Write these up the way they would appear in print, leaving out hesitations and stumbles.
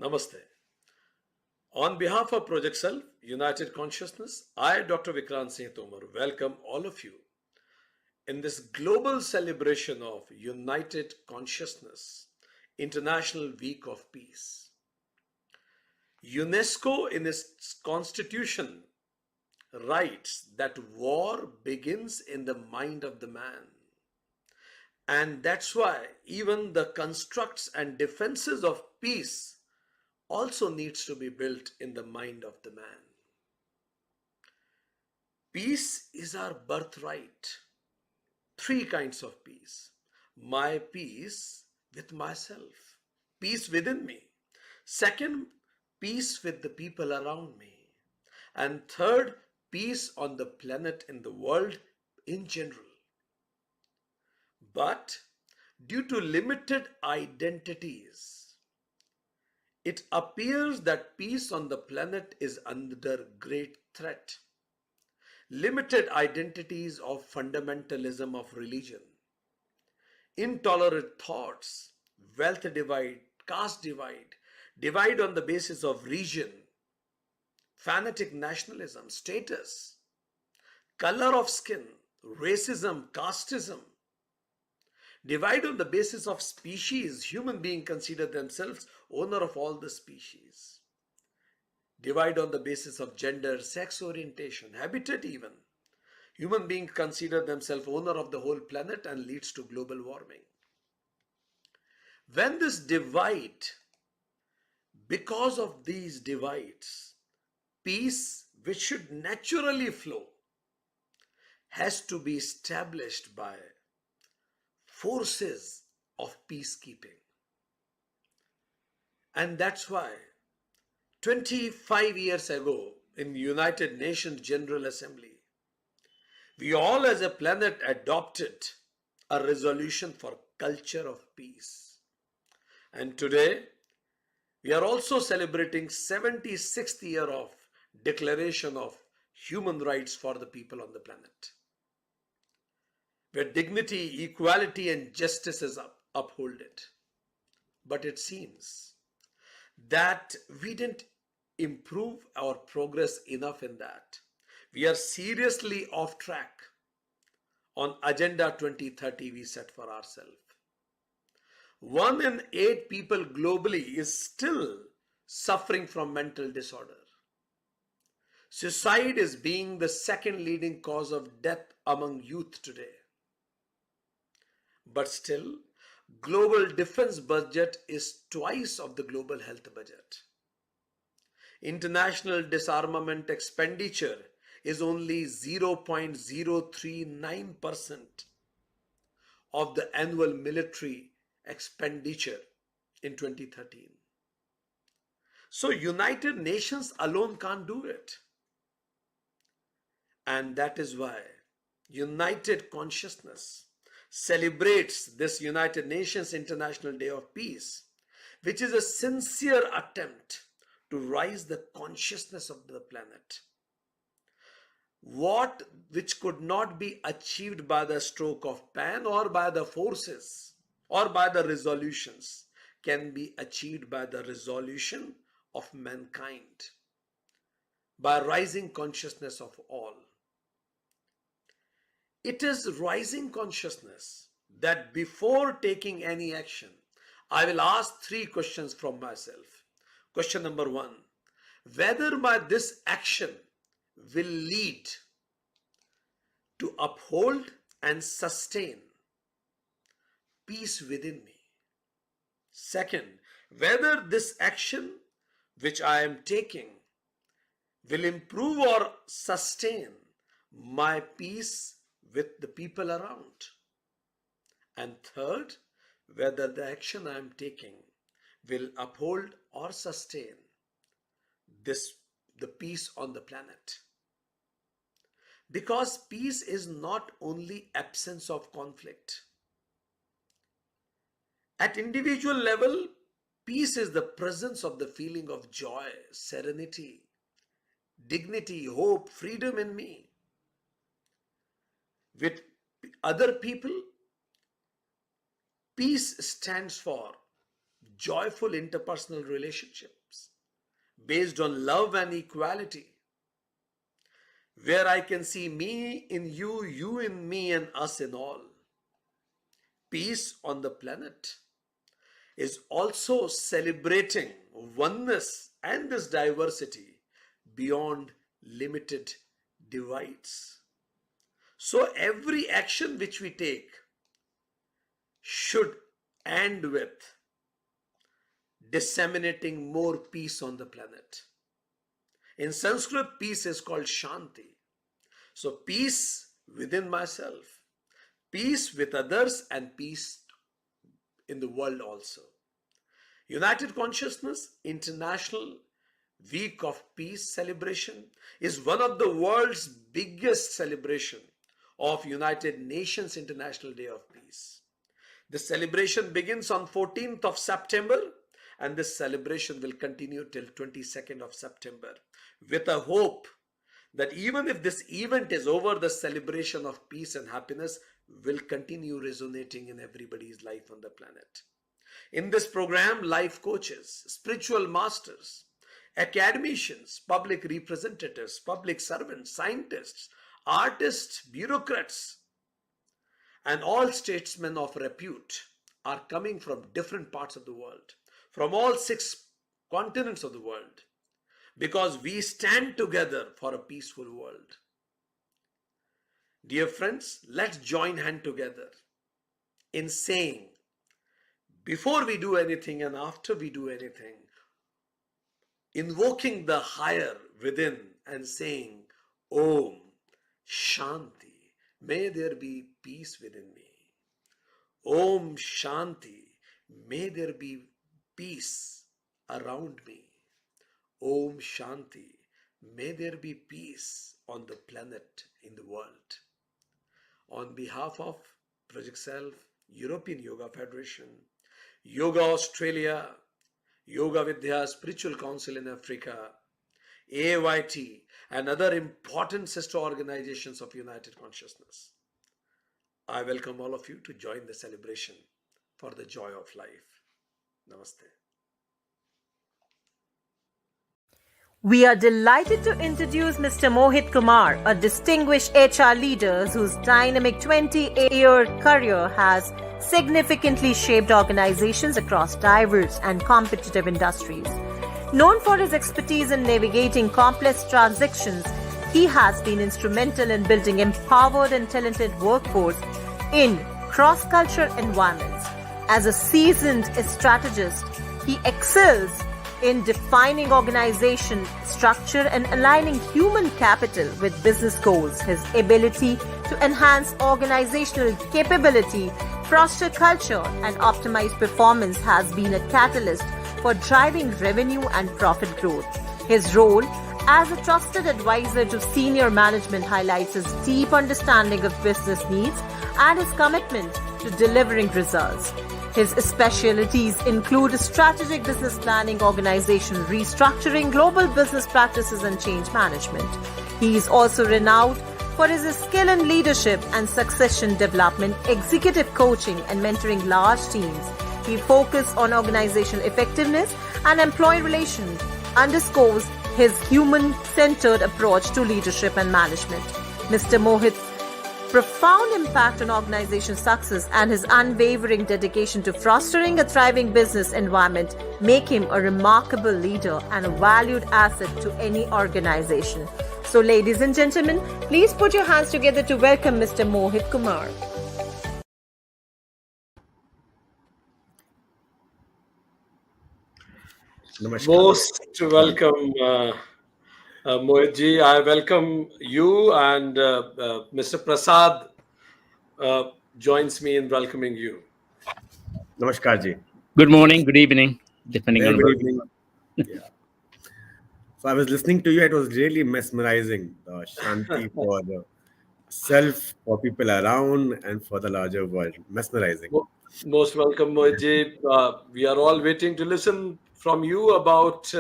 Namaste. On behalf of Project Self, United Consciousness, I, Dr. Vikrant Singh Tomar, welcome all of you in this global celebration of United Consciousness, International Week of Peace. UNESCO in its constitution writes that war begins in the mind of the man. And that's why even the constructs and defenses of peace also needs to be built in the mind of the man. Peace is our birthright. Three kinds of peace. My peace with myself, peace within me. Second, peace with the people around me. And third, peace on the planet, in the world in general. But due to limited identities, it appears that peace on the planet is under great threat. Limited identities of fundamentalism of religion, intolerant thoughts, wealth divide, caste divide, divide on the basis of region, fanatic nationalism, status, color of skin, racism, casteism, divide on the basis of species, human beings consider themselves owner of all the species. Divide on the basis of gender, sex orientation, habitat even. Human beings consider themselves owner of the whole planet and leads to global warming. When this divide, because of these divides, peace which should naturally flow has to be established by forces of peacekeeping. And that's why 25 years ago in United Nations General Assembly, we all as a planet adopted a resolution for culture of peace. And today, we are also celebrating 76th year of Declaration of Human Rights for the people on the planet, where dignity, equality and justice is upheld. But it seems that we didn't improve our progress enough in that. We are seriously off track on Agenda 2030 we set for ourselves. 1 in 8 people globally is still suffering from mental disorder. Suicide is being the second leading cause of death among youth today. But still, global defense budget is twice of the global health budget. International disarmament expenditure is only 0.039% of the annual military expenditure in 2013. So United Nations alone can't do it. And that is why United Consciousness celebrates this United Nations International Day of Peace, which is a sincere attempt to raise the consciousness of the planet. Which could not be achieved by the stroke of pen or by the forces or by the resolutions can be achieved by the resolution of mankind, by rising consciousness of all. It is rising consciousness that before taking any action, I will ask 3 questions from myself. Question number 1, whether by this action will lead to uphold and sustain peace within me. Second, whether this action which I am taking will improve or sustain my peace with the people around. And third, whether the action I am taking will uphold or sustain the peace on the planet. Because peace is not only absence of conflict. At individual level, peace is the presence of the feeling of joy, serenity, dignity, hope, freedom in me. With other people, peace stands for joyful interpersonal relationships based on love and equality, where I can see me in you, you in me, and us in all. Peace on the planet is also celebrating oneness and this diversity beyond limited divides. So every action which we take should end with disseminating more peace on the planet. In Sanskrit, peace is called Shanti. So peace within myself, peace with others, and peace in the world also. United Consciousness International Week of Peace celebration is one of the world's biggest celebration of United Nations International Day of Peace. The celebration begins on 14th of September, and this celebration will continue till 22nd of September with a hope that even if this event is over, the celebration of peace and happiness will continue resonating in everybody's life on the planet. In this program, life coaches, spiritual masters, academicians, public representatives, public servants, scientists, artists, bureaucrats, and all statesmen of repute are coming from different parts of the world, from all 6 continents of the world, because we stand together for a peaceful world. Dear friends, let's join hand together in saying, before we do anything and after we do anything, invoking the higher within and saying, Om Shanti, may there be peace within me. Om Shanti, may there be peace around me. Om Shanti, may there be peace on the planet, in the world. On behalf of Project Self, European Yoga Federation, Yoga Australia, Yoga Vidya Spiritual Council in Africa, AYT, and other important sister organizations of United Consciousness, I welcome all of you to join the celebration for the joy of life. Namaste. We are delighted to introduce Mr. Mohit Kumar, a distinguished HR leader whose dynamic 20-year career has significantly shaped organizations across diverse and competitive industries. Known for his expertise in navigating complex transactions, he has been instrumental in building empowered and talented workforce in cross-cultural environments. As a seasoned strategist, he excels in defining organization structure and aligning human capital with business goals. His ability to enhance organizational capability, foster culture, and optimize performance has been a catalyst for driving revenue and profit growth. His role as a trusted advisor to senior management highlights his deep understanding of business needs and his commitment to delivering results. His specialties include strategic business planning, organization restructuring, global business practices, and change management. He is also renowned for his skill in leadership and succession development, executive coaching, and mentoring large teams. He focuses on organizational effectiveness and employee relations, underscores his human-centered approach to leadership and management. Mr. Mohit's profound impact on organization success and his unwavering dedication to fostering a thriving business environment make him a remarkable leader and a valued asset to any organization. So, ladies and gentlemen, please put your hands together to welcome Mr. Mohit Kumar. Most welcome, Mohit ji. I welcome you, and Mr. Prasad joins me in welcoming you. Namaskar ji. Good morning, good evening, depending on Good evening. Yeah. So I was listening to you. It was really mesmerizing. The Shanti for the self, for people around, and for the larger world. Mesmerizing. Most welcome, Mohit ji. We are all waiting to listen from you about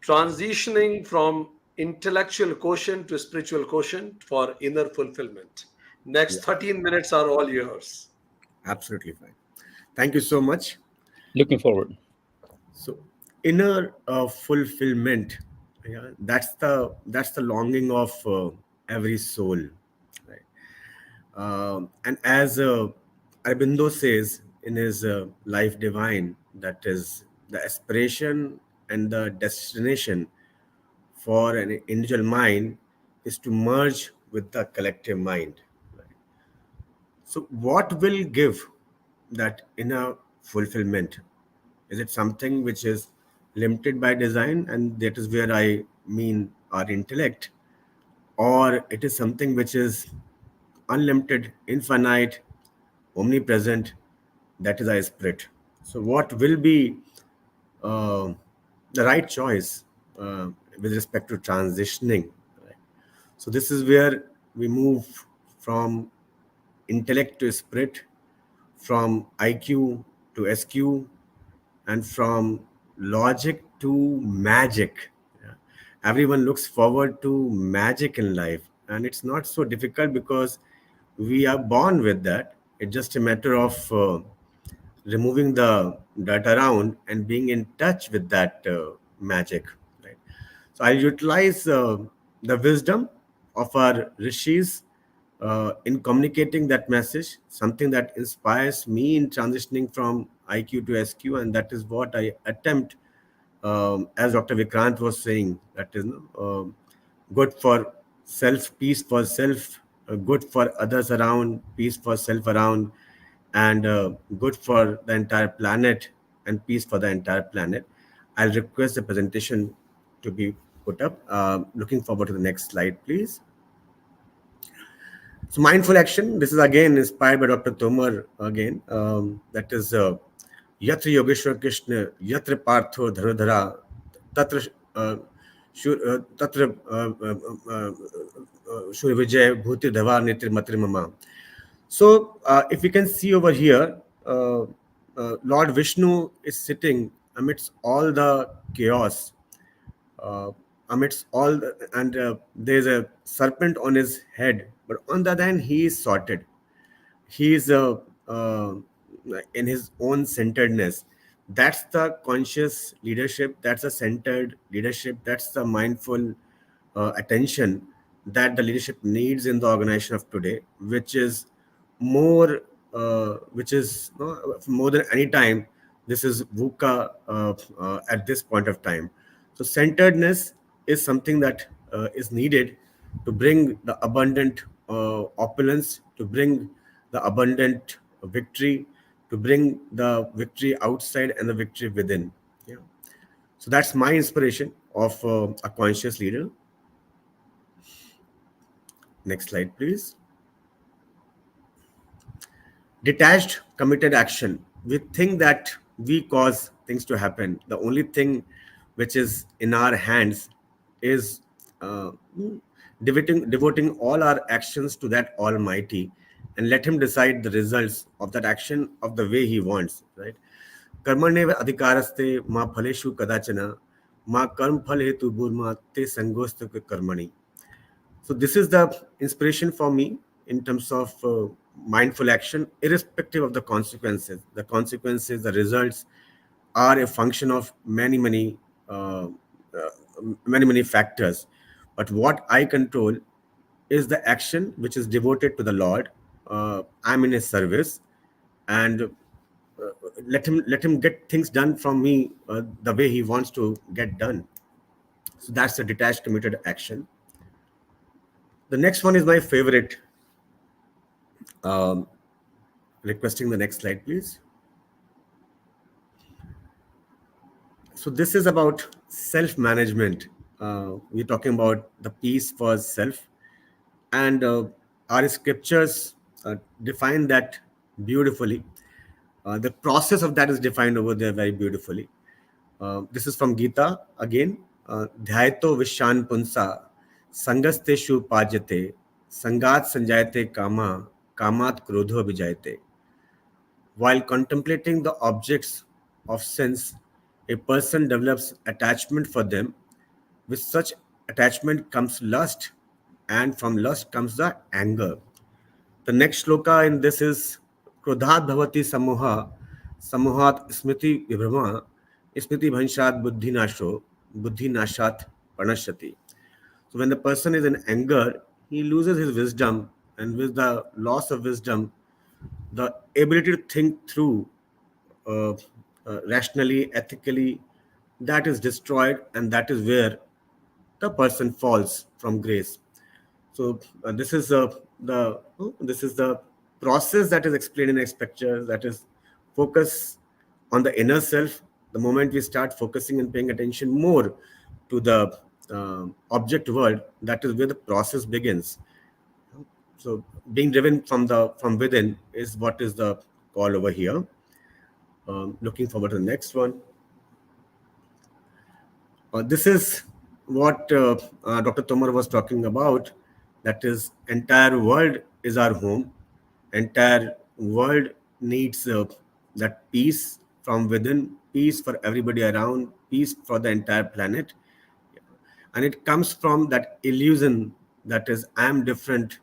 transitioning from intellectual quotient to spiritual quotient for inner fulfillment. Next 13 minutes are all yours. Absolutely fine. Thank you so much. Looking forward. So inner fulfillment, yeah, that's the longing of every soul, right? And as Aurobindo says in his Life Divine, that is the aspiration and the destination for an individual mind is to merge with the collective mind. Right? So, what will give that inner fulfillment? Is it something which is limited by design, and that is where I mean our intellect, or it is something which is unlimited, infinite, omnipresent, that is our spirit? So, what will be uh, the right choice with respect to transitioning? Right? So, this is where we move from intellect to spirit, from IQ to SQ, and from logic to magic. Yeah. Everyone looks forward to magic in life, and it's not so difficult because we are born with that. It's just a matter of removing the dirt around and being in touch with that magic. Right? So I'll utilize the wisdom of our rishis in communicating that message, something that inspires me in transitioning from IQ to SQ, and that is what I attempt. As Dr. Vikrant was saying, that is good for self, peace for self, good for others around, peace for self around, and good for the entire planet and peace for the entire planet. I'll request the presentation to be put up. Looking forward to the next slide, please. So mindful action. This is again inspired by Dr. Tomar again. That is Yatra Yogeshwar Krishna, Yatra Partho Dhanodhara, Tatra Tatra Shuri Vijay Bhuti Dhava Nitri Matri Mama. So if we can see over here, Lord Vishnu is sitting amidst all the chaos, uh, amidst all and there's a serpent on his head, but on the other hand he is sorted. He is in his own centeredness. That's the conscious leadership, that's the centered leadership, that's the mindful attention that the leadership needs in the organization of today, which is more which is more than any time. This is VUCA at this point of time. So centeredness is something that is needed to bring the abundant opulence, to bring the abundant victory, to bring the victory outside and the victory within. Yeah. So that's my inspiration of a conscious leader. Next slide, please. Detached, committed action. We think that we cause things to happen. The only thing which is in our hands is devoting all our actions to that Almighty and let Him decide the results of that action of the way He wants. Right? कर्मण्येव अधिकारस्ते मा फलेषु कदाचन मा कर्म फल हेतु भूर्मा ते संगोस्त कर्मणि. So this is the inspiration for me in terms of mindful action, irrespective of the consequences. The consequences, the results are a function of many factors. But what I control is the action which is devoted to the Lord. I'm in His service, and let him get things done from me the way He wants to get done. So that's the detached, committed action. The next one is my favorite. Requesting the next slide, please. So this is about self-management. We're talking about the peace for self, and our scriptures define that beautifully. The process of that is defined over there very beautifully. This is from Gita again. Dhyaito Vishan Punsa Sangasteshu Pajate Sangat Sanjayate Kama Kamat Krodho Vijayate. While contemplating the objects of sense, a person develops attachment for them. With such attachment comes lust, and from lust comes the anger. The next shloka in this is Krodhat Bhavati Samoha samohat smriti vibhrama, smriti bhanshat buddhi nashat pranashati. So when the person is in anger, he loses his wisdom, and with the loss of wisdom, the ability to think through uh, rationally, ethically, that is destroyed, and that is where the person falls from grace. So this is the process that is explained in expecture. That is focus on the inner self. The moment we start focusing and paying attention more to the object world, that is where the process begins. So being driven from within is what is the call over here. Looking forward to the next one. This is what Dr. Tomar was talking about. That is, entire world is our home. Entire world needs that peace from within, peace for everybody around, peace for the entire planet, and it comes from that illusion that is I am different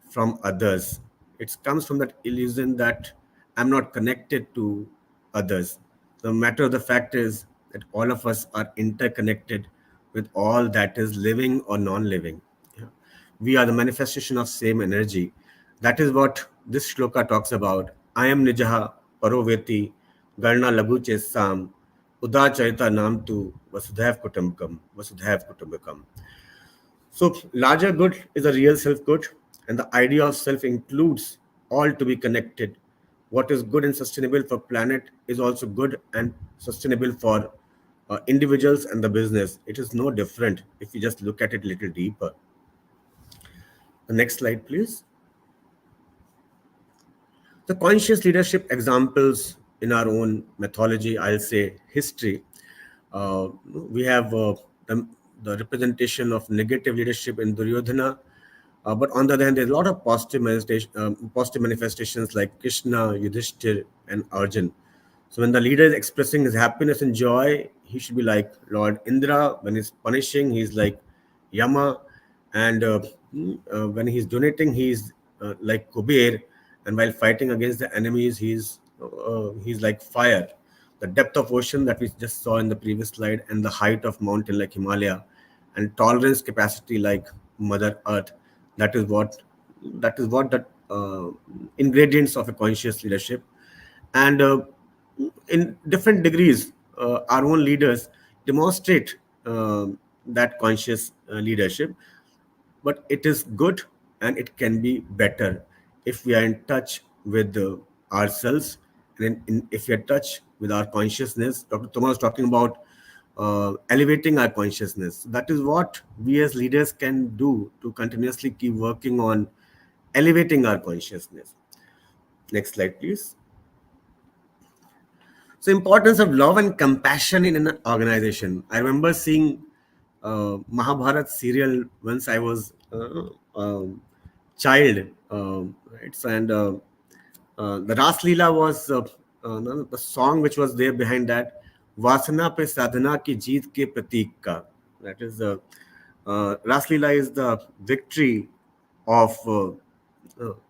from others. It comes from that illusion that I'm not connected to others. The matter of the fact is that all of us are interconnected with all that is living or non-living. Yeah. We are the manifestation of same energy. That is what this shloka talks about. I am nijaha paroveti garna lagu chesam udacharita nam tu vasudhaiv kutumbakam. So, larger good is a real self good, and the idea of self includes all to be connected. What is good and sustainable for planet is also good and sustainable for individuals and the business. It is no different if you just look at it a little deeper. The next slide, please. The conscious leadership examples in our own mythology, I'll say history. We have the representation of negative leadership in Duryodhana, but on the other hand, there's a lot of positive manifestations like Krishna, Yudhishthir, and Arjun. So when the leader is expressing his happiness and joy, he should be like Lord Indra. When he's punishing, he's like Yama, and when he's donating, he's like Kuber, and while fighting against the enemies, he's like fire. The depth of ocean that we just saw in the previous slide, and the height of mountain like Himalaya, and tolerance capacity like Mother Earth. That is what the ingredients of a conscious leadership. And in different degrees, our own leaders demonstrate that conscious leadership, but it is good and it can be better if we are in touch with ourselves, and if we are in touch with our consciousness. Dr. Thomas was talking about elevating our consciousness. That is what we as leaders can do to continuously keep working on elevating our consciousness. Next slide, please. So, importance of love and compassion in an organization. I remember seeing Mahabharat serial once I was child, right? So, and the Ras Leela was no, the song which was there behind that. Vasana pe sadhana ki jeet ke pratik ka. That is Ras Leela is the victory of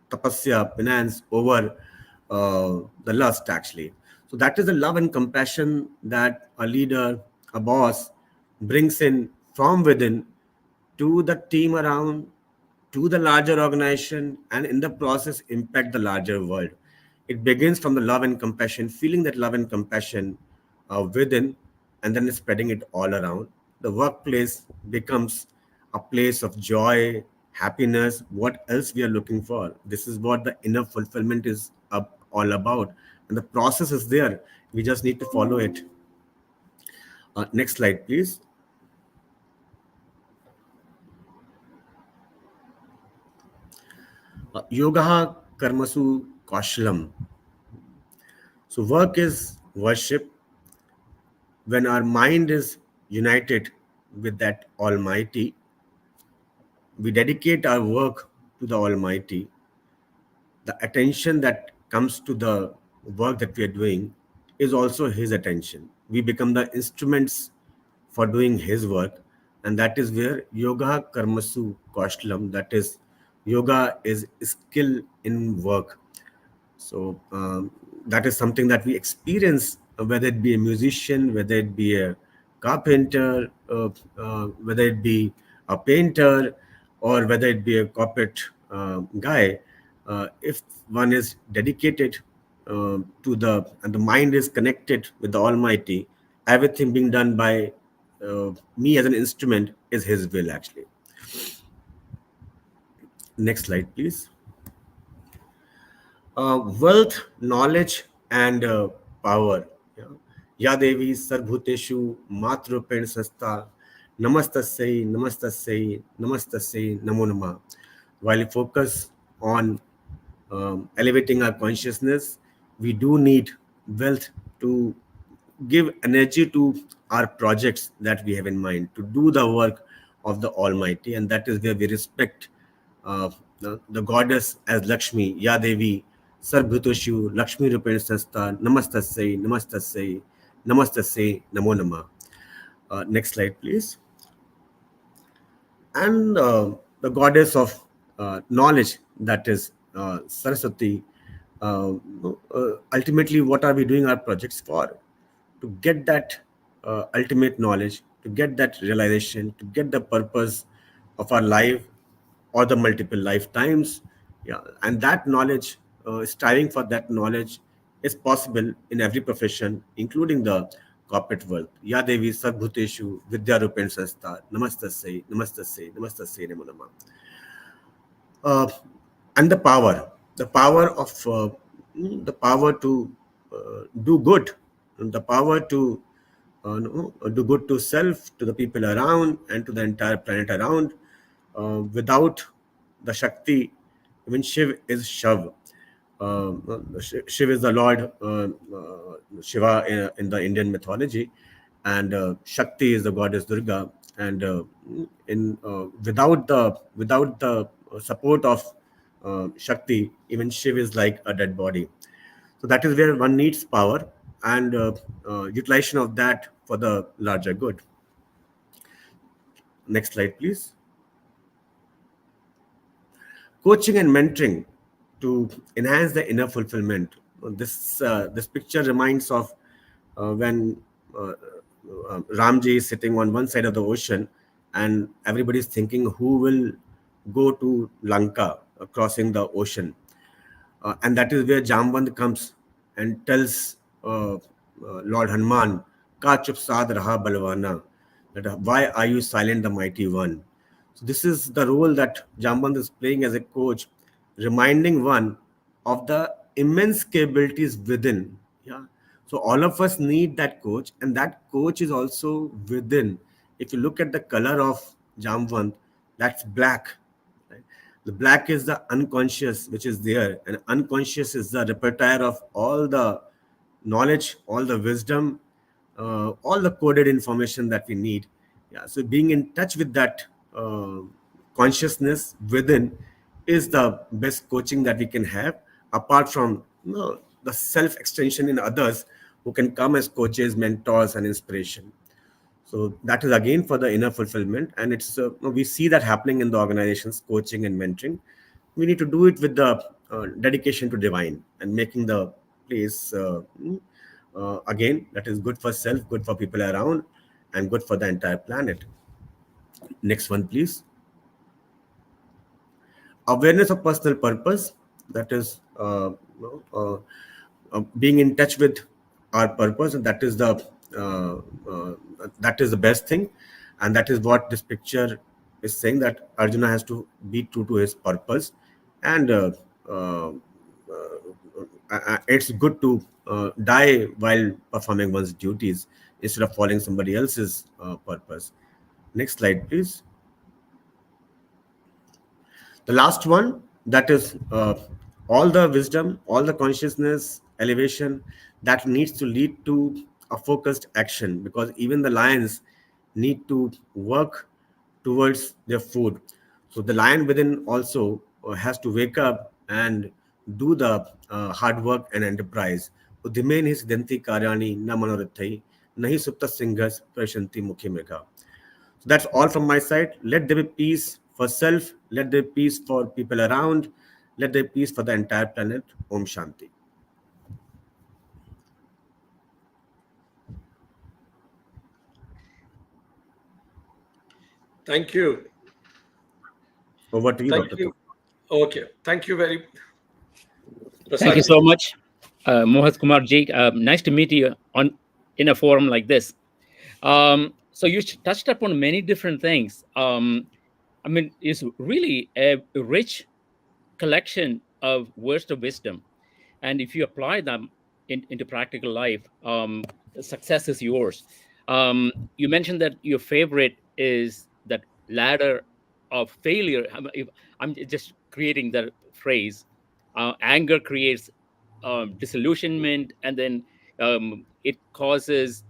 tapasya, penance over the lust actually. So that is the love and compassion that a leader, a boss brings in from within to the team around, to the larger organization, and in the process impact the larger world. It begins from the love and compassion, feeling that love and compassion within, and then spreading it all around. The workplace becomes a place of joy, happiness, what else we are looking for. This is what the inner fulfillment is all about. And the process is there. We just need to follow it. Next slide, please. Yoga karmasu kaushlam. So work is worship. When our mind is united with that Almighty, we dedicate our work to the Almighty. The attention that comes to the work that we are doing is also His attention. We become the instruments for doing His work, and that is where yoga karmasu kaushlam, that is, yoga is skill in work. So that is something that we experience, whether it be a musician, whether it be a carpenter, whether it be a painter, or whether it be a corporate guy. If one is dedicated to and the mind is connected with the Almighty, everything being done by me as an instrument is His will, actually. Next slide, please. Wealth, knowledge, and power. Yeah. Ya Devi Sarvbhuteshu Matrupen Sasta Namastasai Namastasai Namastasai Namo Nama. While we focus on elevating our consciousness, we do need wealth to give energy to our projects that we have in mind, to do the work of the Almighty. And that is where we respect the goddess as Lakshmi, Ya Devi, Sarvbhutoshu, Lakshmi Rupen Sasta, Namastasai, Namastasai, Namastasai, Namo Nama. Next slide, please. And the goddess of knowledge, that is Saraswati. Ultimately, what are we doing our projects for? To get that ultimate knowledge, to get that realization, to get the purpose of our life or the multiple lifetimes. Yeah, and that knowledge, striving for that knowledge, is possible in every profession, including the corporate world. Ya Devi Sarvbhuteshu Vidya Rupen Sasta Namastasai Namastasai Namastasai Namo Nama. And the power of the power to do good, and the power to do good to self, to the people around, and to the entire planet around. Without the Shakti, even Shiv is Shav. Shiv is the Lord Shiva in the Indian mythology, and Shakti is the goddess Durga. And without the support of Shakti, even Shiv is like a dead body. So that is where one needs power and utilization of that for the larger good. Next slide, please. Coaching and mentoring to enhance the inner fulfillment. This picture reminds of when Ramji is sitting on one side of the ocean, and everybody is thinking who will go to Lanka, crossing the ocean. And that is where Jamband comes and tells Lord Hanuman, Ka chup saad raha balwana, that why are you silent, the mighty one? So this is the role that Jamband is playing as a coach, reminding one of the immense capabilities within. Yeah. So all of us need that coach, and that coach is also within. If you look at the color of Jamband, that's black. Right? The black is the unconscious, which is there, and unconscious is the repertoire of all the knowledge, all the wisdom, all the coded information that we need. Yeah, so being in touch with that consciousness within is the best coaching that we can have, apart from the self extension in others who can come as coaches, mentors, and inspiration. So that is again for the inner fulfillment, and it's we see that happening in the organizations, coaching and mentoring. We need to do it with the dedication to divine and making the place again that is good for self, good for people around, and good for the entire planet. Next one, please. Awareness of personal purpose, that is being in touch with our purpose, and that is the best thing. And that is what this picture is saying, that Arjuna has to be true to his purpose. And it's good to die while performing one's duties instead of following somebody else's purpose. Next slide, please. The last one, that is all the wisdom, all the consciousness, elevation that needs to lead to a focused action, because even the lions need to work towards their food. So the lion within also has to wake up and do the hard work and enterprise. Udhimen his danti karyani na manorithai, nahi supta singhas prashanti mukhi mega. So that's all from my side. Let there be peace for self. Let there be peace for people around. Let there be peace for the entire planet. Om Shanti. Thank you. Over to you, Thank Dr. you. Kumar. Okay. Thank you very Thank you Prasad ji. so much, Mohit Kumar ji. Nice to meet you on in a forum like this. So you touched upon many different things. I mean, it's really a rich collection of words of wisdom, and if you apply them into practical life, success is yours. You mentioned that your favorite is that ladder of failure. I'm just creating the phrase. Anger creates disillusionment, and then it causes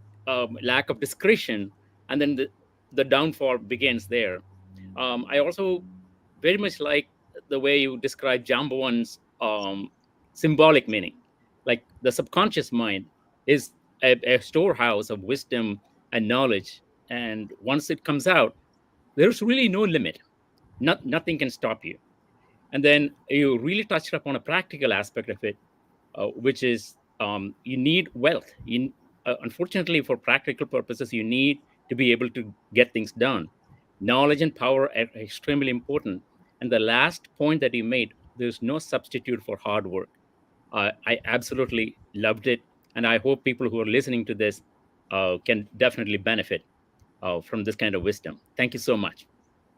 lack of discretion, and then the downfall begins there. I also very much like the way you describe Jambawan's symbolic meaning. Like the subconscious mind is a storehouse of wisdom and knowledge, and once it comes out, there's really no limit. Nothing can stop you. And then you really touched upon a practical aspect of it, which is you need wealth. Unfortunately, for practical purposes, you need to be able to get things done. Knowledge and power are extremely important. And the last point that you made, there's no substitute for hard work. I absolutely loved it. And I hope people who are listening to this can definitely benefit from this kind of wisdom. Thank you so much.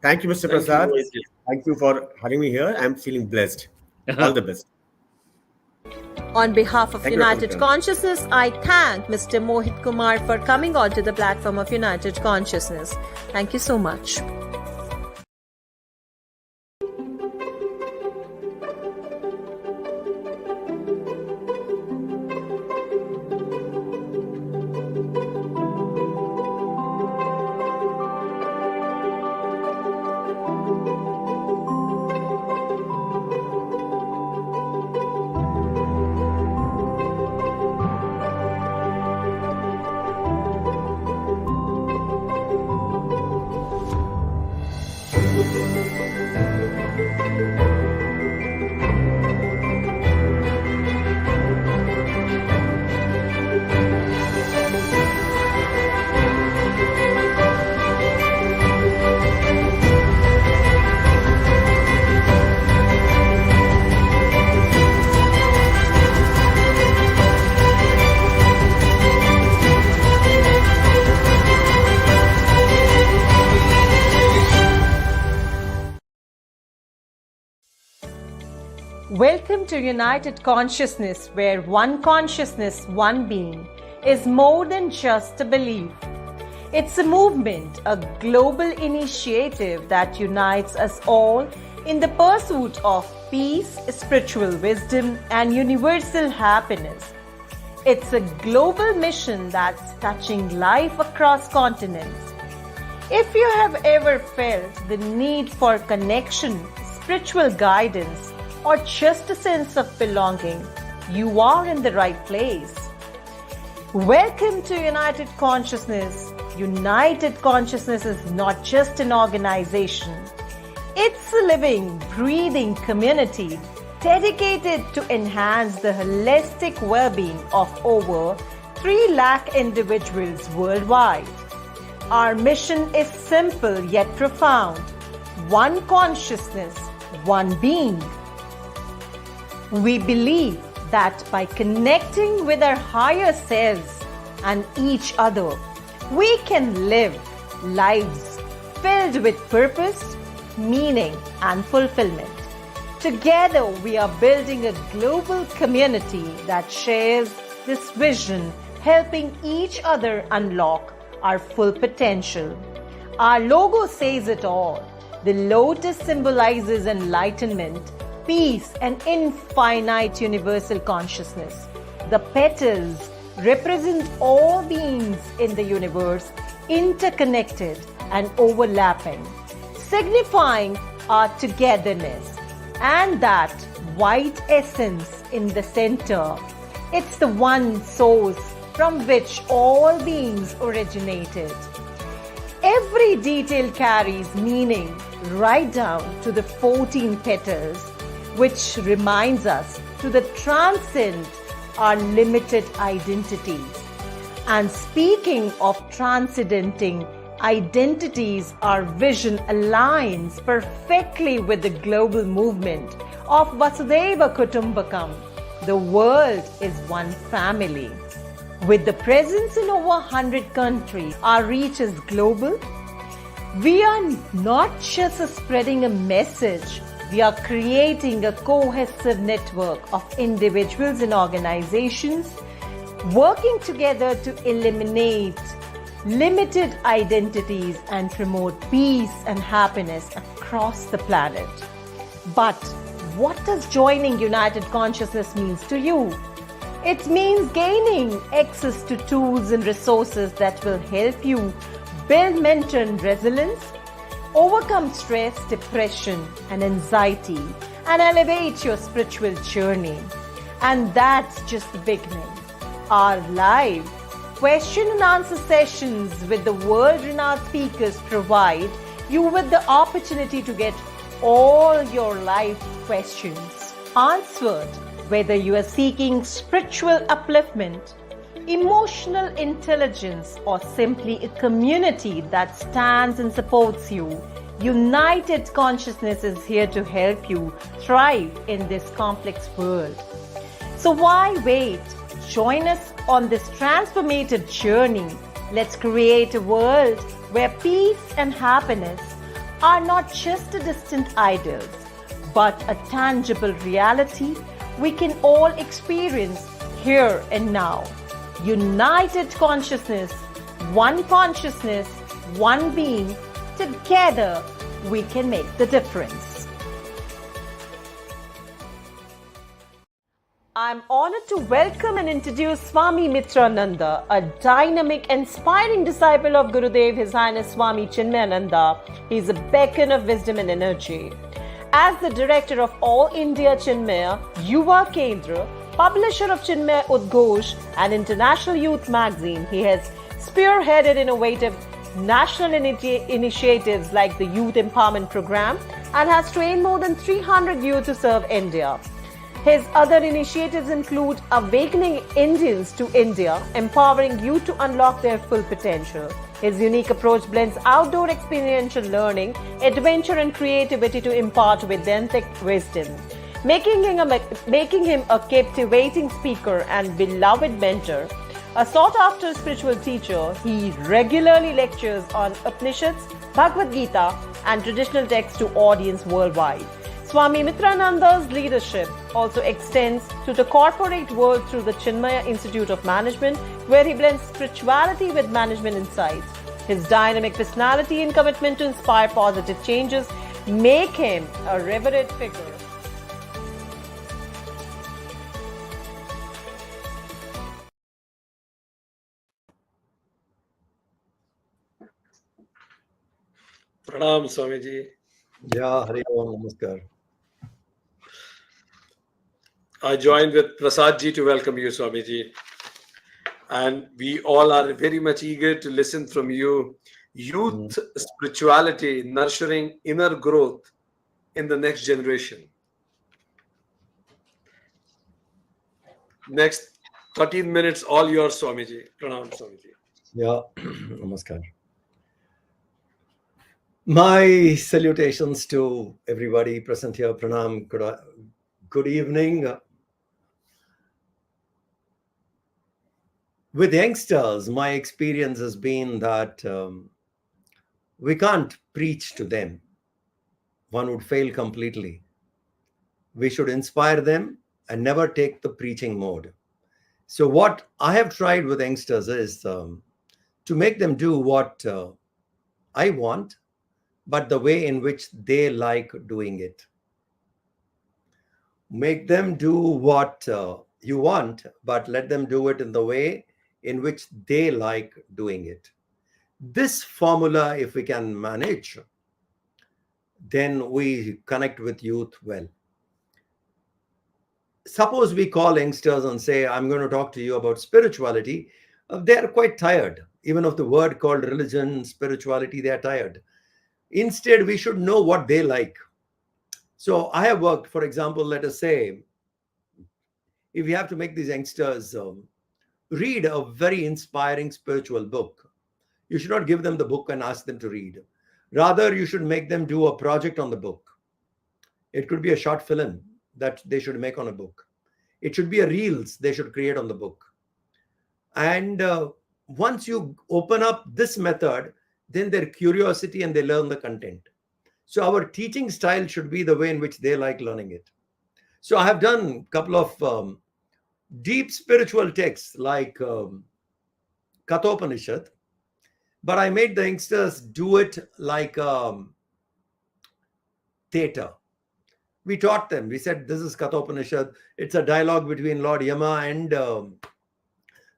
Thank you, Mr. Thank you, Prasad. Mohit ji. Thank you for having me here. I'm feeling blessed. All the best. On behalf of Thank you, Dr. United Kumar. Consciousness, I thank Mr. Mohit Kumar for coming onto the platform of United Consciousness. Thank you so much. Welcome to United Consciousness, where one consciousness, one being, is more than just a belief. It's a movement, a global initiative that unites us all in the pursuit of peace, spiritual wisdom, and universal happiness. It's a global mission that's touching life across continents. If you have ever felt the need for connection, spiritual guidance, or just a sense of belonging, you are in the right place. Welcome to United Consciousness. United Consciousness is not just an organization. It's a living, breathing community dedicated to enhance the holistic well-being of over 3 lakh individuals worldwide. Our mission is simple yet profound. One consciousness, one being. We believe that by connecting with our higher selves and each other, we can live lives filled with purpose, meaning, and fulfillment. Together, we are building a global community that shares this vision, helping each other unlock our full potential. Our logo says it all. The lotus symbolizes enlightenment, peace, and infinite universal consciousness. The petals represent all beings in the universe, interconnected and overlapping, signifying our togetherness. And that white essence in the center, it's the one source from which all beings originated. Every detail carries meaning, right down to the 14 petals, which reminds us to transcend our limited identities. And speaking of transcendenting identities, our vision aligns perfectly with the global movement of Vasudhaiva Kutumbakam. The world is one family. With the presence in over 100 countries, our reach is global. We are not just spreading a message, we are creating a cohesive network of individuals and organizations working together to eliminate limited identities and promote peace and happiness across the planet. But what does joining United Consciousness means to you? It means gaining access to tools and resources that will help you build mental resilience, overcome stress, depression, and anxiety, and elevate your spiritual journey. And that's just the beginning. Our live question and answer sessions with the world-renowned speakers provide you with the opportunity to get all your life questions answered, whether you are seeking spiritual upliftment, emotional intelligence, or simply a community that stands and supports you. United Consciousness is here to help you thrive in this complex world. So why wait? Join us on this transformative journey. Let's create a world where peace and happiness are not just a distant ideals, but a tangible reality we can all experience here and now. United consciousness, one being, together we can make the difference. I'm honored to welcome and introduce Swami Mitrananda, a dynamic, inspiring disciple of Gurudev, His Highness Swami Chinmayananda. He's a beacon of wisdom and energy. As the director of All India Chinmaya Yuva Kendra, publisher of Chinmaya Udghosh, an international youth magazine, he has spearheaded innovative national initiatives like the Youth Empowerment Program and has trained more than 300 youth to serve India. His other initiatives include Awakening Indians to India, empowering youth to unlock their full potential. His unique approach blends outdoor experiential learning, adventure, and creativity to impart Vedantic wisdom, making him a captivating speaker and beloved mentor. A sought-after spiritual teacher, he regularly lectures on Upanishads, Bhagavad Gita, and traditional texts to audience worldwide. Swami Mitrananda's leadership also extends to the corporate world through the Chinmaya Institute of Management, where he blends spirituality with management insights. His dynamic personality and commitment to inspire positive changes make him a revered figure. Pranam, Swamiji. Yeah, Hari Om, Namaskar. I join with Prasad ji to welcome you, Swamiji. And we all are very much eager to listen from you. Youth spirituality, nurturing inner growth in the next generation. Next 13 minutes, all yours, Swamiji. Pranam, Swamiji. Yeah, Namaskar. My salutations to everybody present here. Pranam, good evening. With youngsters, my experience has been that we can't preach to them. One would fail completely. We should inspire them and never take the preaching mode. So what I have tried with youngsters is to make them do what I want, but the way in which they like doing it. Make them do what you want, but let them do it in the way in which they like doing it. This formula, if we can manage, then we connect with youth well. Suppose we call youngsters and say, I'm going to talk to you about spirituality. They are quite tired. Even of the word called religion, spirituality, they are tired. Instead, we should know what they like. So I have worked, for example, let us say, if you have to make these youngsters read a very inspiring spiritual book, You should not give them the book and ask them to read. Rather, you should make them do a project on the book. It could be a short film that they should make on a book. It should be a reels they should create on the book. And once you open up this method, then their curiosity and they learn the content. So our teaching style should be the way in which they like learning it. So I have done a couple of deep spiritual texts like Kathopanishad, but I made the youngsters do it like theater. We taught them. We said, this is Kathopanishad. It's a dialogue between Lord Yama and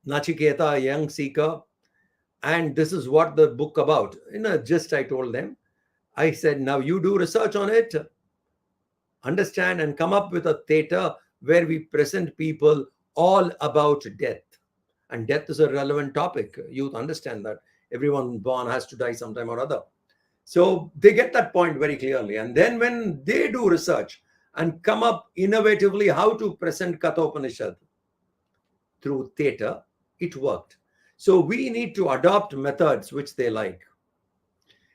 Nachiketa, a young seeker. And this is what the book about. In a gist, I told them. I said, now you do research on it, understand, and come up with a theater where we present people all about death. And death is a relevant topic. Youth understand that everyone born has to die sometime or other. So they get that point very clearly. And then when they do research and come up innovatively how to present Kathopanishad through theater, it worked. So we need to adopt methods which they like.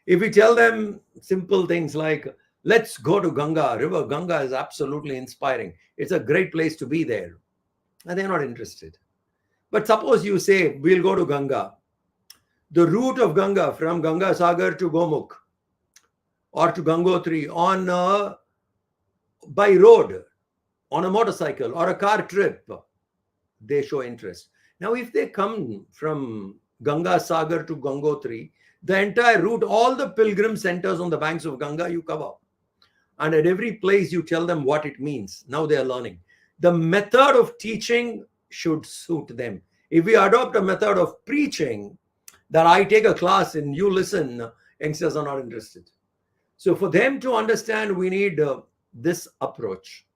If we tell them simple things like, let's go to Ganga, river Ganga is absolutely inspiring. It's a great place to be there. And they're not interested. But suppose you say, we'll go to Ganga. The route of Ganga from Ganga Sagar to Gomukh or to Gangotri on by road, on a motorcycle or a car trip, they show interest. Now, if they come from Ganga Sagar to Gangotri, the entire route, all the pilgrim centers on the banks of Ganga, you cover. And at every place, you tell them what it means. Now they are learning. The method of teaching should suit them. If we adopt a method of preaching, that I take a class and you listen, youngsters are not interested. So for them to understand, we need this approach.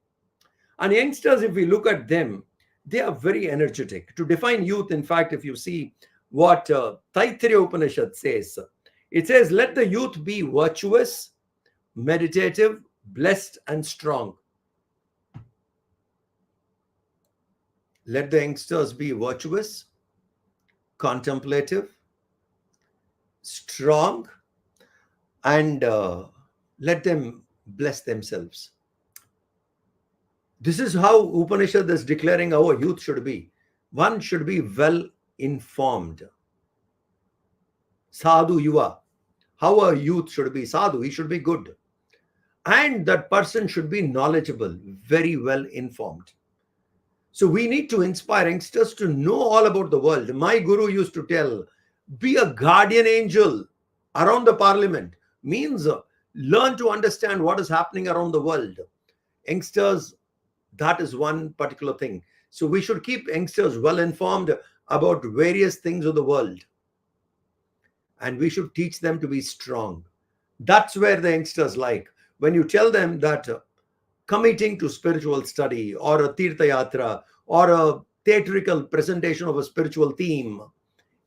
And youngsters, if we look at them, they are very energetic. To define youth, in fact, if you see what Taittiriya Upanishad says, it says, let the youth be virtuous, meditative, blessed, and strong. Let the youngsters be virtuous, contemplative, strong, and let them bless themselves. This is how Upanishad is declaring our youth should be. One should be well informed. Sadhu yuva. How a youth should be sadhu, he should be good. And that person should be knowledgeable, very well informed. So we need to inspire youngsters to know all about the world. My guru used to tell, be a guardian angel around the parliament. Means learn to understand what is happening around the world. Youngsters, that is one particular thing. So we should keep youngsters well informed about various things of the world. And we should teach them to be strong. That's where the youngsters like. When you tell them that committing to spiritual study or a Tirtha Yatra or a theatrical presentation of a spiritual theme,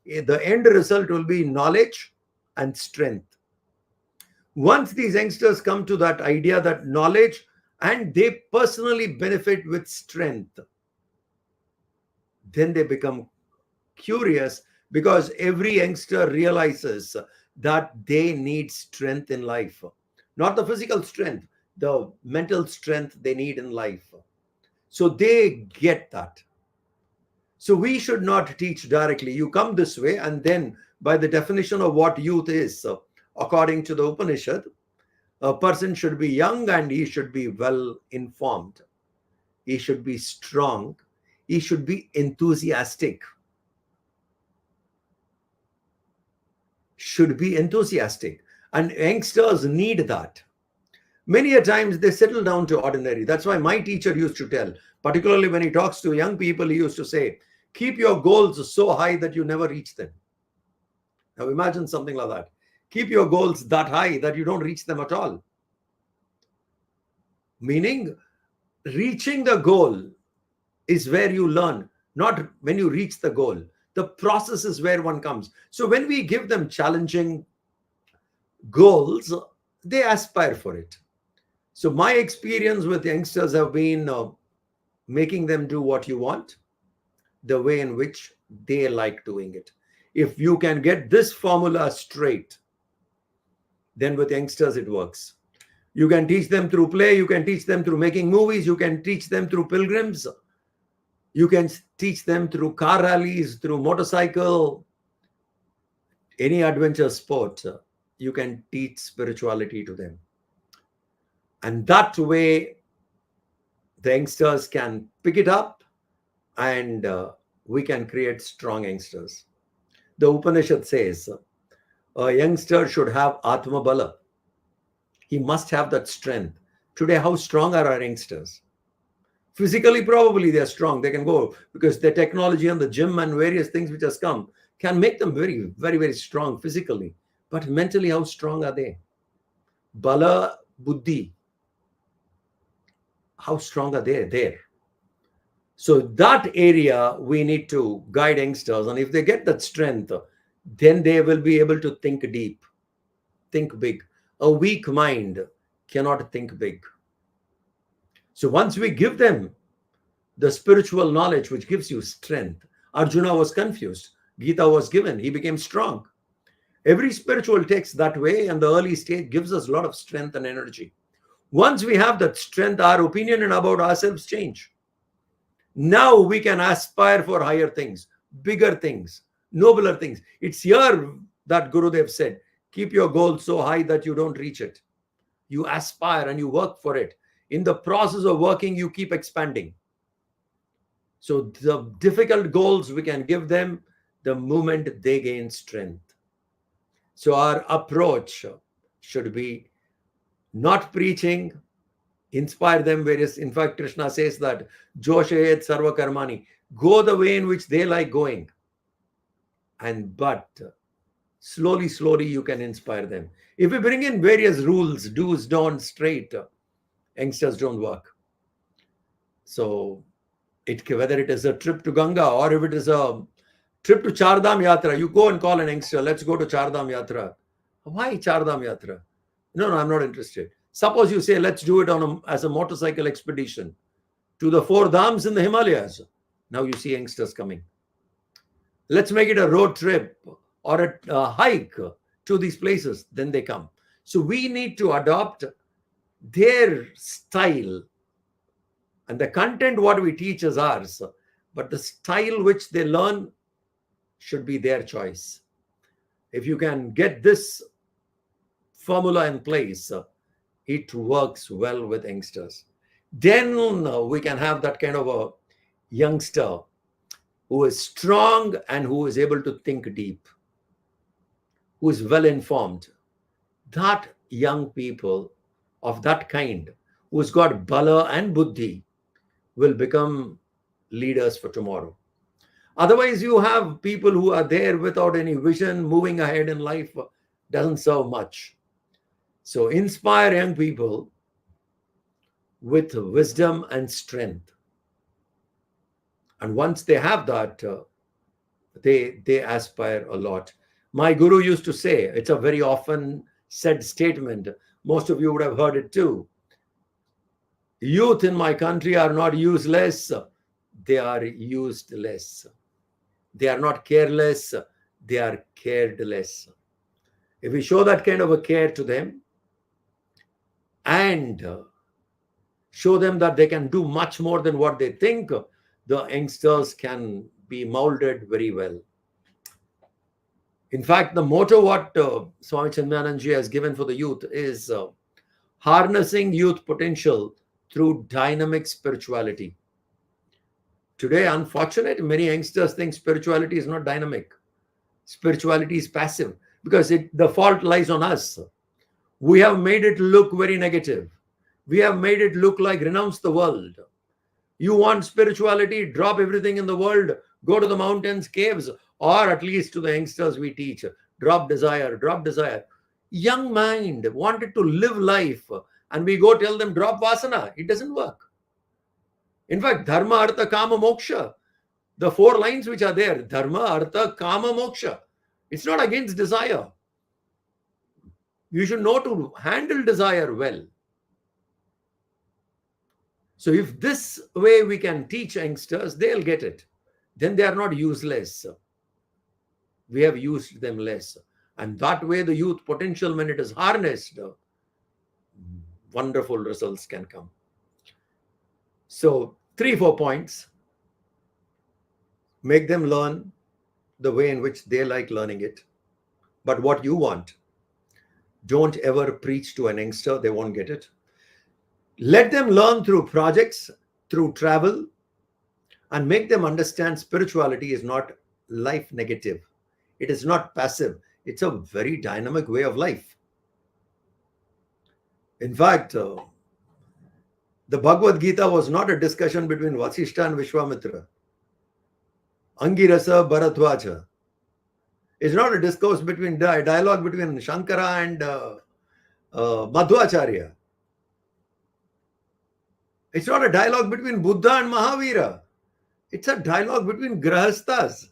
the end result will be knowledge and strength. Once these youngsters come to that idea that knowledge and they personally benefit with strength, then they become curious, because every youngster realizes that they need strength in life. Not the physical strength, the mental strength they need in life. So they get that. So we should not teach directly. You come this way, and then by the definition of what youth is, according to the Upanishad, a person should be young and he should be well informed. He should be strong. He should be enthusiastic. Should be enthusiastic. And youngsters need that. Many a times they settle down to ordinary. That's why my teacher used to tell, particularly when he talks to young people, he used to say, keep your goals so high that you never reach them. Now imagine something like that. Keep your goals that high that you don't reach them at all. Meaning, reaching the goal is where you learn, not when you reach the goal. The process is where one comes. So when we give them challenging goals, they aspire for it. So my experience with youngsters have been making them do what you want, the way in which they like doing it. If you can get this formula straight, then with youngsters it works. You can teach them through play, you can teach them through making movies, you can teach them through pilgrims, you can teach them through car rallies, through motorcycle, any adventure sport. You can teach spirituality to them. And that way, the youngsters can pick it up, and we can create strong youngsters. The Upanishad says a youngster should have Atma Bala. He must have that strength. Today, how strong are our youngsters? Physically, probably they are strong. They can go, because the technology and the gym and various things which has come can make them very, very, very strong physically. But mentally, how strong are they? Bala, Buddhi, how strong are they there? So that area we need to guide youngsters. And if they get that strength, then they will be able to think deep, think big. A weak mind cannot think big. So once we give them the spiritual knowledge which gives you strength, Arjuna was confused. Gita was given. He became strong. Every spiritual text that way, and the early stage gives us a lot of strength and energy. Once we have that strength, our opinion about ourselves change. Now we can aspire for higher things, bigger things, nobler things. It's here that Gurudev said, keep your goal so high that you don't reach it. You aspire and you work for it. In the process of working, you keep expanding. So the difficult goals we can give them the moment they gain strength. So our approach should be not preaching, inspire them various. In fact, Krishna says that Joshayet Sarva Karmani, go the way in which they like going. But slowly you can inspire them. If we bring in various rules, do's, don'ts, straight, youngsters don't work. So whether it is a trip to Ganga or if it is a trip to Chardham Yatra, you go and call an youngster, let's go to Chardham Yatra. Why Chardham Yatra? No, I'm not interested. Suppose you say, let's do it as a motorcycle expedition to the 4 Dhams in the Himalayas. Now you see youngsters coming. Let's make it a road trip or a hike to these places. Then they come. So we need to adopt their style. And the content, what we teach is ours. But the style which they learn should be their choice. If you can get this formula in place, it works well with youngsters. Then we can have that kind of a youngster who is strong and who is able to think deep, who is well informed. That young people of that kind, who's got bala and buddhi, will become leaders for tomorrow. Otherwise, you have people who are there without any vision, moving ahead in life, doesn't serve much. So inspire young people with wisdom and strength. And once they have that, they aspire a lot. My guru used to say, it's a very often said statement. Most of you would have heard it too. Youth in my country are not useless. They are used less. They are not careless. They are cared less. If we show that kind of a care to them and show them that they can do much more than what they think, the youngsters can be molded very well. In fact, the motto what Swami Chinmayananji has given for the youth is harnessing youth potential through dynamic spirituality. Today, unfortunately, many youngsters think spirituality is not dynamic. Spirituality is passive because the fault lies on us. We have made it look very negative. We have made it look like renounce the world. You want spirituality, drop everything in the world, go to the mountains, caves, or at least to the youngsters we teach, drop desire, drop desire. Young mind wanted to live life and we go tell them drop vasana. It doesn't work. In fact, dharma, artha, kama, moksha, the 4 lines which are there, dharma, artha, kama, moksha. It's not against desire. You should know to handle desire well. So if this way we can teach youngsters, they'll get it. Then they are not useless. we have used them less. And that way, the youth potential, when it is harnessed, wonderful results can come. So 3-4 points. Make them learn the way in which they like learning it, but what you want. Don't ever preach to an youngster, they won't get it. Let them learn through projects, through travel, and make them understand spirituality is not life negative. It is not passive. It's a very dynamic way of life. In fact, the Bhagavad Gita was not a discussion between Vasishta and Vishwamitra. Angirasa Bharadwaja. It's not a discourse between dialogue between Shankara and Madhvacharya. It's not a dialogue between Buddha and Mahavira. It's a dialogue between Grahasthas,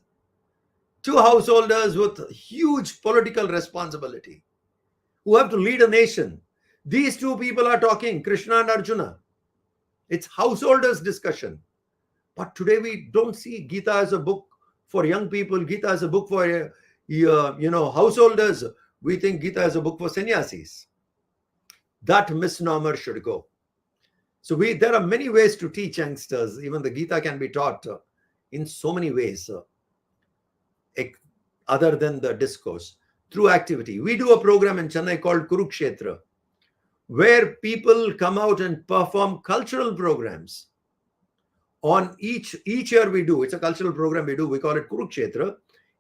two householders with huge political responsibility who have to lead a nation. These two people are talking, Krishna and Arjuna. It's householders' discussion. But today we don't see Gita as a book for young people, Gita as a book for householders. We think Gita as a book for sannyasis. That misnomer should go. So there are many ways to teach youngsters. Even the Gita can be taught in so many ways, other than the discourse, through activity. We do a program in Chennai called Kurukshetra, where people come out and perform cultural programs. On each year we do, it's a cultural program we do, we call it Kurukshetra.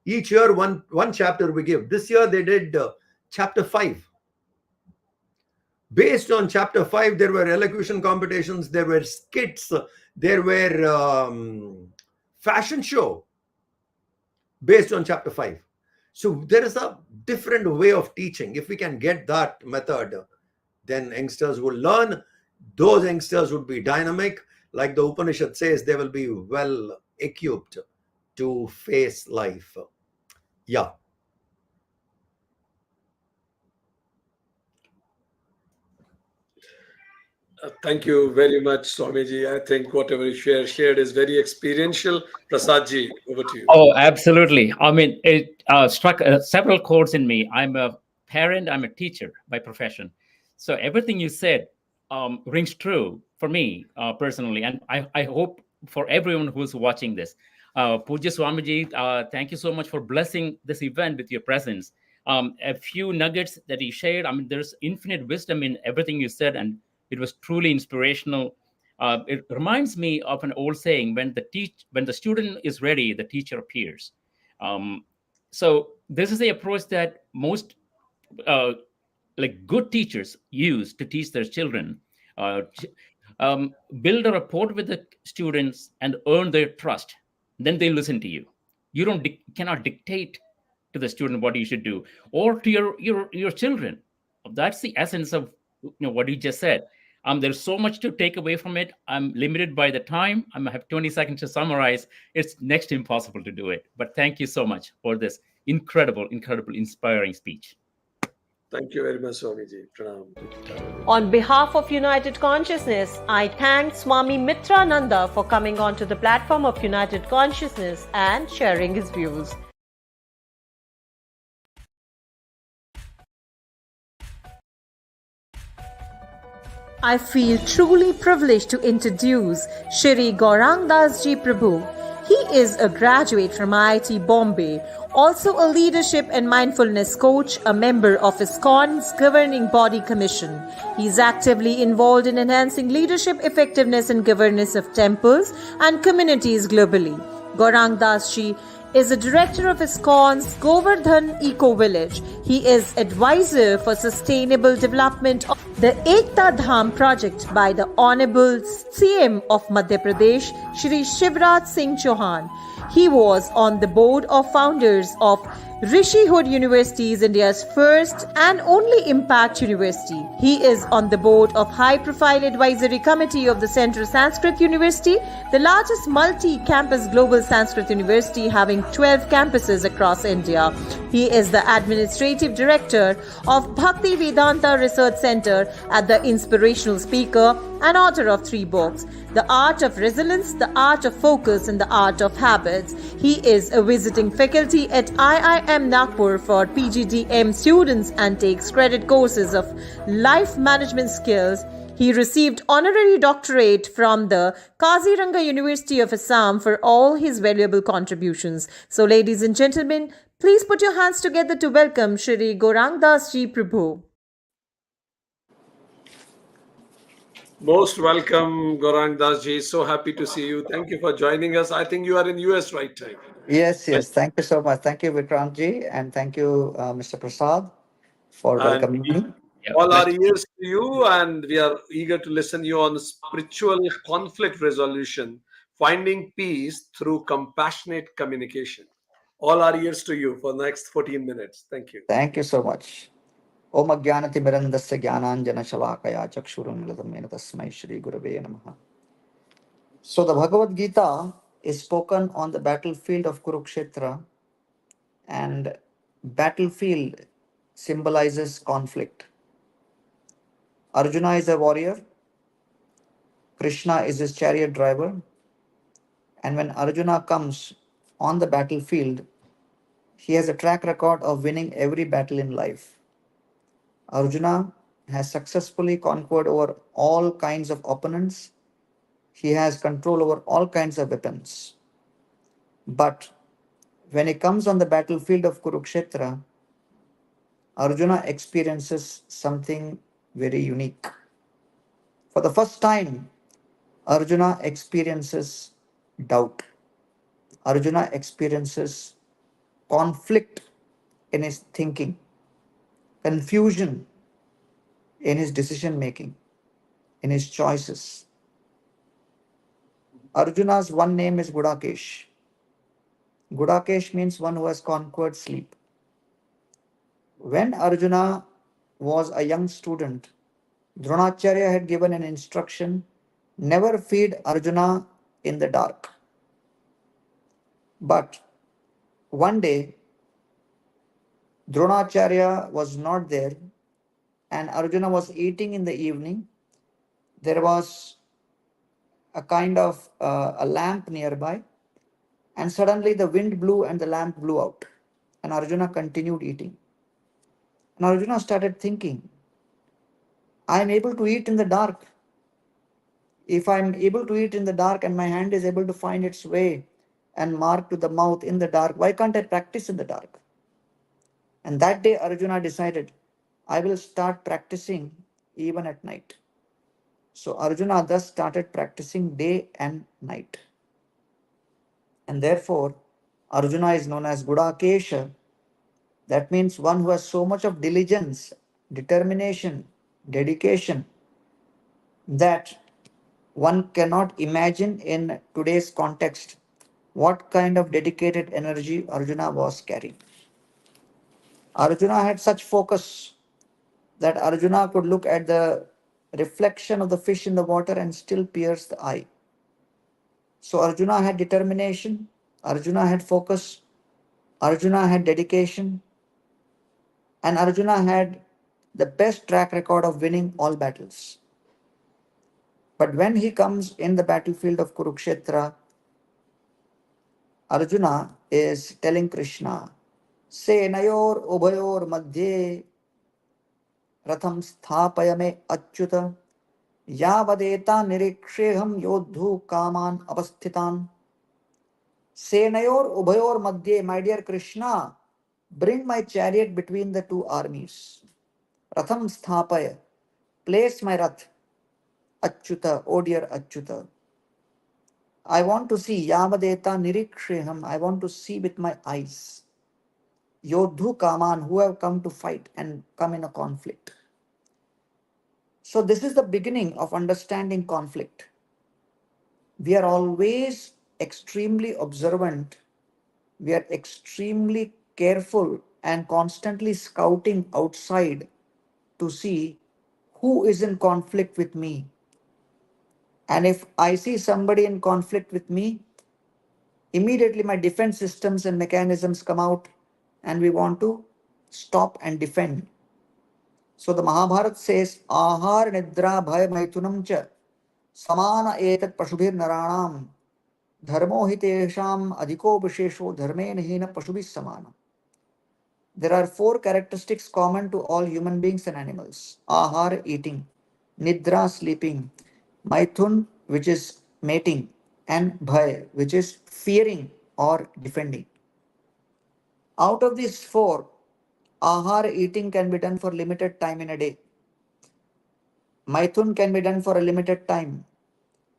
Each year one chapter we give. This year they did chapter 5. Based on chapter 5, there were elocution competitions, there were skits, there were fashion show based on chapter 5. So there is a different way of teaching. If we can get that method, then youngsters will learn. Those youngsters would be dynamic. Like the Upanishad says, they will be well equipped to face life. Yeah. Thank you very much, Swamiji. I think whatever you shared is very experiential. Prasadji, over to you. Oh, absolutely. I mean, it struck several chords in me. I'm a parent, I'm a teacher by profession. So everything you said rings true for me personally. And I hope for everyone who's watching this. Pujya Swamiji, thank you so much for blessing this event with your presence. A few nuggets that you shared. I mean, there's infinite wisdom in everything you said, and it was truly inspirational. It reminds me of an old saying: when the student is ready, the teacher appears. So this is the approach that most good teachers use to teach their children. Build a rapport with the students and earn their trust. Then they listen to you. You cannot dictate to the student what you should do, or to your children. That's the essence of what you just said. There's so much to take away from it. I'm limited by the time. I have 20 seconds to summarize. It's next to impossible to do it. But thank you so much for this incredible, inspiring speech. Thank you very much, Swamiji. Pranam. On behalf of United Consciousness, I thank Swami Mitrananda for coming onto the platform of United Consciousness and sharing his views. I feel truly privileged to introduce Shri Gaurang Das Ji Prabhu. He is a graduate from IIT Bombay, also a leadership and mindfulness coach, a member of ISKCON's governing body commission. He is actively involved in enhancing leadership effectiveness and governance of temples and communities globally. Gaurang Das Ji is the director of ISKCON's Govardhan Eco Village. He is advisor for sustainable development of the Ekta Dham project by the Honorable CM of Madhya Pradesh, Shri Shivraj Singh Chauhan. He was on the board of founders of Rishihood University is India's first and only impact university. He is on the board of high-profile advisory committee of the Central Sanskrit University, the largest multi-campus global Sanskrit university having 12 campuses across India. He is the administrative director of Bhakti Vedanta Research Center at the Inspirational Speaker and author of 3 books, The Art of Resilience, The Art of Focus, and The Art of Habit. methods. He is a visiting faculty at IIM Nagpur for PGDM students and takes credit courses of life management skills. He received honorary doctorate from the Kaziranga University of Assam for all his valuable contributions. So, ladies and gentlemen, please put your hands together to welcome Shri Gorang Das Ji Prabhu. Most welcome, Gorang Das ji. So happy to see you. Thank you for joining us. I think you are in US right time. Yes. Thank you so much. Thank you, Vikrantji, and thank you, Mr. Prasad, for And welcoming me. all nice our to meet ears to you, and we are eager to listen you on spiritual conflict resolution, finding peace through compassionate communication. All our ears to you for the next 14 minutes. Thank you. Thank you so much. Om Agyanati Mirandasya Jnananjana Shalakaya Chakshurunmilatam Yena Tasmai Shri Gurave Namaha. So the Bhagavad Gita is spoken on the battlefield of Kurukshetra, and battlefield symbolizes conflict. Arjuna is a warrior, Krishna is his chariot driver, and when Arjuna comes on the battlefield, he has a track record of winning every battle in life. Arjuna has successfully conquered over all kinds of opponents. He has control over all kinds of weapons. But when he comes on the battlefield of Kurukshetra, Arjuna experiences something very unique. For the first time, Arjuna experiences doubt. Arjuna experiences conflict in his thinking, confusion in his decision making, in his choices. Arjuna's one name is Gudakesh. Gudakesh means one who has conquered sleep. When Arjuna was a young student, Dronacharya had given an instruction: never feed Arjuna in the dark. But one day, Dronacharya was not there, and Arjuna was eating in the evening. There was a kind of a lamp nearby, and suddenly the wind blew and the lamp blew out, and Arjuna continued eating. And Arjuna started thinking, I am able to eat in the dark. If I am able to eat in the dark and my hand is able to find its way and mark to the mouth in the dark, why can't I practice in the dark? And that day Arjuna decided, I will start practicing even at night. So Arjuna thus started practicing day and night. And therefore, Arjuna is known as Gudakesha. That means one who has so much of diligence, determination, dedication, that one cannot imagine in today's context what kind of dedicated energy Arjuna was carrying. Arjuna had such focus that Arjuna could look at the reflection of the fish in the water and still pierce the eye. So Arjuna had determination, Arjuna had focus, Arjuna had dedication, and Arjuna had the best track record of winning all battles. But when he comes in the battlefield of Kurukshetra, Arjuna is telling Krishna, Senayor Ubayor Madhye Ratham Sthapayame Achyuta Yavadeta Niriksheham Yodhu Kaman Avasthitan. Senayor Ubayor Madhye, my dear Krishna, bring my chariot between the two armies. Ratham Sthapaya, place my rath. Achyuta, oh dear Achyuta. I want to see Yavadeta Niriksheham, I want to see with my eyes. Yodhu Kaman, who have come to fight and come in a conflict. So this is the beginning of understanding conflict. We are always extremely observant. We are extremely careful and constantly scouting outside to see who is in conflict with me. And if I see somebody in conflict with me, immediately my defense systems and mechanisms come out and we want to stop and defend. So the Mahabharata says, Ahar Nidra Bhaya Maitunam cha Samana etat Pashubhir Naranam. धर्मो हि तेषाम् अधिको विशेषो धर्मेण हीन पशुभिः समानः. There are four characteristics common to all human beings and animals: ahar, eating; nidra, sleeping; maithun, which is mating; and bhay, which is fearing or defending. Out of these four, ahar, eating, can be done for limited time in a day. Maithun can be done for a limited time.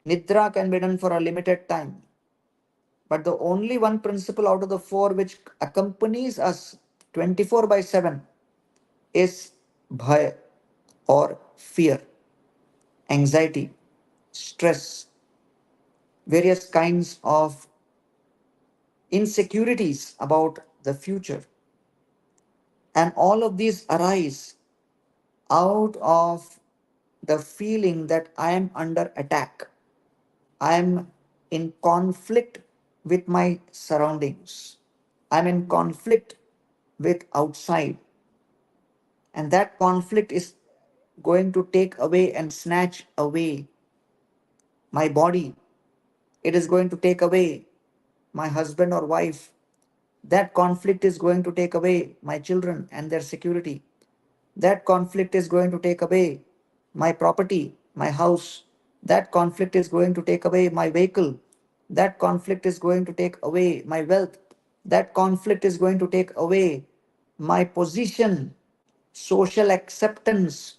Nidra can be done for a limited time. But the only one principle out of the four which accompanies us 24 by 7 is bhaya, or fear, anxiety, stress, various kinds of insecurities about the future. And all of these arise out of the feeling that I am under attack. I am in conflict with my surroundings. I'm in conflict with outside. And that conflict is going to take away and snatch away my body. It is going to take away my husband or wife. That conflict is going to take away my children and their security. That conflict is going to take away my property, my house. That conflict is going to take away my vehicle. That conflict is going to take away my wealth. That conflict is going to take away my position, social acceptance,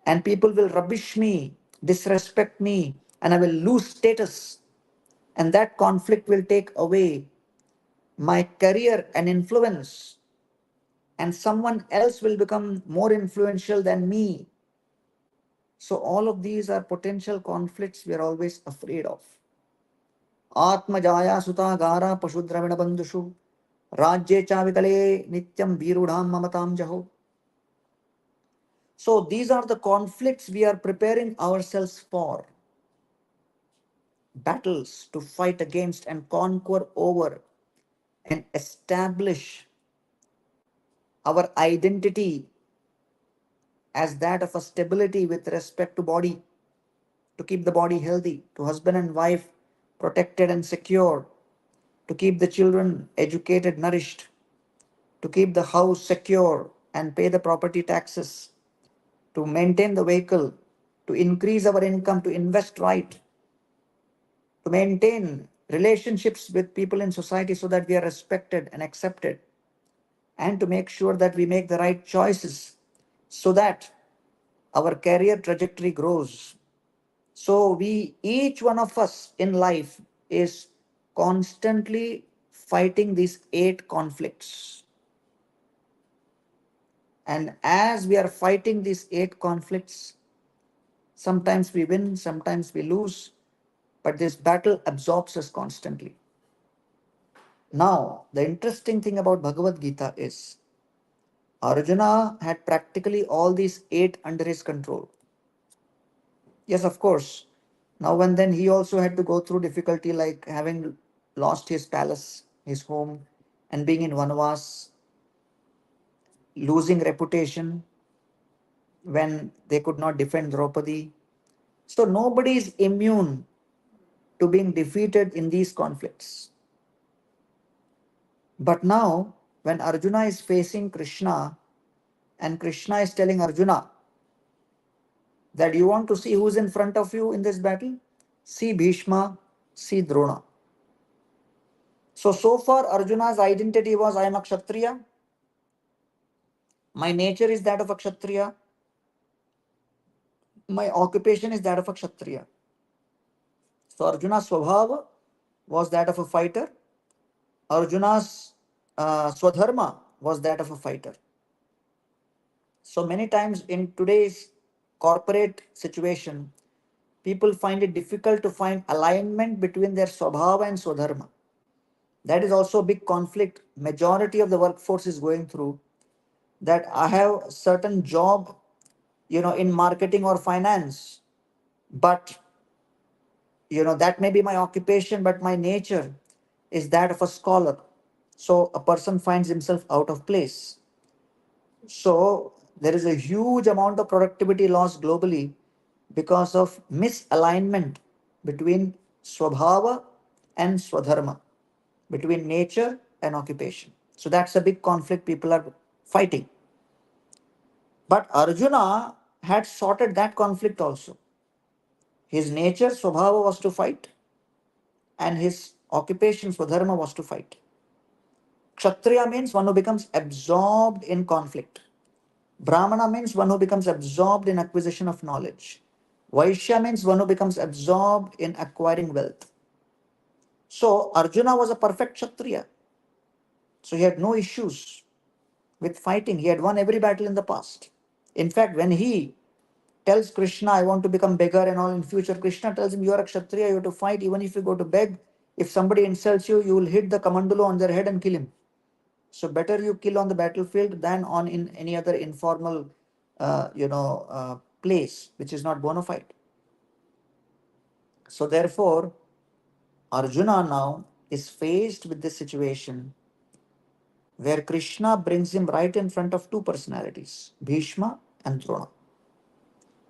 and people will rubbish me, disrespect me, and I will lose status. And that conflict will take away my career and influence, and someone else will become more influential than me. So, all of these are potential conflicts we are always afraid of. Atmajaya sutagara pashudravina bandushu rajye cha vitale nityam virudham mamatam jaho. So, these are the conflicts we are preparing ourselves for. Battles to fight against and conquer over and establish our identity as that of a stability with respect to body, to keep the body healthy, to husband and wife protected and secure, to keep the children educated, nourished, to keep the house secure and pay the property taxes, to maintain the vehicle, to increase our income, to invest right, to maintain relationships with people in society so that we are respected and accepted, and to make sure that we make the right choices so that our career trajectory grows. So each one of us in life is constantly fighting these 8 conflicts. And as we are fighting these 8 conflicts, sometimes we win, sometimes we lose, but this battle absorbs us constantly. Now, the interesting thing about Bhagavad Gita is Arjuna had practically all these 8 under his control. Yes, of course. Now and then he also had to go through difficulty like having lost his palace, his home, and being in Vanvas, losing reputation when they could not defend Draupadi. So nobody is immune to being defeated in these conflicts. But now, when Arjuna is facing Krishna, and Krishna is telling Arjuna that you want to see who's in front of you in this battle, see Bhishma, see Drona. So far Arjuna's identity was, I am a Kshatriya. My nature is that of a Kshatriya. My occupation is that of a Kshatriya. So Arjuna's Swabhava was that of a fighter. Arjuna's Swadharma was that of a fighter. So many times in today's corporate situation, people find it difficult to find alignment between their Swabhava and Swadharma. That is also a big conflict majority of the workforce is going through, that I have certain job, in marketing or finance, but that may be my occupation, but my nature is that of a scholar. So a person finds himself out of place. So there is a huge amount of productivity loss globally because of misalignment between Swabhava and Swadharma, between nature and occupation. So that's a big conflict people are fighting. But Arjuna had sorted that conflict also. His nature, Swabhava, was to fight, and his occupation, Swadharma, was to fight. Kshatriya means one who becomes absorbed in conflict. Brahmana means one who becomes absorbed in acquisition of knowledge. Vaishya means one who becomes absorbed in acquiring wealth. So Arjuna was a perfect Kshatriya. So he had no issues with fighting. He had won every battle in the past. In fact, when he tells Krishna, I want to become beggar and all in future, Krishna tells him, you are a Kshatriya, you have to fight. Even if you go to beg, if somebody insults you, you will hit the Kamandalu on their head and kill him. So better you kill on the battlefield than on in any other informal, place which is not bona fide. So therefore, Arjuna now is faced with this situation where Krishna brings him right in front of two personalities, Bhishma and Drona.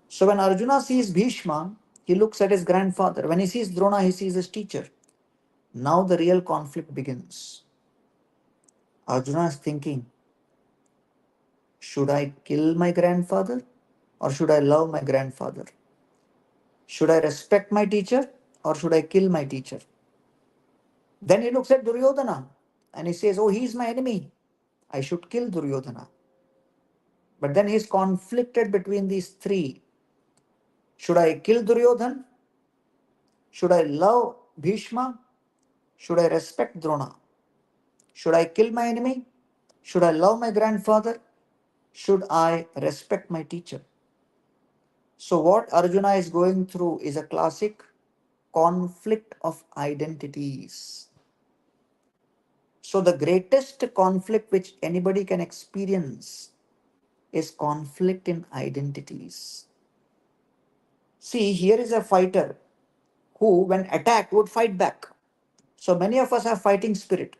So when Arjuna sees Bhishma, he looks at his grandfather. When he sees Drona, he sees his teacher. Now the real conflict begins. Arjuna is thinking, should I kill my grandfather or should I love my grandfather? Should I respect my teacher or should I kill my teacher? Then he looks at Duryodhana and he says, oh, he's my enemy. I should kill Duryodhana. But then he's conflicted between these three. Should I kill Duryodhana? Should I love Bhishma? Should I respect Drona? Should I kill my enemy? Should I love my grandfather? Should I respect my teacher? So, what Arjuna is going through is a classic conflict of identities. So, the greatest conflict which anybody can experience is conflict in identities. See, here is a fighter who, when attacked, would fight back. So, many of us have fighting spirit.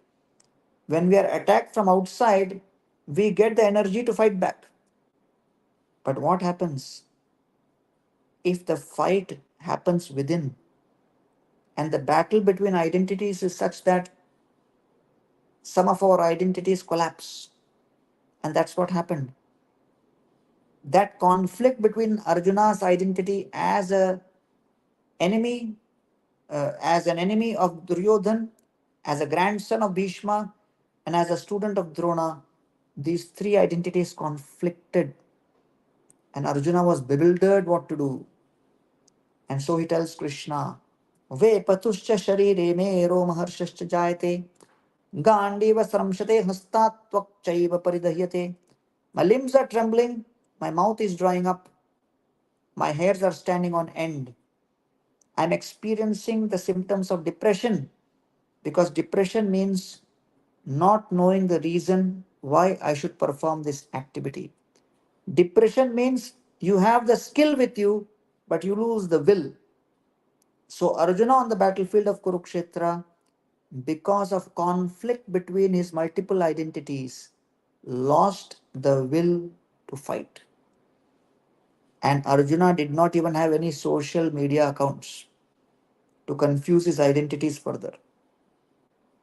When we are attacked from outside, we get the energy to fight back. But what happens if the fight happens within and the battle between identities is such that some of our identities collapse? And that's what happened. That conflict between Arjuna's identity as a enemy, as an enemy of Duryodhan, as a grandson of Bhishma, and as a student of Drona, these three identities conflicted. And Arjuna was bewildered what to do. And so he tells Krishna, Ve patuscha sharire me romaharshascha jayate Gandiva saramshate hastat tvakchaiva paridahyate. My limbs are trembling, my mouth is drying up, my hairs are standing on end. I'm experiencing the symptoms of depression because depression means not knowing the reason why I should perform this activity. Depression means you have the skill with you, but you lose the will. So Arjuna on the battlefield of Kurukshetra, because of conflict between his multiple identities, lost the will to fight. And Arjuna did not even have any social media accounts to confuse his identities further.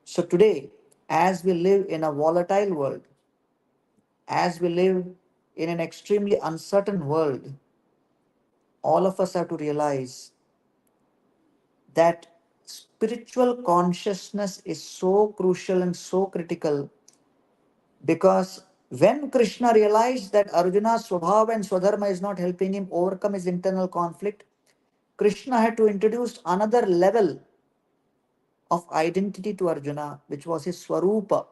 So today, as we live in a volatile world, as we live in an extremely uncertain world, all of us have to realize that spiritual consciousness is so crucial and so critical, because when Krishna realized that Arjuna's Swabhava and Swadharma is not helping him overcome his internal conflict, Krishna had to introduce another level of identity to Arjuna, which was his Swarupa.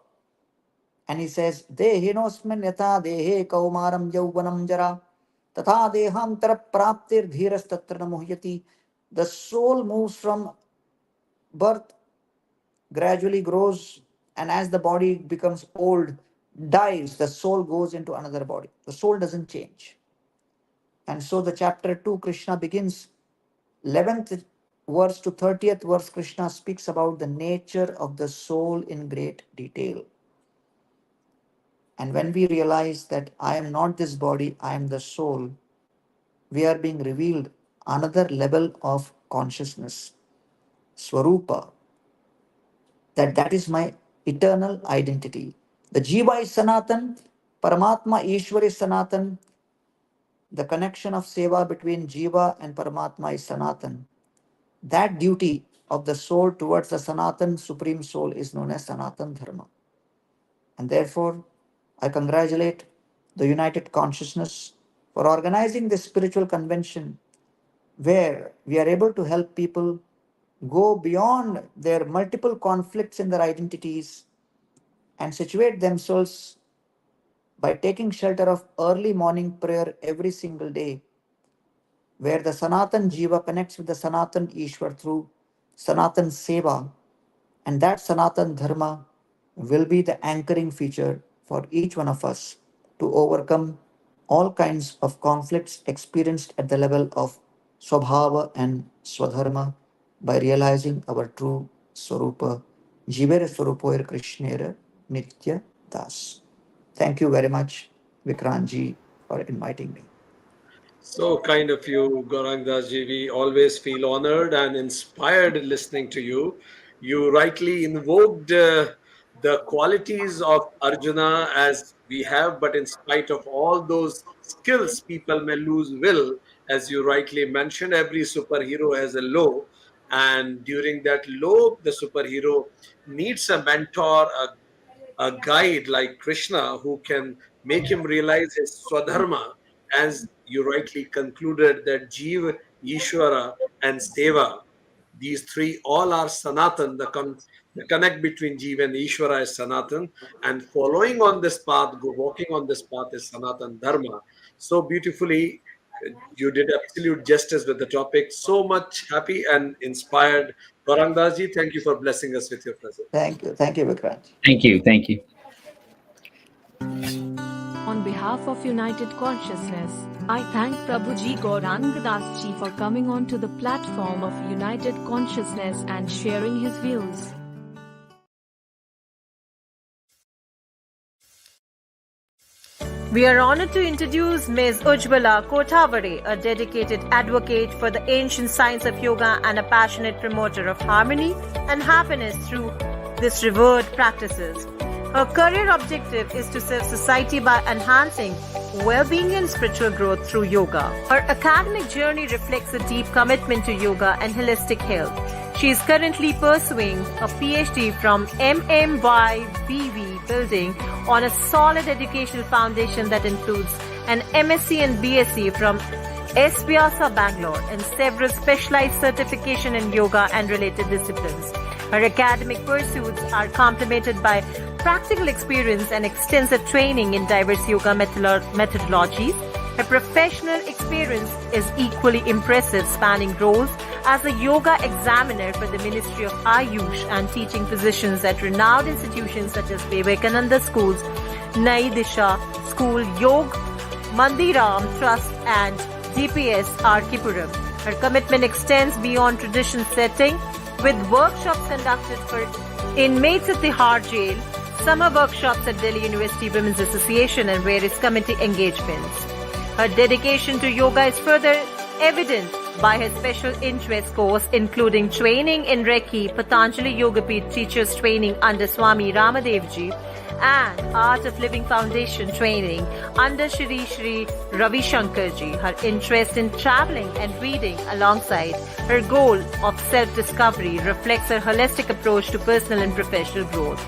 And he says, Dehinosman yata dehe kaumaram yauvanam jara tatha dehantara praptir dhiras tatra muhyati. The soul moves from birth, gradually grows, and as the body becomes old, dies, the soul goes into another body. The soul doesn't change. And so the chapter 2, Krishna begins 11th verse to 30th verse. Krishna speaks about the nature of the soul in great detail. And when we realize that I am not this body, I am the soul, we are being revealed another level of consciousness, Swarupa. that is my eternal identity. The Jiva is Sanatan, Paramatma Ishwar is Sanatan. The connection of seva between Jiva and Paramatma is Sanatan. That duty of the soul towards the Sanatan Supreme Soul is known as Sanatan Dharma. And therefore, I congratulate the United Consciousness for organizing this spiritual convention where we are able to help people go beyond their multiple conflicts in their identities and situate themselves by taking shelter of early morning prayer every single day, where the Sanatan Jiva connects with the Sanatan Ishwar through Sanatan Seva, and that Sanatan Dharma will be the anchoring feature for each one of us to overcome all kinds of conflicts experienced at the level of Swabhava and Swadharma by realizing our true Swarupa, Jivere Swarupoir Krishnera Nitya Das. Thank you very much, Vikranji, for inviting me. So kind of you, Gaurang Das ji. We always feel honored and inspired listening to you. You rightly invoked the qualities of Arjuna as we have, but in spite of all those skills, people may lose will. As you rightly mentioned, every superhero has a low, and during that low, the superhero needs a mentor, a guide like Krishna who can make him realize his swadharma, as you rightly concluded that Jiva, Ishvara, and Seva, these three all are Sanatan. The connect between Jiva and Ishvara is Sanatan, and following on this path, walking on this path is Sanatan Dharma. So beautifully, you did absolute justice with the topic. So much happy and inspired. Gaurang Das ji, thank you for blessing us with your presence. Thank you, Vikranji. Thank you. Thank you. On behalf of United Consciousness, I thank Prabhuji Gaurang Das Ji for coming onto the platform of United Consciousness and sharing his views. We are honored to introduce Ms. Ujjwala Kothavare, a dedicated advocate for the ancient science of yoga and a passionate promoter of harmony and happiness through this revered practices. Her career objective is to serve society by enhancing well-being and spiritual growth through yoga. Her academic journey reflects a deep commitment to yoga and holistic health. She is currently pursuing a PhD from MMYBV building on a solid educational foundation that includes an MSc and BSc from S. Vyasa Bangalore and several specialized certification in yoga and related disciplines. Her academic pursuits are complemented by practical experience and extensive training in diverse yoga methodologies. Her professional experience is equally impressive, spanning roles as a yoga examiner for the Ministry of Ayush and teaching positions at renowned institutions such as Vivekananda Schools, Nai Disha School, Yog Mandiram Trust and DPS Arkipuram. Her commitment extends beyond tradition setting, with workshops conducted for inmates at the Tihar Jail, summer workshops at Delhi University Women's Association and various committee engagements. Her dedication to yoga is further evident by her special interest course including training in Reiki, Patanjali Yogapeeth Teachers Training under Swami Ramadev Ji, and Art of Living Foundation training under Shri Shri Ravi Shankar Ji. Her interest in traveling and reading alongside her goal of self-discovery reflects her holistic approach to personal and professional growth.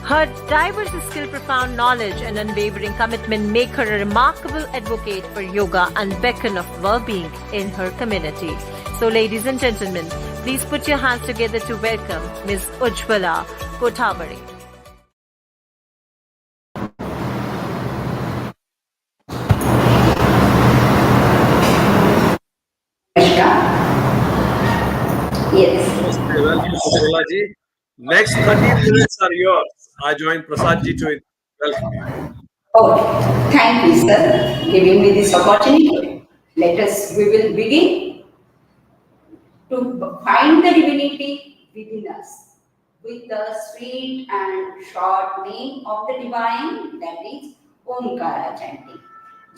Her diverse skill, profound knowledge, and unwavering commitment make her a remarkable advocate for yoga and beacon of well-being in her community. So, ladies and gentlemen, please put your hands together to welcome Ms. Ujjwala Kothavare. Yes. Welcome, Ujjwala ji. Next 30 minutes are yours. I join Prasad ji to welcome you. Oh, thank you, sir, giving me this opportunity. We will begin to find the divinity within us with the sweet and short name of the divine, that is Omkara chanting.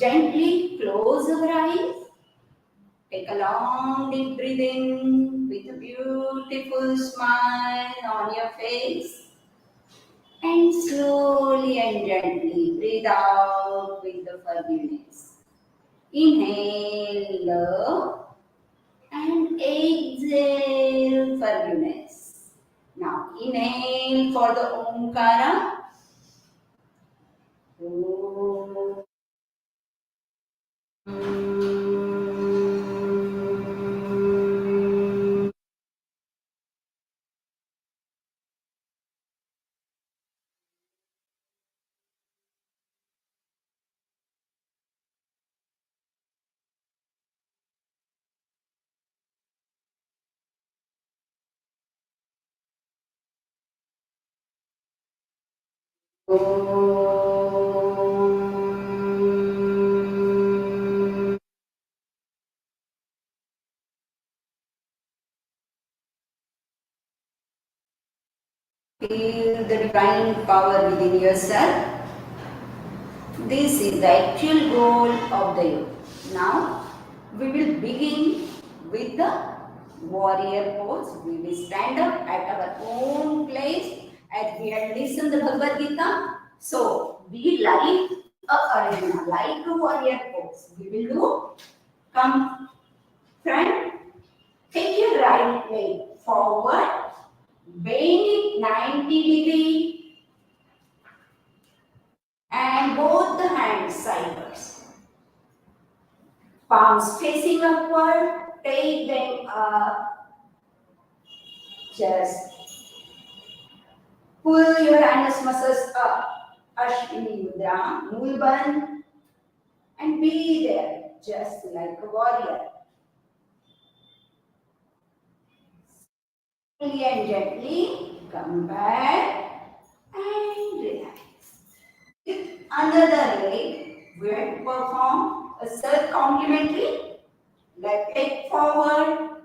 Gently close our eyes Take a long deep breath in with a beautiful smile on your face. And slowly and gently breathe out with the forgiveness. Inhale love and exhale forgiveness. Now inhale for the Omkara. Om. Feel the divine power within yourself. This is the actual goal of the yoga. Now we will begin with the warrior pose. We will stand up at our own place as we had listened the Bhagavad Gita. So be like a Arjuna, like a warrior pose. We will do. Come front. Take your right leg forward. Bend it 90 degrees. And both the hands sideways. Palms facing upward. Take them up. Just pull your hands muscles up. Ashwini Mudra, Mulban. And be there, just like a warrior. Slowly and gently come back and relax. With another leg, we have to perform a self-complementary. Left leg forward,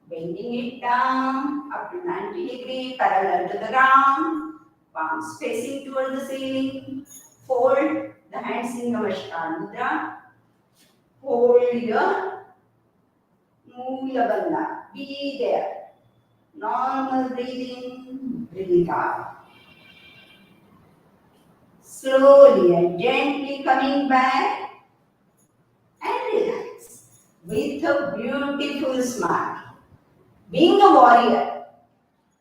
bending it down up to 90 degrees, parallel to the ground, palms facing toward the ceiling. Fold the hands in Namaskar Mudra. Hold your Mula Bandha. Be there. Normal breathing, breathe out. Slowly and gently coming back and relax with a beautiful smile. Being a warrior,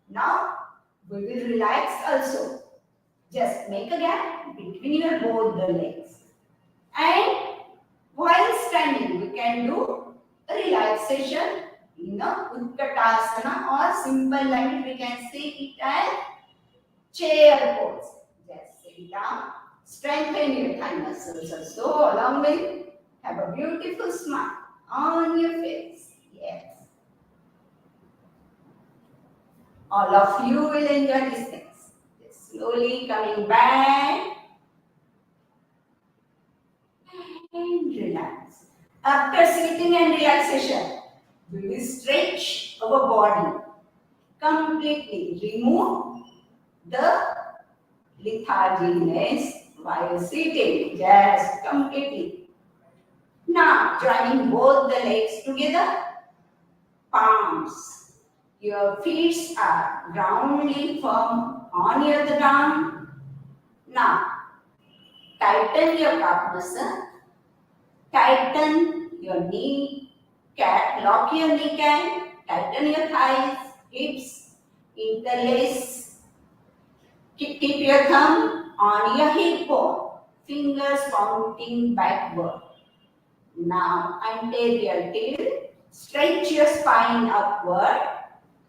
now we will relax also. Just make a gap between your both the legs. And while standing, we can do a relaxation in a Utkatasana or simple language, we can say it as chair pose. Just sit down, strengthen your thigh muscles also, along with have a beautiful smile on your face. Yes. All of you will enjoy these things. Just slowly coming back and relax. After sitting and relaxation, we will stretch our body completely. Remove the letharginess while sitting. Just completely. Now, joining both the legs together, palms. Your feet are roundly firm on your ground. Now, tighten your calf muscle. Tighten your knee cap, lock your kneecap, tighten your thighs, hips, interlace. Keep your thumb on your hip bone, fingers pointing backward. Now anterior tilt, stretch your spine upward.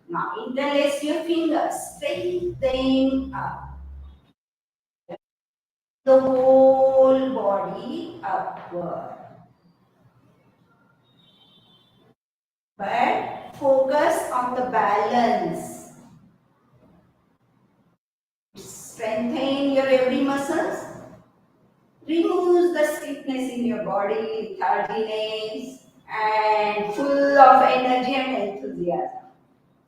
Now interlace your fingers, straight them up. The whole body upward. But focus on the balance. Strengthen your every muscles. Remove the stiffness in your body, letharginess, and full of energy and enthusiasm.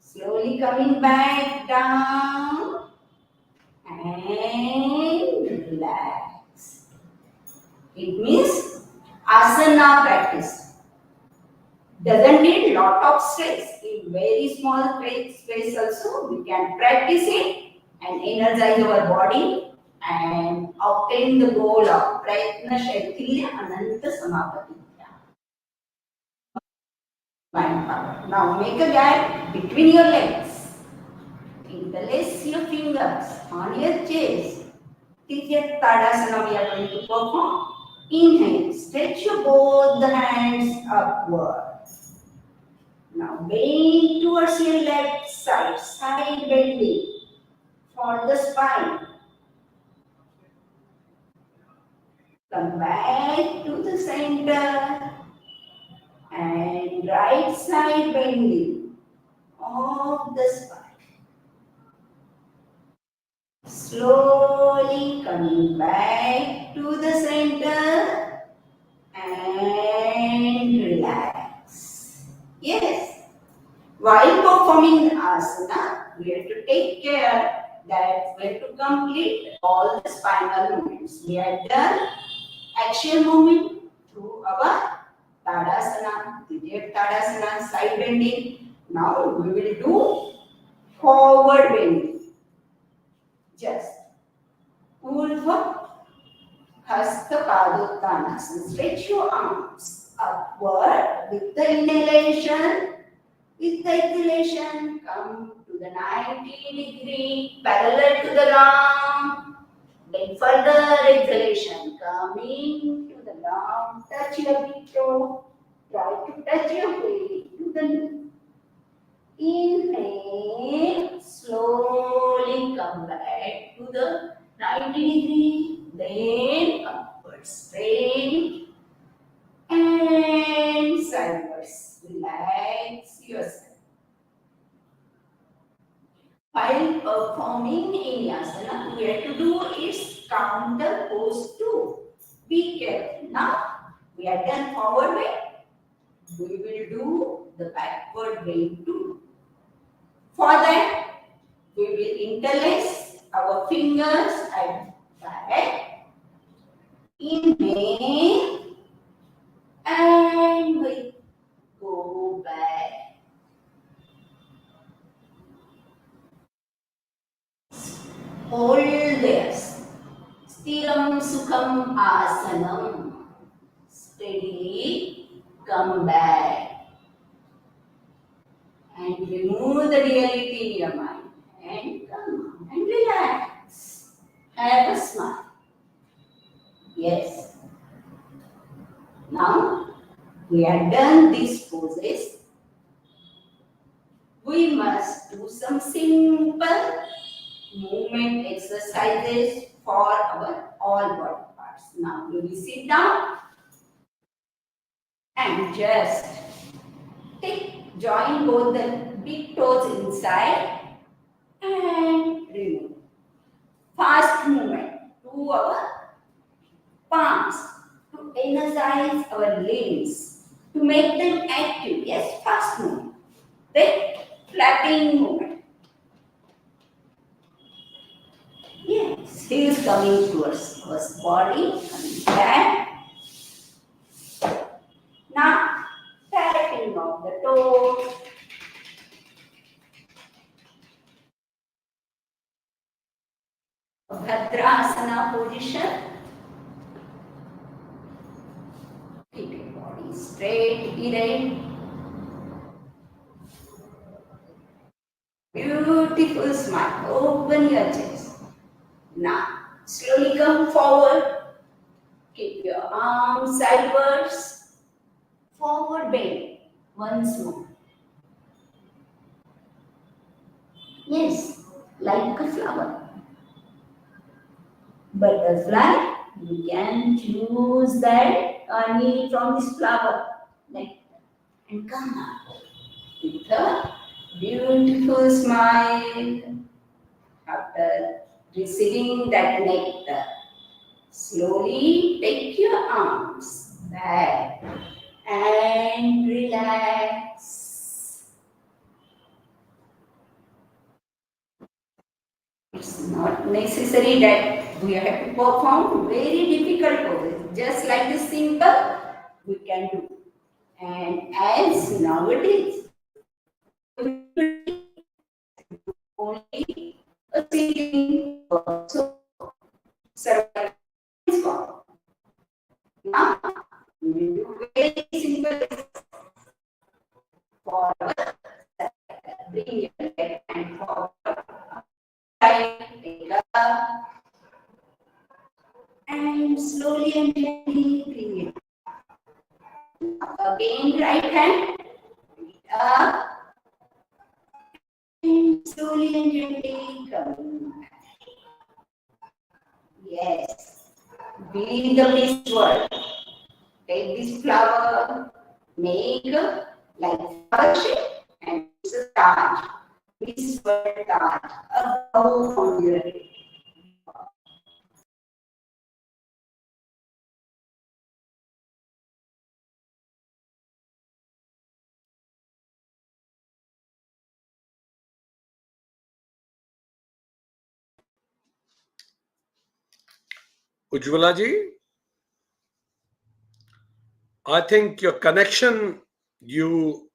Slowly coming back down and relax. It means asana practice. doesn't need lot of stress. In very small space also, we can practice it and energize our body and obtain the goal of Prayatna Shaitilya Ananta Samapati. Mind power. Now make a gap between your legs. Interlace your fingers on your chest. This is Tadasana we are going to perform. Inhale, stretch your both the hands upward. Now bend towards your left side, side bending for the spine. Come back to the center and right side bending of the spine. Slowly coming back to the center and relax. Yes, while performing asana, we have to take care that we have to complete all the spinal movements. We have done axial movement through our Tadasana, Didyat Tadasana, side bending. Now we will do forward bending. Just Ulva Hasta Padottanasana. Stretch your arms upward with the inhalation. With the exhalation, come to the 90 degree parallel to the ground. Then further exhalation, coming to the ground. Touch your big toe. Try to touch your feet to the knee. Inhale, slowly come back to the 90 degree, then upward straight and sideways. Relax yourself. While performing any asana, we have to do is counter pose 2. Be careful. Now, we have done forward bend. We will do the backward bend too. For that, we will interlace our fingers at back. Inhale and we go back. Hold this. Stiram Sukham Asanam. Steadily come back. And remove the duality in your mind. And come on and relax. Have a smile. Yes. Now, we have done these poses. We must do some simple movement exercises for our all body parts. Now, we will sit down and just join both the big toes inside and remove. Fast movement to our palms to energize our limbs, to make them active. Yes, fast movement. Then flapping movement. Yes, he is coming towards our body, coming back. Now, tapping of the toes. Bhadrasana position. Keep your body straight, erect. Beautiful smile. Open your chest. Now, slowly come forward. Keep your arms sideways. Forward bend. Once more. Yes, like a flower. Butterfly, you can choose that honey from this flower. Nectar. And come out with a beautiful smile. After receiving that nectar, slowly take your arms back and relax. It's not necessary that we have to perform very difficult poses. Just like this simple, we can do. And as nowadays, only a ceiling also survive. Now, we do very simple forward, bring your leg and forward, take up, and slowly and gently bring it. Again, right hand, up, and slowly and gently come back. Yes, be the peace world. Take this flower, make like flower shape, and it's a Taj. Peace world Taj, a bow from your head. Ujjwala ji, I think your connection, you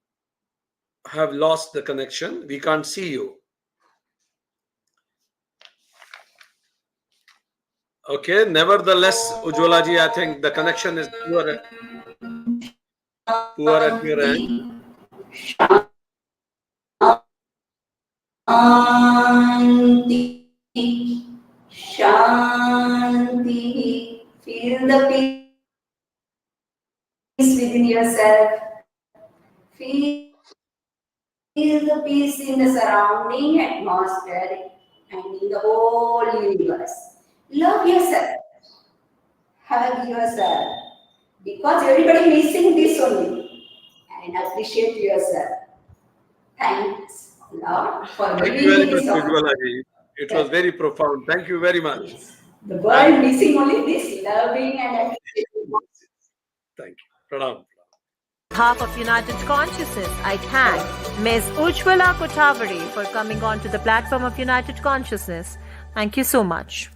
have lost the connection. We can't see you. Okay, nevertheless, Ujjwala ji, I think the connection is poor at your end. Shanti, Shanti. Feel the peace within yourself. Feel the peace in the surrounding atmosphere and in the whole universe. Love yourself. Hug yourself. Because everybody missing this only. And appreciate yourself. Thanks, Lord, for Thank you giving very me much, this Ujjwala opportunity. ji. It was very profound. Thank you very much. Yes. The world missing only this loving and appreciating. Thank you. Pranam. On behalf of United Consciousness, I thank Ms. Ujjwala Kothawade for coming on to the platform of United Consciousness. Thank you so much.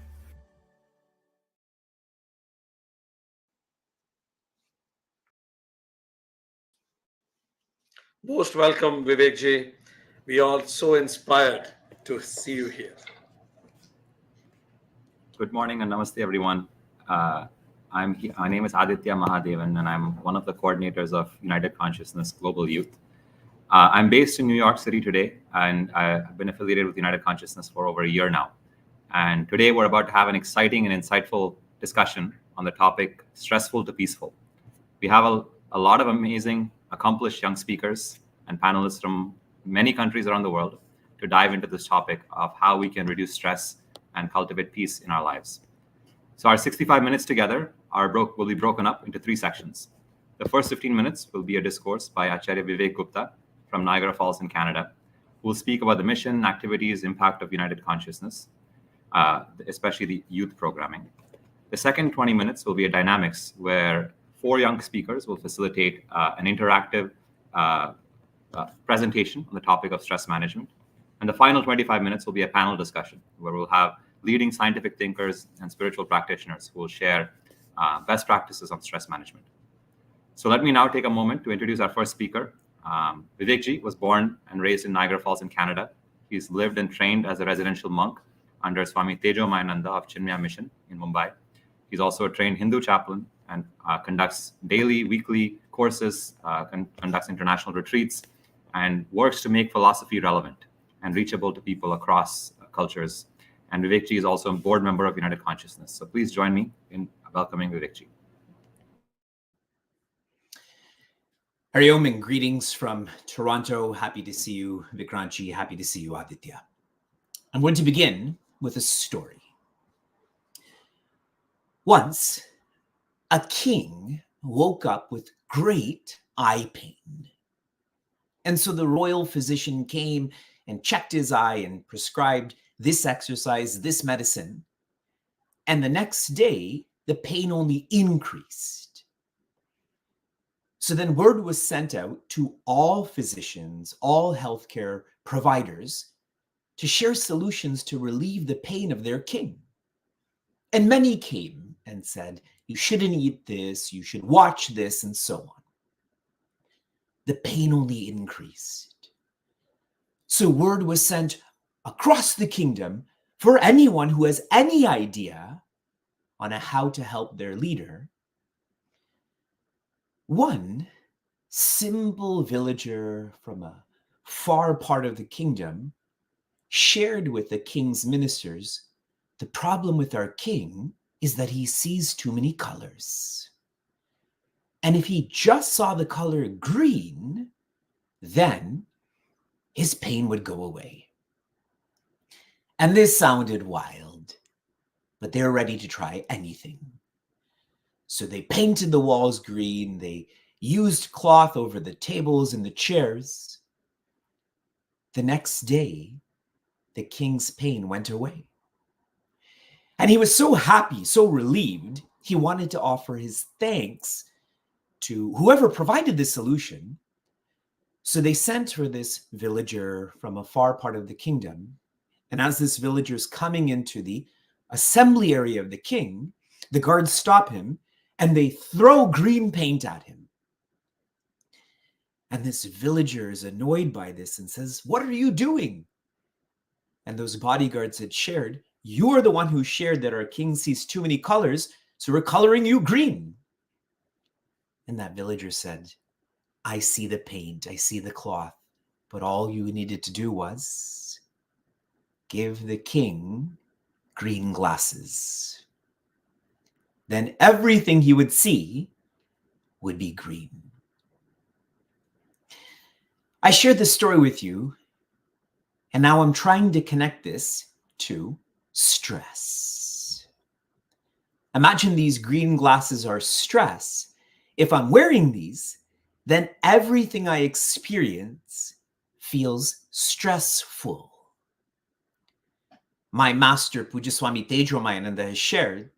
Most welcome, Vivek ji. We are so inspired to see you here. Good morning and namaste, everyone. My name is Aditya Mahadevan, and I'm one of the coordinators of United Consciousness Global Youth. I'm based in New York City today, and I've been affiliated with United Consciousness for over a year now. And today we're about to have an exciting and insightful discussion on the topic stressful to peaceful. We have a lot of amazing, accomplished young speakers and panelists from many countries around the world to dive into this topic of how we can reduce stress and cultivate peace in our lives. So our 65 minutes together will be broken up into 3 sections. The first 15 minutes will be a discourse by Acharya Vivek Gupta from Niagara Falls in Canada, who will speak about the mission, activities, impact of United Consciousness, especially the youth programming. The second 20 minutes will be a dynamics where 4 young speakers will facilitate an interactive presentation on the topic of stress management. And the final 25 minutes will be a panel discussion where we'll have leading scientific thinkers and spiritual practitioners who will share best practices on stress management. So let me now take a moment to introduce our first speaker. Vivek ji was born and raised in Niagara Falls in Canada. He's lived and trained as a residential monk under Swami Tejo Mayananda of Chinmaya Mission in Mumbai. He's also a trained Hindu chaplain and conducts daily, weekly courses, conducts international retreats, and works to make philosophy relevant and reachable to people across cultures. And Vivek ji is also a board member of United Consciousness. So please join me in welcoming Vivek ji. Hari Om and greetings from Toronto. Happy to see you, Vikranchi. Happy to see you, Aditya. I'm going to begin with a story. Once, a king woke up with great eye pain. And so the royal physician came and checked his eye and prescribed this exercise, this medicine. And the next day, the pain only increased. So then word was sent out to all physicians, all healthcare providers, to share solutions to relieve the pain of their king. And many came and said, you shouldn't eat this, you should watch this, and so on. the pain only increased. So word was sent across the kingdom for anyone who has any idea on how to help their leader. One simple villager from a far part of the kingdom shared with the king's ministers, the problem with our king is that he sees too many colors. And if he just saw the color green, then his pain would go away. And this sounded wild, but they're ready to try anything. So they painted the walls green, they used cloth over the tables and the chairs. The next day, the king's pain went away. And he was so happy, so relieved, he wanted to offer his thanks to whoever provided the solution. So they sent for this villager from a far part of the kingdom. And as this villager is coming into the assembly area of the king, the guards stop him and they throw green paint at him. And this villager is annoyed by this and says, "What are you doing?" And those bodyguards had shared, "You're the one who shared that our king sees too many colors, so we're coloring you green." And that villager said, "I see the paint, I see the cloth, but all you needed to do was give the king green glasses. Then everything he would see would be green." I shared this story with you, and now I'm trying to connect this to stress. Imagine these green glasses are stress. If I'm wearing these, then everything I experience feels stressful. My master, Pujaswami Tejramayananda, has shared,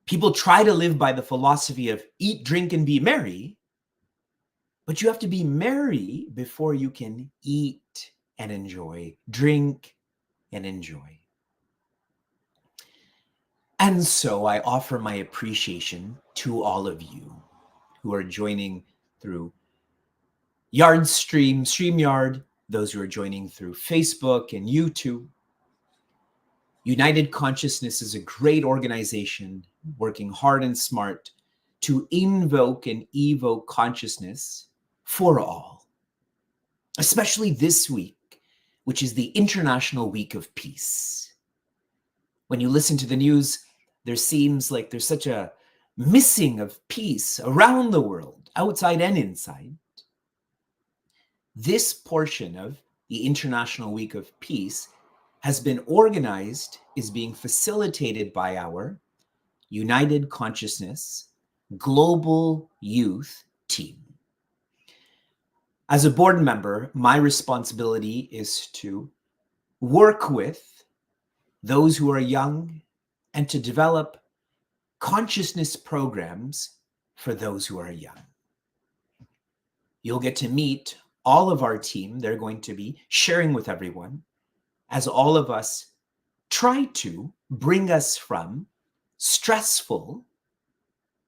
people try to live by the philosophy of eat, drink, and be merry, but you have to be merry before you can eat and enjoy, drink and enjoy. And so I offer my appreciation to all of you who are joining through StreamYard, those who are joining through Facebook and YouTube. United Consciousness is a great organization working hard and smart to invoke and evoke consciousness for all, especially this week, which is the International Week of Peace. When you listen to the news, there seems like there's such a missing of peace around the world, outside and inside. This portion of the International Week of Peace has been organized, is being facilitated by our United Consciousness Global Youth Team. As a board member, my responsibility is to work with those who are young and to develop consciousness programs for those who are young. You'll get to meet all of our team. They're going to be sharing with everyone as all of us try to bring us from stressful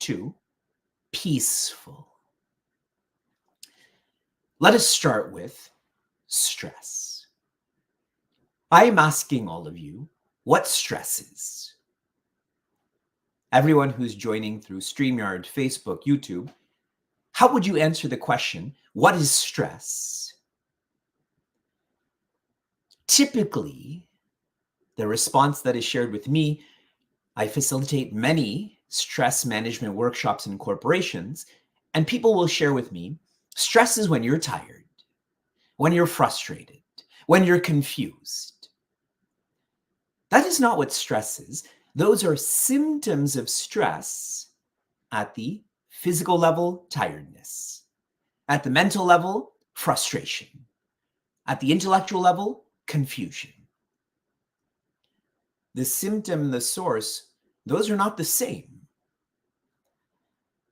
to peaceful. Let us start with stress. I am asking all of you what stress is. Everyone who's joining through StreamYard, Facebook, YouTube, how would you answer the question, what is stress? Typically, the response that is shared with me, I facilitate many stress management workshops in corporations, and people will share with me, stress is when you're tired, when you're frustrated, when you're confused. That is not what stress is. Those are symptoms of stress at the physical level, tiredness. At the mental level, frustration. At the intellectual level, confusion. The symptom, the source, those are not the same.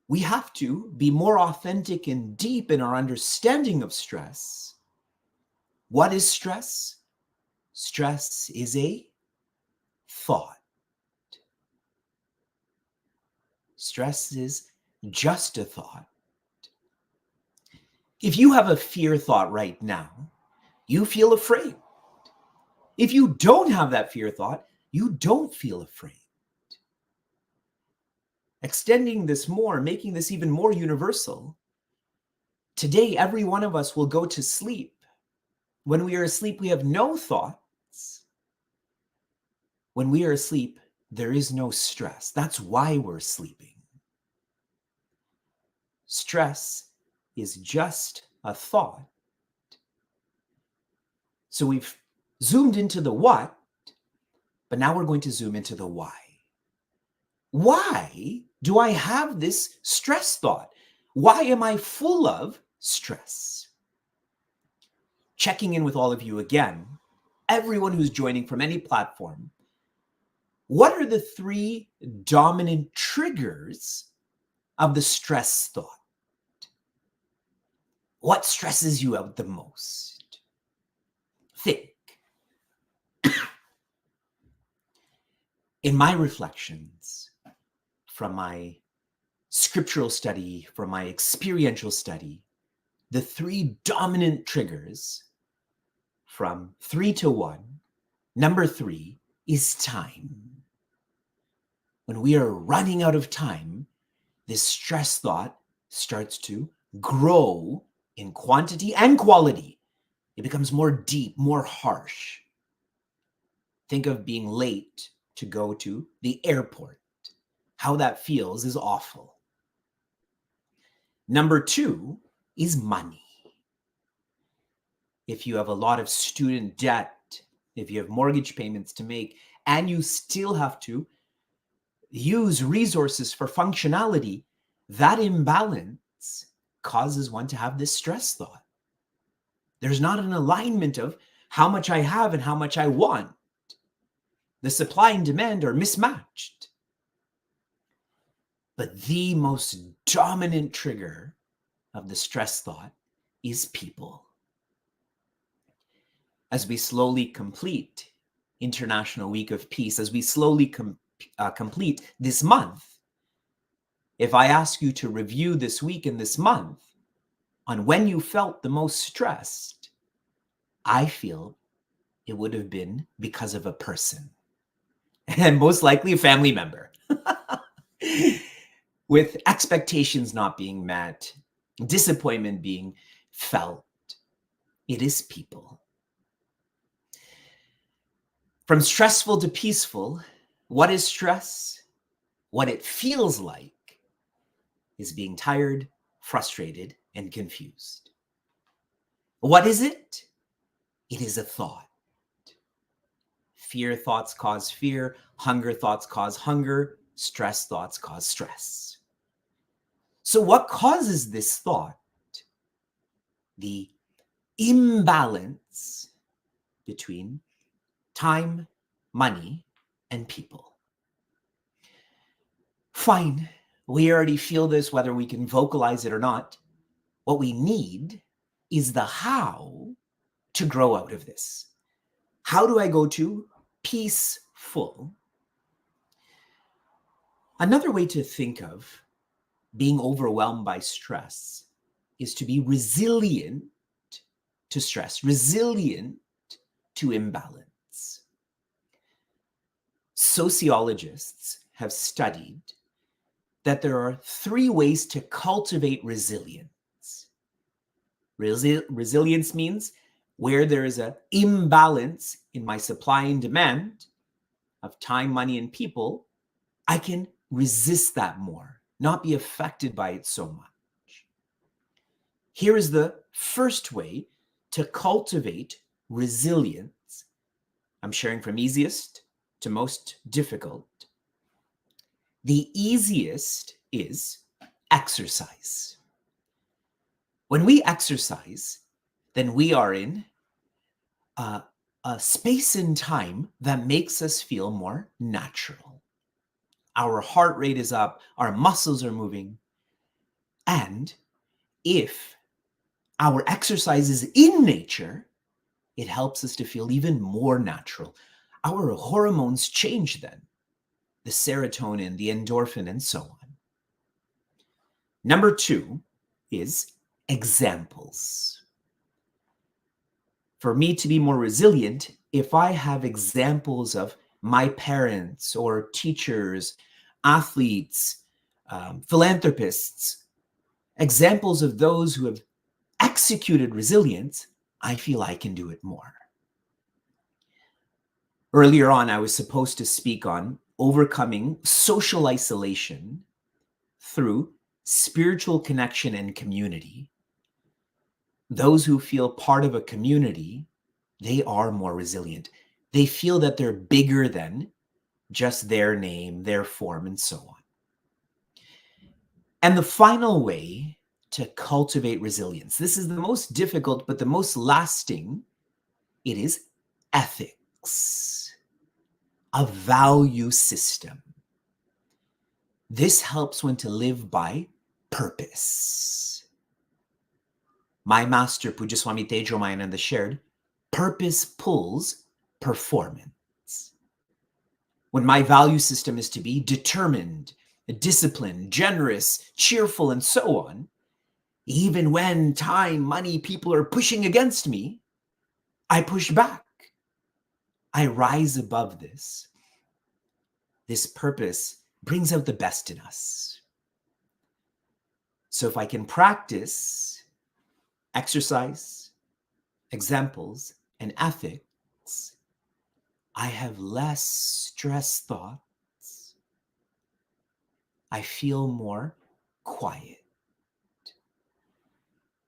We have to be more authentic and deep in our understanding of stress. What is stress? Stress is a thought. Stress is just a thought. If you have a fear thought right now, you feel afraid. If you don't have that fear thought, you don't feel afraid. Extending this more, making this even more universal, today every one of us will go to sleep. When we are asleep, we have no thoughts. When we are asleep, there is no stress. That's why we're sleeping. Stress is just a thought. So we've zoomed into the what, but now we're going to zoom into the why. Why do I have this stress thought? Why am I full of stress? Checking in with all of you again, everyone who's joining from any platform, what are the 3 dominant triggers of the stress thought? What stresses you out the most? Think. In my reflections, from my scriptural study, from my experiential study, the 3 dominant triggers from 3 to 1, number 3 is time. When we are running out of time, this stress thought starts to grow in quantity and quality. It becomes more deep, more harsh. Think of being late to go to the airport. How that feels is awful. Number 2 is money. If you have a lot of student debt, if you have mortgage payments to make, and you still have to use resources for functionality, that imbalance causes one to have this stress thought. There's not an alignment of how much I have and how much I want. The supply and demand are mismatched. But the most dominant trigger of the stress thought is people. As we slowly complete International Week of Peace, as we slowly complete this month, if I ask you to review this week and this month on when you felt the most stressed, I feel it would have been because of a person, and most likely a family member, with expectations not being met, disappointment being felt. It is people. From stressful to peaceful, what is stress? What it feels like is being tired, frustrated, and confused. What is it? It is a thought. Fear thoughts cause fear. Hunger thoughts cause hunger. Stress thoughts cause stress. So what causes this thought? The imbalance between time, money, and people. Fine, we already feel this, whether we can vocalize it or not. What we need is the how to grow out of this. How do I go to peaceful? Another way to think of being overwhelmed by stress is to be resilient to stress, resilient to imbalance. Sociologists have studied that there are 3 ways to cultivate resilience. Resilience means where there is an imbalance in my supply and demand of time, money, and people, I can resist that more, not be affected by it so much. Here is the first way to cultivate resilience. I'm sharing from easiest to most difficult. The easiest is exercise. When we exercise, then we are in a space and time that makes us feel more natural. Our heart rate is up, our muscles are moving. And if our exercise is in nature, it helps us to feel even more natural. Our hormones change then, the serotonin, the endorphin, and so on. Number 2 is examples. For me to be more resilient, if I have examples of my parents or teachers, athletes, philanthropists, examples of those who have executed resilience, I feel I can do it more. Earlier on, I was supposed to speak on overcoming social isolation through spiritual connection and community. Those who feel part of a community, they are more resilient. They feel that they're bigger than just their name, their form, and so on. And the final way to cultivate resilience, this is the most difficult, but the most lasting, it is ethics, a value system. This helps one to live by purpose. My master, Puja Swami Tejomayananda, shared, purpose pulls performance. When my value system is to be determined, disciplined, generous, cheerful, and so on, even when time, money, people are pushing against me, I push back. I rise above this. This purpose brings out the best in us. So if I can practice exercise, examples, and ethics, I have less stress thoughts. I feel more quiet.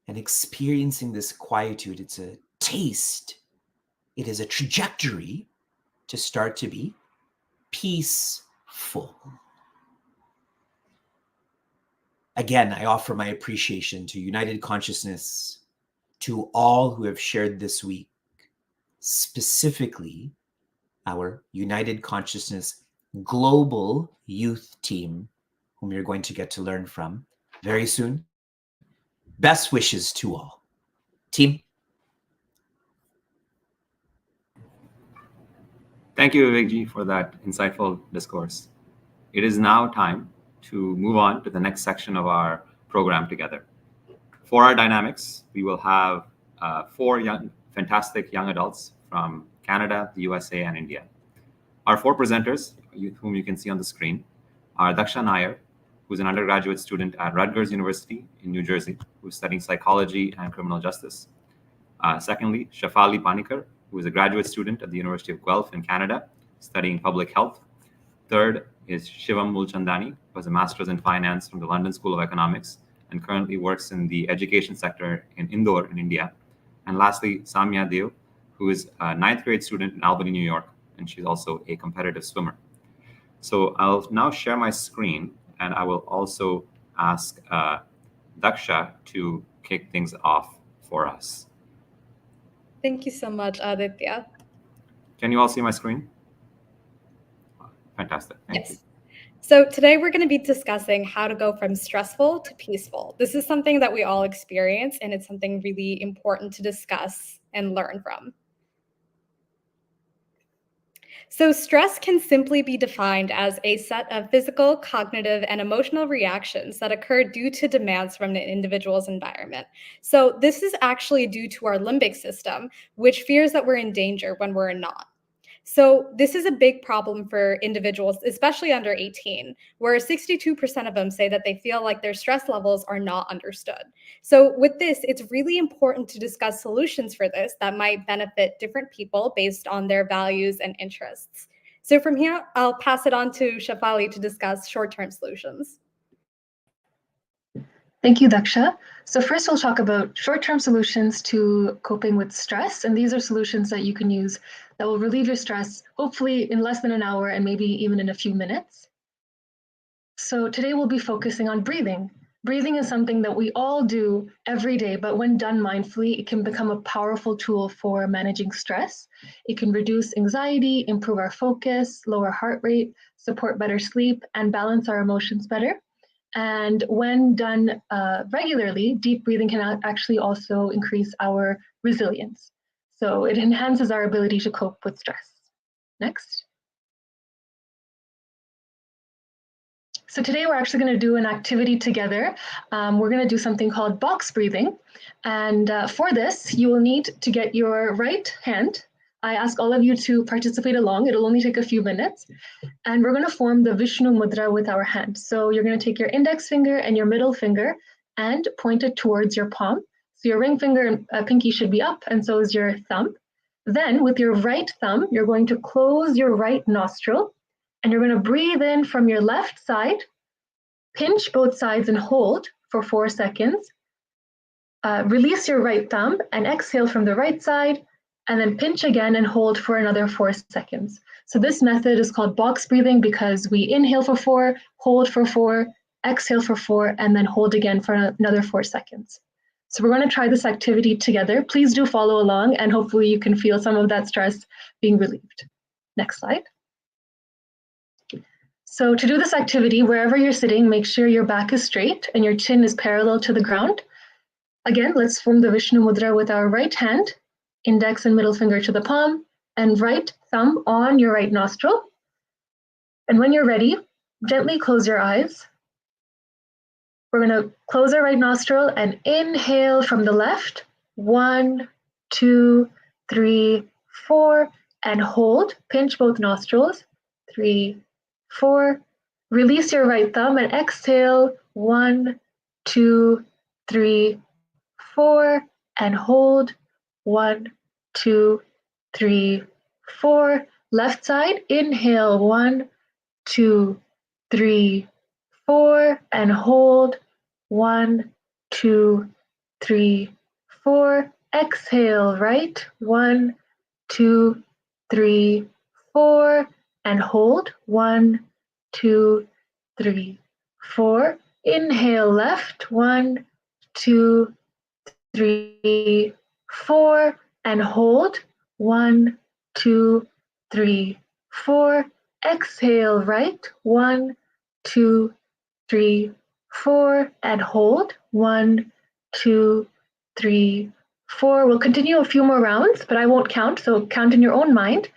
And experiencing this quietude, it's a taste. It is a trajectory to start to be peaceful. Again, I offer my appreciation to United Consciousness, to all who have shared this week, specifically our United Consciousness Global Youth Team, whom you're going to get to learn from very soon. Best wishes to all. Team. Thank you, Vivekji, for that insightful discourse. It is now time to move on to the next section of our program together. For our dynamics, we will have 4 fantastic young adults from Canada, the USA, and India. Our 4 presenters, whom you can see on the screen, are Daksha Nair, who's an undergraduate student at Rutgers University in New Jersey, who's studying psychology and criminal justice. Secondly, Shafali Panikar, who is a graduate student at the University of Guelph in Canada, studying public health. Third is Shivam Mulchandani, who has a master's in finance from the London School of Economics and currently works in the education sector in Indore in India. And lastly, Samya Dev, who is a 9th grade student in Albany, New York, and she's also a competitive swimmer. So I'll now share my screen, and I will also ask Daksha to kick things off for us. Thank you so much, Aditya. Can you all see my screen? Fantastic. Thank you. So today we're going to be discussing how to go from stressful to peaceful. This is something that we all experience, and it's something really important to discuss and learn from. So stress can simply be defined as a set of physical, cognitive, and emotional reactions that occur due to demands from an individual's environment. So this is actually due to our limbic system, which fears that we're in danger when we're not. So this is a big problem for individuals, especially under 18, where 62% of them say that they feel like their stress levels are not understood. So with this, it's really important to discuss solutions for this that might benefit different people based on their values and interests. So from here, I'll pass it on to Shafali to discuss short-term solutions. Thank you, Daksha. So first we'll talk about short-term solutions to coping with stress. And these are solutions that you can use that will relieve your stress, hopefully in less than an hour and maybe even in a few minutes. So today we'll be focusing on breathing. Breathing is something that we all do every day, but when done mindfully, it can become a powerful tool for managing stress. It can reduce anxiety, improve our focus, lower heart rate, support better sleep, and balance our emotions better. And when done regularly, deep breathing can actually also increase our resilience. So it enhances our ability to cope with stress. Next. So today we're actually going to do an activity together. We're going to do something called box breathing. And for this, you will need to get your right hand. I ask all of you to participate along. It'll only take a few minutes. And we're going to form the Vishnu Mudra with our hand. So you're going to take your index finger and your middle finger and point it towards your palm. So your ring finger and pinky should be up, and so is your thumb. Then with your right thumb, you're going to close your right nostril, and you're going to breathe in from your left side, pinch both sides and hold for 4 seconds. Release your right thumb and exhale from the right side, and then pinch again and hold for another 4 seconds. So this method is called box breathing because we inhale for 4, hold for 4, exhale for 4, and then hold again for another 4 seconds. So we're going to try this activity together. Please do follow along, and hopefully you can feel some of that stress being relieved. Next slide. So to do this activity, wherever you're sitting, make sure your back is straight and your chin is parallel to the ground. Again, let's form the Vishnu Mudra with our right hand, index and middle finger to the palm, and right thumb on your right nostril. And when you're ready, gently close your eyes. We're going to close our right nostril and inhale from the left. 1, 2, 3, 4, and hold. Pinch both nostrils. 3, 4. Release your right thumb and exhale. 1, 2, 3, 4, and hold. 1, 2, 3, 4. Left side, inhale. 1, 2, 3, 4, and hold. 1, 2, 3, 4. Exhale, right. 1, 2, 3, 4, and hold. 1, 2, 3, 4. Inhale, left. 1, 2, 3, 4, and hold. 1, 2, 3, 4. Exhale, right. 1, 2, 3, 4, and hold. 1, 2, 3, 4. We'll continue a few more rounds, but I won't count, so count in your own mind.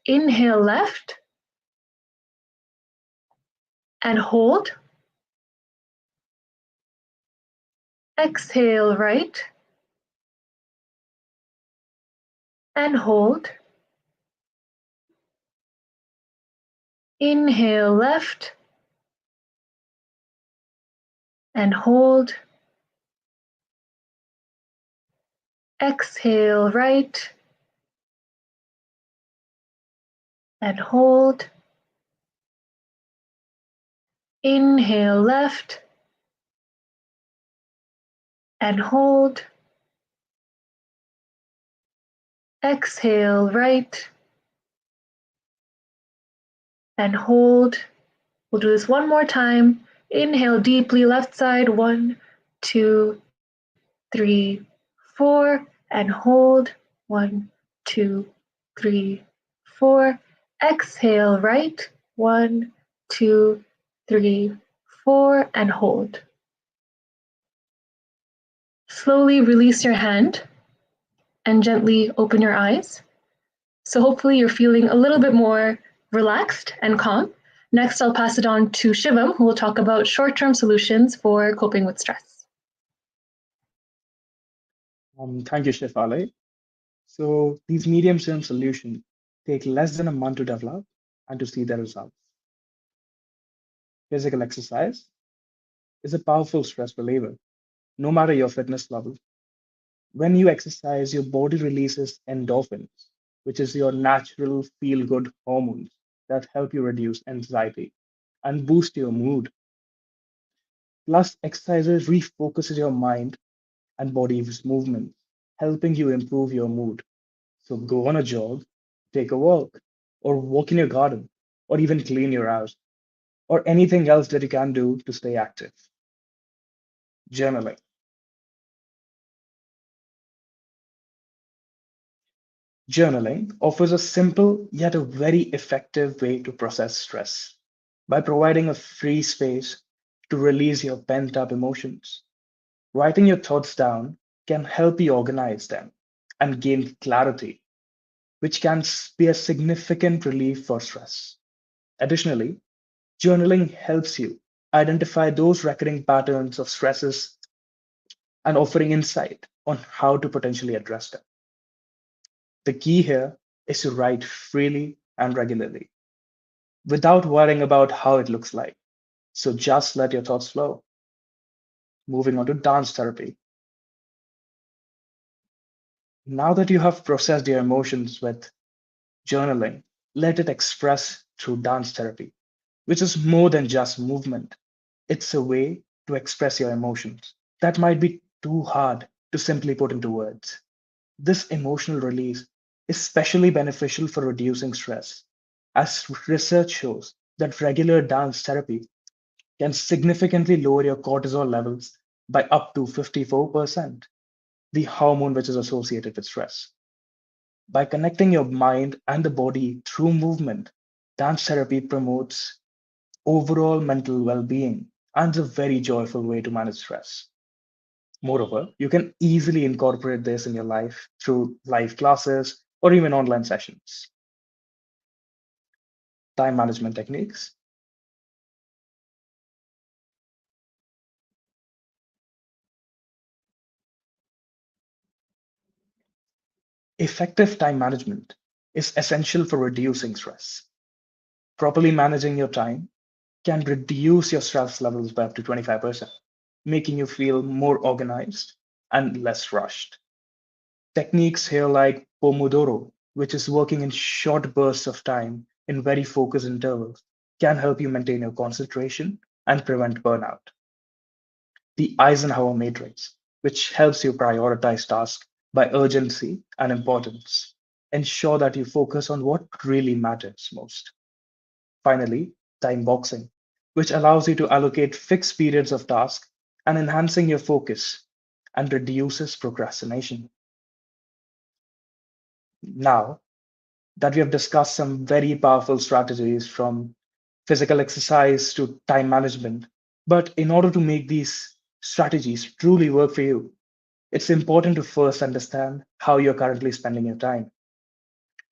Inhale, left, and hold. Exhale, right, and hold. Inhale, left, and hold. Exhale, right, and hold. Inhale, left, and hold. Exhale, right, and hold. We'll do this one more time. Inhale deeply, left side. 1, 2, 3, 4, and hold. 1, 2, 3, 4. Exhale, right. 1, 2, 3, 4, and hold. Slowly release your hand and gently open your eyes. So hopefully you're feeling a little bit more relaxed and calm. Next, I'll pass it on to Shivam, who will talk about short-term solutions for coping with stress. Thank you, Shefali. So these medium-term solutions take less than a month to develop and to see the results. Physical exercise is a powerful stress reliever, no matter your fitness level. When you exercise, your body releases endorphins, which is your natural feel-good hormones that help you reduce anxiety and boost your mood. Plus, exercise refocuses your mind and body's movements, helping you improve your mood. So go on a jog, take a walk, or walk in your garden, or even clean your house, or anything else that you can do to stay active. Journaling. Journaling offers a simple yet a very effective way to process stress by providing a free space to release your pent up emotions. Writing your thoughts down can help you organize them and gain clarity, which can be a significant relief for stress. Additionally, journaling helps you identify those recurring patterns of stresses, and offering insight on how to potentially address them. The key here is to write freely and regularly without worrying about how it looks like. So just let your thoughts flow. Moving on to dance therapy. Now that you have processed your emotions with journaling, let it express through dance therapy, which is more than just movement. It's a way to express your emotions that might be too hard to simply put into words. This emotional release is especially beneficial for reducing stress, as research shows that regular dance therapy can significantly lower your cortisol levels by up to 54%, the hormone which is associated with stress. By connecting your mind and the body through movement, dance therapy promotes overall mental well being and is a very joyful way to manage stress. Moreover, you can easily incorporate this in your life through live classes or even online sessions. Time management techniques. Effective time management is essential for reducing stress. Properly managing your time can reduce your stress levels by up to 25%, making you feel more organized and less rushed. Techniques here like Pomodoro, which is working in short bursts of time in very focused intervals, can help you maintain your concentration and prevent burnout. The Eisenhower matrix, which helps you prioritize tasks by urgency and importance, ensure that you focus on what really matters most. Finally, time boxing, which allows you to allocate fixed periods of tasks and enhancing your focus and reduces procrastination. Now that we have discussed some very powerful strategies from physical exercise to time management, but in order to make these strategies truly work for you, it's important to first understand how you're currently spending your time.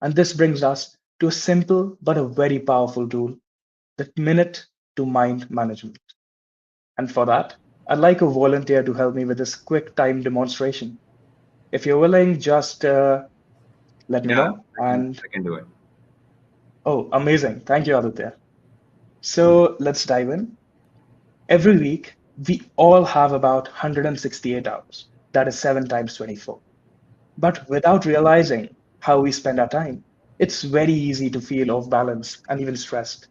And this brings us to a simple but a very powerful tool, the minute to mind management. And for that, I'd like a volunteer to help me with this quick time demonstration. If you're willing, just let me Yeah, know. And I can do it. oh, amazing. Thank you, Aditya. So let's dive in. Every week, we all have about 168 hours. That is 7 times 24. But without realizing how we spend our time, it's very easy to feel off balance and even stressed.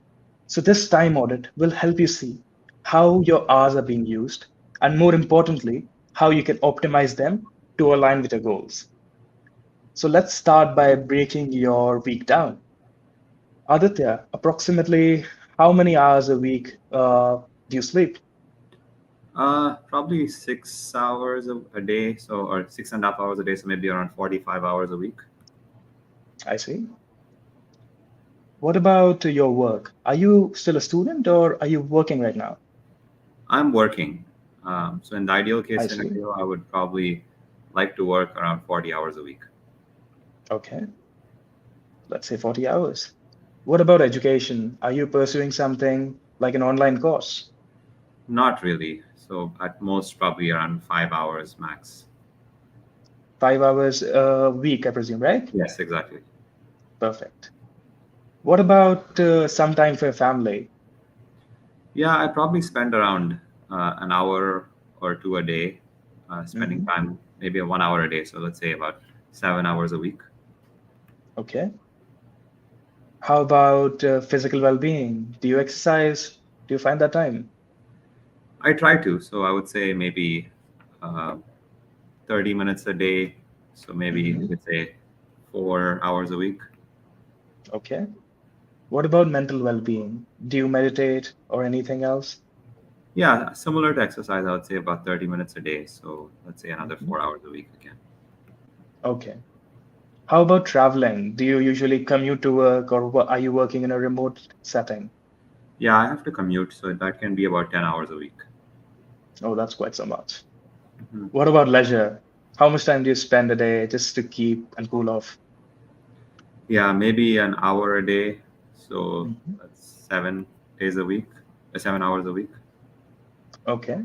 So this time audit will help you see how your hours are being used, and more importantly, how you can optimize them to align with your goals. So let's start by breaking your week down. Aditya, approximately how many hours a week do you sleep? Probably 6 hours a day, so or 6.5 hours a day, so maybe around 45 hours a week. I see. What about your work? Are you still a student or are you working right now? I'm working. So in the ideal I case see. scenario, I would probably like to work around 40 hours a week. Okay, let's say 40 hours. What about education? Are you pursuing something like an online course? Not really. So at most, probably around 5 hours max. 5 hours a week, I presume, right? Yes, exactly. Perfect. What about some time for your family? Yeah, I probably spend around an hour or two a day spending Hmm. time, maybe 1 hour a day. So let's say about 7 hours a week. Okay. How about physical well-being? Do you exercise? Do you find that time? I try to. So I would say maybe uh, 30 minutes a day. So maybe you Hmm. could say 4 hours a week. Okay. What about mental well-being? Do you meditate or anything else? Yeah, similar to exercise, I would say about 30 minutes a day. So let's say another Mhm. 4 hours a week again. Okay. How about traveling? Do you usually commute to work or are you working in a remote setting? Yeah, I have to commute. So that can be about 10 hours a week. Oh, that's quite so much. Mhm. What about leisure? How much time do you spend a day just to keep and cool off? Yeah, maybe an hour a day. So Mhm. that's 7 days a week, 7 hours a week. Okay.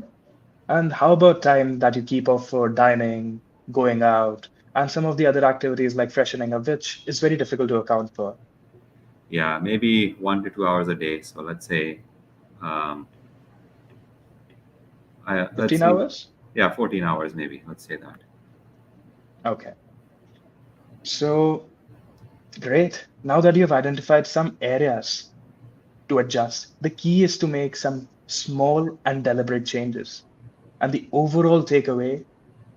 And how about time that you keep off for dining, going out, and some of the other activities like freshening up, which is very difficult to account for? Yeah, maybe 1 to 2 hours a day. So let's say, um, let's 15 see, hours? yeah, 14 hours maybe. Let's say that. Okay. So great. Now that you've identified some areas to adjust, the key is to make some small and deliberate changes. And the overall takeaway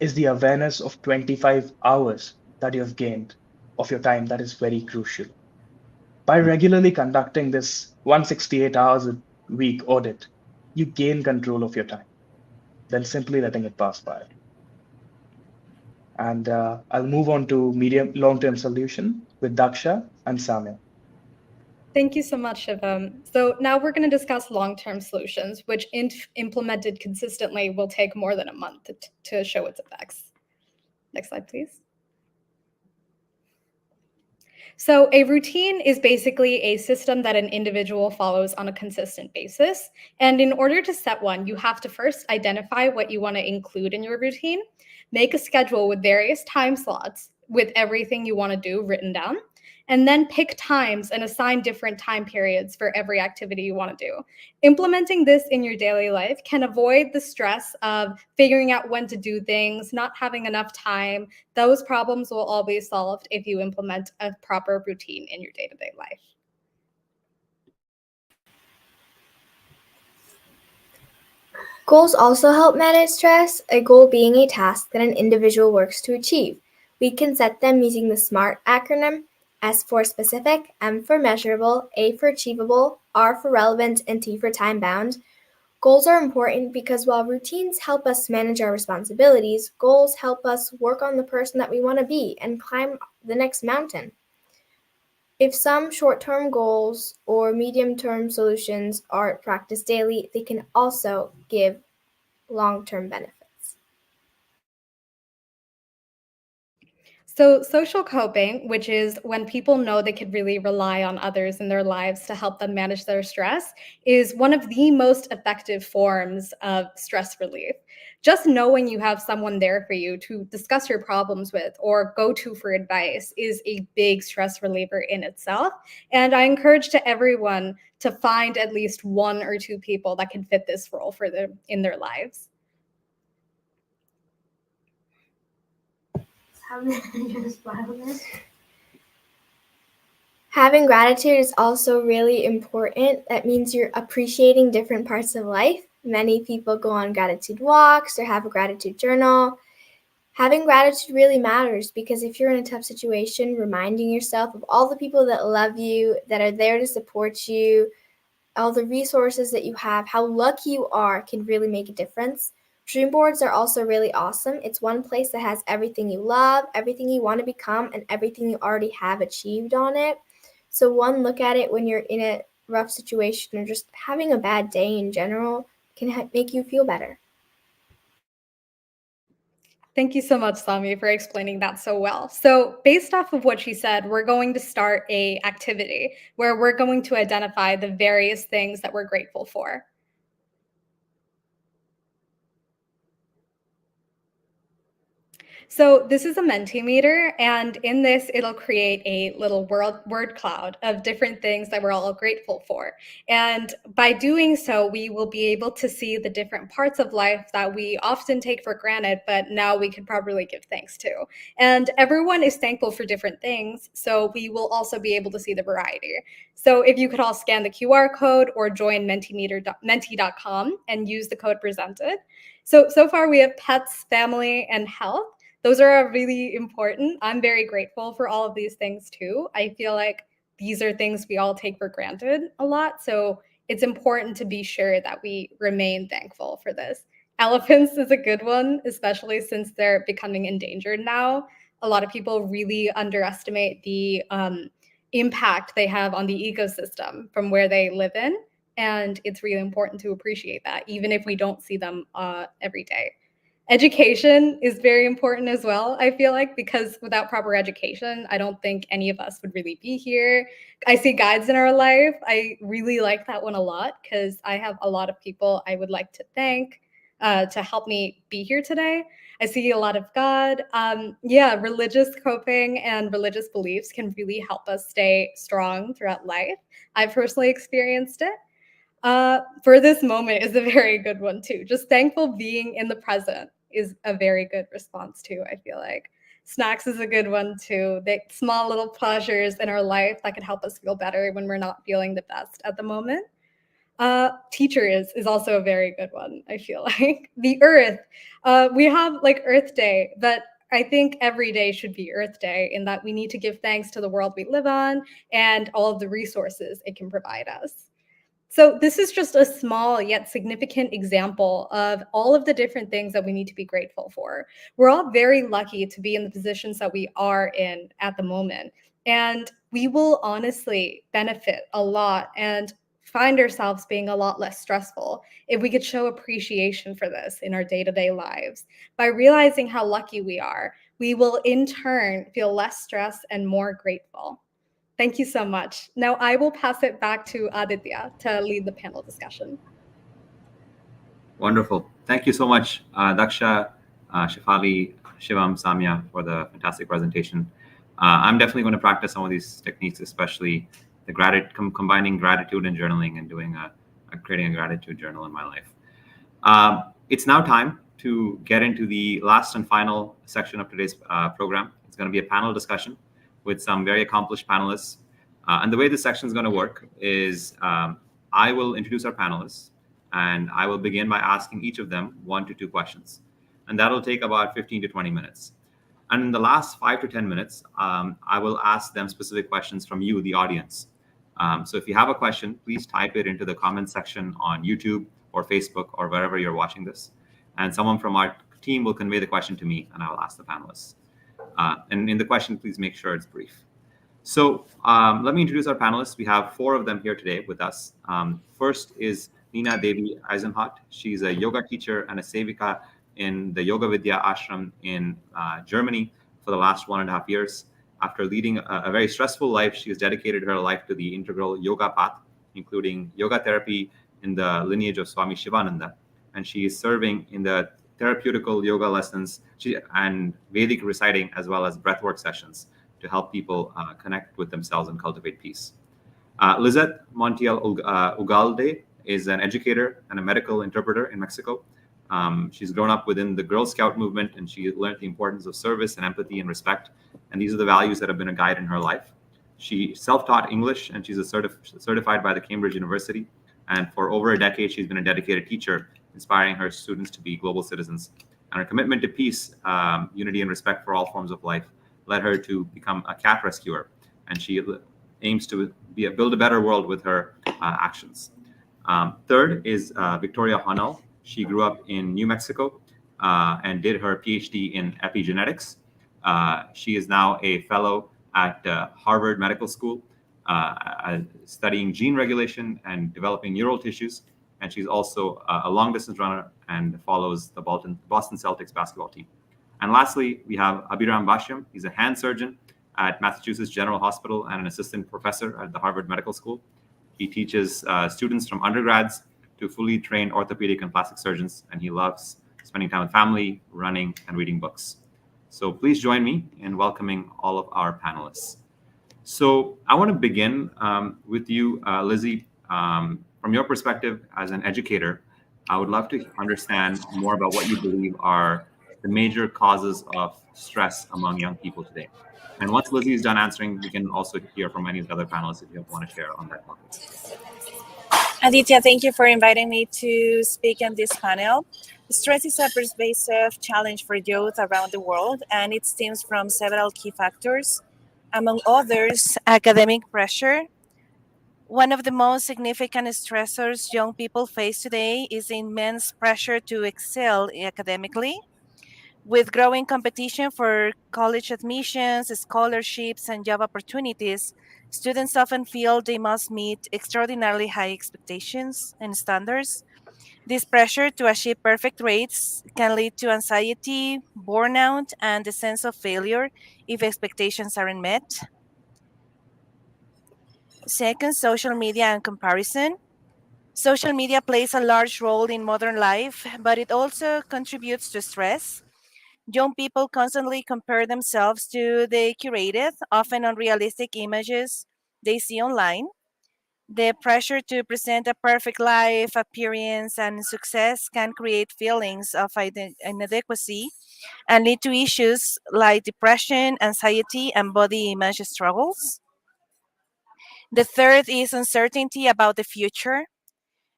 is the awareness of 25 hours that you have gained of your time. That is very crucial. By regularly conducting this 168 hours a week audit, you gain control of your time than simply letting it pass by. And I'll move on to medium long-term solution with Daksha and Samya. Thank you so much, Shivam. So now we're going to discuss long-term solutions, which implemented consistently will take more than a month to show its effects. Next slide, please. So a routine is basically a system that an individual follows on a consistent basis. And in order to set one, you have to first identify what you want to include in your routine, make a schedule with various time slots with everything you want to do written down, and then pick times and assign different time periods for every activity you want to do. Implementing this in your daily life can avoid the stress of figuring out when to do things, not having enough time. Those problems will all be solved if you implement a proper routine in your day-to-day life. Goals also help manage stress, a goal being a task that an individual works to achieve. We can set them using the SMART acronym: S for specific, M for measurable, A for achievable, R for relevant, and T for time-bound. Goals are important because while routines help us manage our responsibilities, goals help us work on the person that we want to be and climb the next mountain. If some short-term goals or medium-term solutions are practiced daily, they can also give long-term benefits. So social coping, which is when people know they could really rely on others in their lives to help them manage their stress, is one of the most effective forms of stress relief. Just knowing you have someone there for you to discuss your problems with or go to for advice is a big stress reliever in itself. And I encourage to everyone to find at least one or two people that can fit this role for them in their lives. Having gratitude is also really important. That means you're appreciating different parts of life. Many people go on gratitude walks or have a gratitude journal. Having gratitude really matters because if you're in a tough situation, reminding yourself of all the people that love you, that are there to support you, all the resources that you have, how lucky you are can really make a difference. Dream boards are also really awesome. It's one place that has everything you love, everything you want to become, and everything you already have achieved on it. So one look at it when you're in a rough situation or just having a bad day in general can make you feel better. Thank you so much, Sami, for explaining that so well. So based off of what she said, we're going to start an activity where we're going to identify the various things that we're grateful for. So this is a Mentimeter, and in this, it'll create a little word cloud of different things that we're all grateful for. And by doing so, we will be able to see the different parts of life that we often take for granted, but now we can properly give thanks to. And everyone is thankful for different things, so we will also be able to see the variety. So if you could all scan the QR code or join menti.com and use the code presented. So far we have pets, family, and health. Those are really important. I'm very grateful for all of these things too. I feel like these are things we all take for granted a lot. So it's important to be sure that we remain thankful for this. Elephants is a good one, especially since they're becoming endangered now. A lot of people really underestimate the impact they have on the ecosystem from where they live in. And it's really important to appreciate that, even if we don't see them every day. Education is very important as well, I feel like, because without proper education, I don't think any of us would really be here. I see guides in our life. I really like that one a lot because I have a lot of people I would like to thank to help me be here today. I see a lot of God. Religious coping and religious beliefs can really help us stay strong throughout life. I've personally experienced it. For this moment is a very good one too. Just thankful being in the present is a very good response too, I feel like. Snacks is a good one too. The small little pleasures in our life that can help us feel better when we're not feeling the best at the moment. Teacher is also a very good one, I feel like. The earth. We have like Earth Day, but I think every day should be Earth Day in that we need to give thanks to the world we live on and all of the resources it can provide us. So this is just a small yet significant example of all of the different things that we need to be grateful for. We're all very lucky to be in the positions that we are in at the moment. And we will honestly benefit a lot and find ourselves being a lot less stressful if we could show appreciation for this in our day-to-day lives. By realizing how lucky we are, we will in turn feel less stressed and more grateful. Thank you so much. Now I will pass it back to Aditya to lead the panel discussion. Wonderful. Thank you so much, Daksha, Shefali, Shivam, Samya, for the fantastic presentation. I'm definitely going to practice some of these techniques, especially the combining gratitude and journaling and doing creating a gratitude journal in my life. It's now time to get into the last and final section of today's program. It's going to be a panel discussion with some very accomplished panelists. And the way this section is going to work is I will introduce our panelists, and I will begin by asking each of them 1 to 2 questions. And that'll take about 15 to 20 minutes. And in the last 5 to 10 minutes, I will ask them specific questions from you, the audience. So if you have a question, please type it into the comment section on YouTube or Facebook or wherever you're watching this. And someone from our team will convey the question to me, and I will ask the panelists. And in the question, please make sure it's brief. So let me introduce our panelists. We have 4 of them here today with us. First is Nina Devi Eisenhart. She's a yoga teacher and a sevika in the Yoga Vidya ashram in Germany for the last 1.5 years. After leading a very stressful life, she has dedicated her life to the integral yoga path, including yoga therapy in the lineage of Swami Shivananda. And she is serving in the therapeutical yoga lessons and Vedic reciting, as well as breathwork sessions to help people connect with themselves and cultivate peace. Lizette Montiel Ugalde is an educator and a medical interpreter in Mexico. She's grown up within the Girl Scout movement, and she learned the importance of service and empathy and respect. And these are the values that have been a guide in her life. She self-taught English, and she's certified by the Cambridge University. And for over a decade, she's been a dedicated teacher, inspiring her students to be global citizens. And her commitment to peace, unity, and respect for all forms of life led her to become a cat rescuer. And she aims to build a better world with her actions. Third is Victoria Honnold. She grew up in New Mexico and did her PhD in epigenetics. She is now a fellow at Harvard Medical School, studying gene regulation and developing neural tissues. And she's also a long-distance runner and follows the Boston Celtics basketball team. And lastly, we have Abhiram Bashyam. He's a hand surgeon at Massachusetts General Hospital and an assistant professor at the Harvard Medical School. He teaches students from undergrads to fully trained orthopedic and plastic surgeons, and he loves spending time with family, running, and reading books. So please join me in welcoming all of our panelists. So I want to begin with you, Lizzie. From your perspective as an educator, I would love to understand more about what you believe are the major causes of stress among young people today. And once Lizzie is done answering, we can also hear from any of the other panelists if you want to share on that topic. Aditya, thank you for inviting me to speak on this panel. Stress is a pervasive challenge for youth around the world, and it stems from several key factors. Among others, academic pressure. One of the most significant stressors young people face today is the immense pressure to excel academically. With growing competition for college admissions, scholarships, and job opportunities, students often feel they must meet extraordinarily high expectations and standards. This pressure to achieve perfect grades can lead to anxiety, burnout, and the sense of failure if expectations aren't met. Second, social media and comparison. Social media plays a large role in modern life, but it also contributes to stress. Young people constantly compare themselves to the curated, often unrealistic images they see online. The pressure to present a perfect life, appearance, and success can create feelings of inadequacy and lead to issues like depression, anxiety, and body image struggles. The third is uncertainty about the future.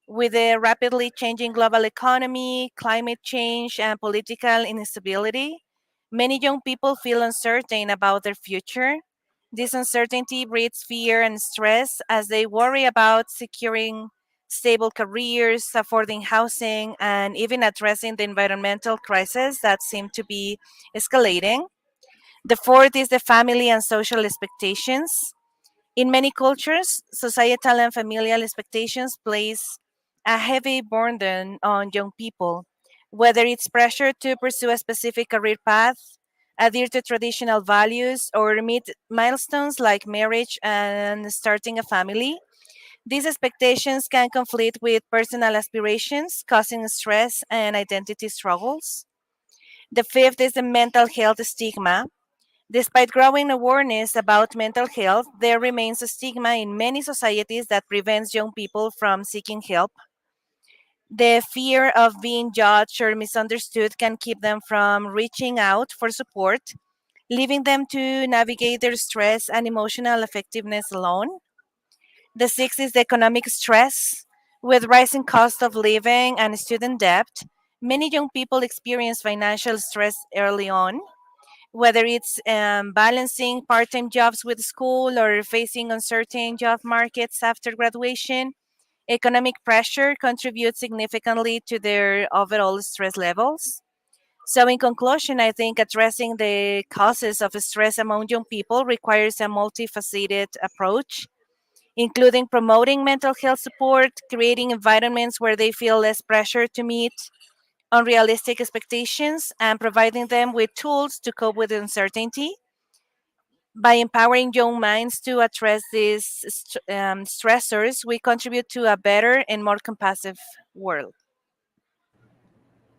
With the rapidly changing global economy, climate change, and political instability, many young people feel uncertain about their future. This uncertainty breeds fear and stress as they worry about securing stable careers, affording housing, and even addressing the environmental crisis that seem to be escalating. The fourth is the family and social expectations. In many cultures, societal and familial expectations place a heavy burden on young people, whether it's pressure to pursue a specific career path, adhere to traditional values, or meet milestones like marriage and starting a family. These expectations can conflict with personal aspirations, causing stress and identity struggles. The fifth is the mental health stigma. Despite growing awareness about mental health, there remains a stigma in many societies that prevents young people from seeking help. The fear of being judged or misunderstood can keep them from reaching out for support, leaving them to navigate their stress and emotional effectiveness alone. The sixth is the economic stress. With rising cost of living and student debt, many young people experience financial stress early on, whether it's balancing part time jobs with school or facing uncertain job markets after graduation. Economic pressure contributes significantly to their overall stress levels. So, in conclusion, I think addressing the causes of stress among young people requires a multifaceted approach, including promoting mental health support, creating environments where they feel less pressure to meet unrealistic expectations, and providing them with tools to cope with uncertainty. By empowering young minds to address these stressors, we contribute to a better and more compassionate world.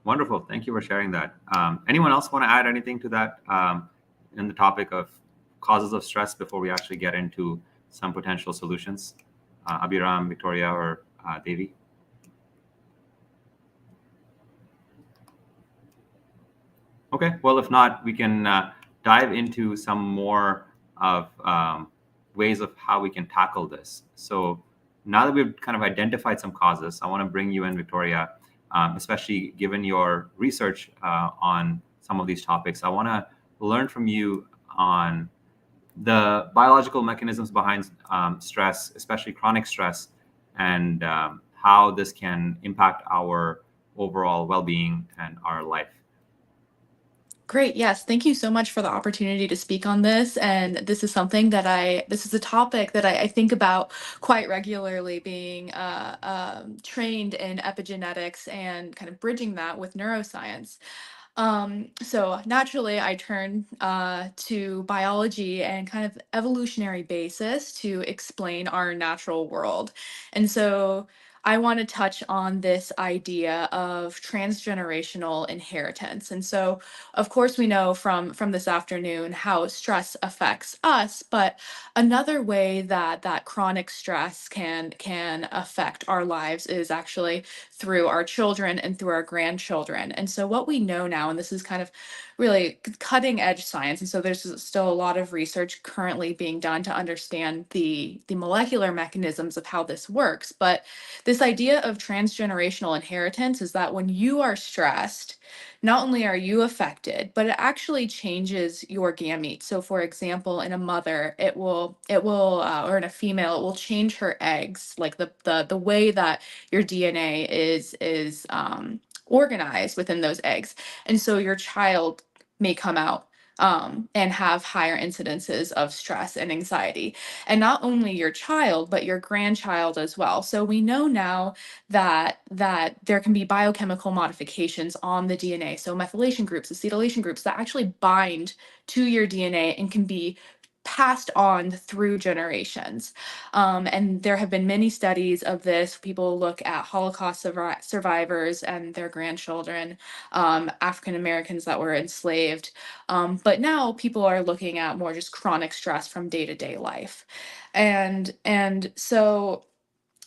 Wonderful. Thank you for sharing that. Anyone else want to add anything to that in the topic of causes of stress before we actually get into some potential solutions? Abhiram, Victoria, or Devi? Okay, well, if not, we can dive into some more of ways of how we can tackle this. So now that we've kind of identified some causes, I want to bring you in, Victoria, especially given your research on some of these topics. I want to learn from you on the biological mechanisms behind stress, especially chronic stress, and how this can impact our overall well-being and our life. Great. Yes. Thank you so much for the opportunity to speak on this. And this is something that this is a topic that I think about quite regularly, being trained in epigenetics and kind of bridging that with neuroscience. So naturally, I turn to biology and kind of evolutionary basis to explain our natural world. And so I want to touch on this idea of transgenerational inheritance. And so, of course, we know from this afternoon how stress affects us, but another way that chronic stress can affect our lives is actually through our children and through our grandchildren. And so what we know now, and this is kind of really cutting edge science, and so there's still a lot of research currently being done to understand the molecular mechanisms of how this works. But this idea of transgenerational inheritance is that when you are stressed, not only are you affected, but it actually changes your gametes. So for example, in a mother, it will or in a female, it will change her eggs, like the way that your DNA is organized within those eggs. And so your child may come out and have higher incidences of stress and anxiety. And not only your child, but your grandchild as well. So we know now that there can be biochemical modifications on the DNA. So methylation groups, acetylation groups that actually bind to your DNA and can be passed on through generations. And there have been many studies of this. People look at Holocaust survivors and their grandchildren, African Americans that were enslaved. But now people are looking at more just chronic stress from day-to-day life. And so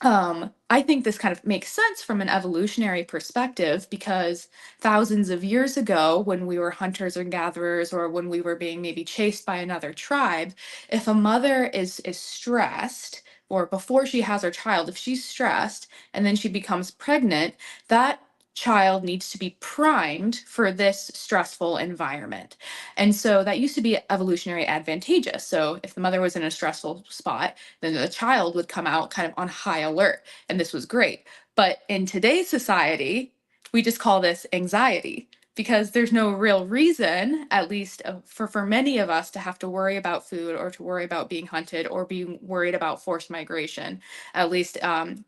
I think this kind of makes sense from an evolutionary perspective because thousands of years ago, when we were hunters and gatherers, or when we were being maybe chased by another tribe, if a mother is stressed, or before she has her child, if she's stressed and then she becomes pregnant, that child needs to be primed for this stressful environment. And so that used to be evolutionary advantageous. So if the mother was in a stressful spot, then the child would come out kind of on high alert. And this was great. But in today's society, we just call this anxiety because there's no real reason, at least for many of us, to have to worry about food or to worry about being hunted or being worried about forced migration, at least in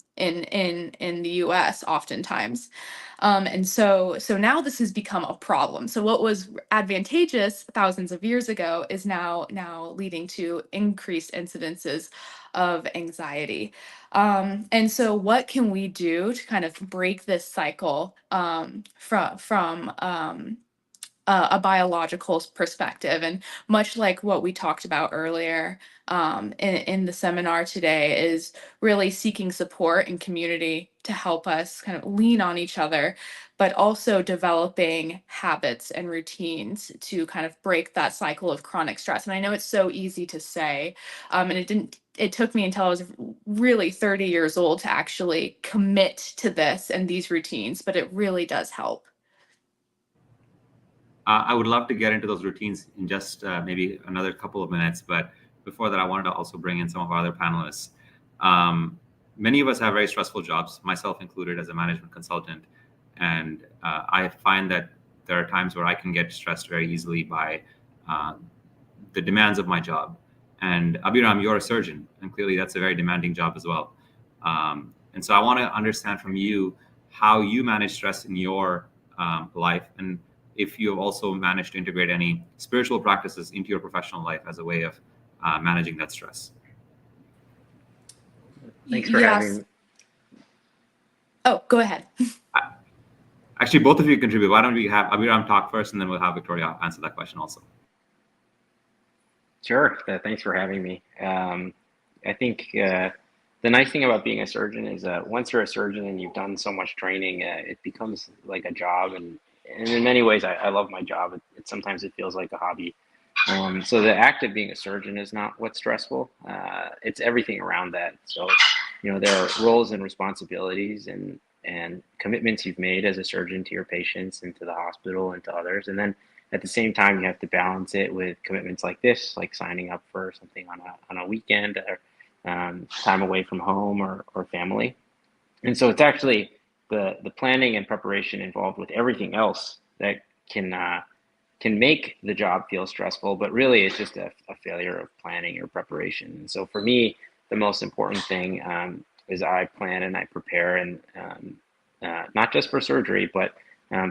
the US oftentimes. And so now this has become a problem. So what was advantageous thousands of years ago is now leading to increased incidences of anxiety. And so what can we do to kind of break this cycle from a biological perspective? And much like what we talked about earlier in the seminar today, is really seeking support and community to help us kind of lean on each other, but also developing habits and routines to kind of break that cycle of chronic stress. And I know it's so easy to say, and it took me until I was really 30 years old to actually commit to this and these routines, but it really does help. I would love to get into those routines in just maybe another couple of minutes. But before that, I wanted to also bring in some of our other panelists. Many of us have very stressful jobs, myself included as a management consultant. And I find that there are times where I can get stressed very easily by the demands of my job. And Abhiram, you're a surgeon, and clearly that's a very demanding job as well. And so I want to understand from you how you manage stress in your life, and if you have also managed to integrate any spiritual practices into your professional life as a way of managing that stress. Thanks for having me. Oh, go ahead. Actually, both of you contribute. Why don't we have Abhiram talk first, and then we'll have Victoria answer that question also. Sure. Thanks for having me. I think the nice thing about being a surgeon is that once you're a surgeon and you've done so much training, it becomes like a job. And in many ways, I love my job. Sometimes it feels like a hobby. So the act of being a surgeon is not what's stressful. It's everything around that. So, there are roles and responsibilities and commitments you've made as a surgeon to your patients and to the hospital and to others. And then at the same time, you have to balance it with commitments like this, like signing up for something on a weekend or time away from home or family. And so it's actually the planning and preparation involved with everything else that can make the job feel stressful, but really it's just a failure of planning or preparation. And so for me, the most important thing is I plan and I prepare, and not just for surgery, but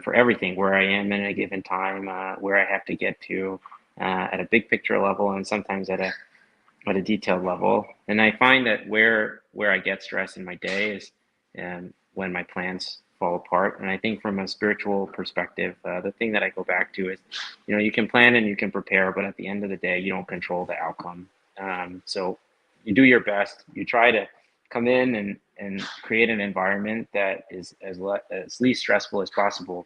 for everything, where I am in a given time, where I have to get to at a big picture level, and sometimes at a detailed level. And I find that where I get stress in my day is when my plans fall apart. And I think from a spiritual perspective, the thing that I go back to is, you can plan and you can prepare, but at the end of the day, you don't control the outcome. So you do your best. You try to come in and create an environment that is as least stressful as possible,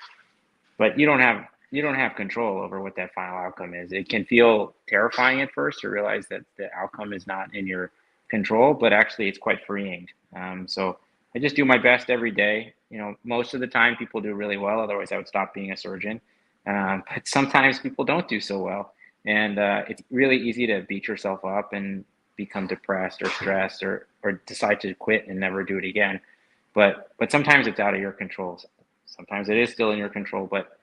but you don't have control over what that final outcome is. It can feel terrifying at first to realize that the outcome is not in your control, but actually it's quite freeing. So I just do my best every day. Most of the time people do really well, otherwise I would stop being a surgeon. But sometimes people don't do so well. And it's really easy to beat yourself up and become depressed or stressed or decide to quit and never do it again. But sometimes it's out of your control. Sometimes it is still in your control, but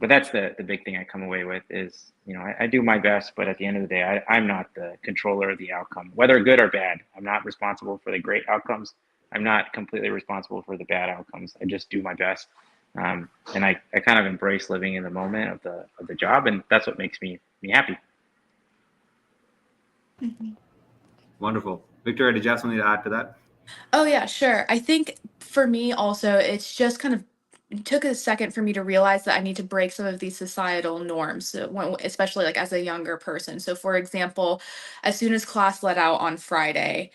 but that's the big thing I come away with is, I do my best, but at the end of the day, I'm not the controller of the outcome, whether good or bad. I'm not responsible for the great outcomes. I'm not completely responsible for the bad outcomes. I just do my best. And I kind of embrace living in the moment of the job, and that's what makes me happy. Wonderful. Victoria, did you have something to add to that? Oh, yeah, sure. I think for me also, it's just kind of it took a second for me to realize that I need to break some of these societal norms, especially like as a younger person. So, for example, as soon as class let out on Friday,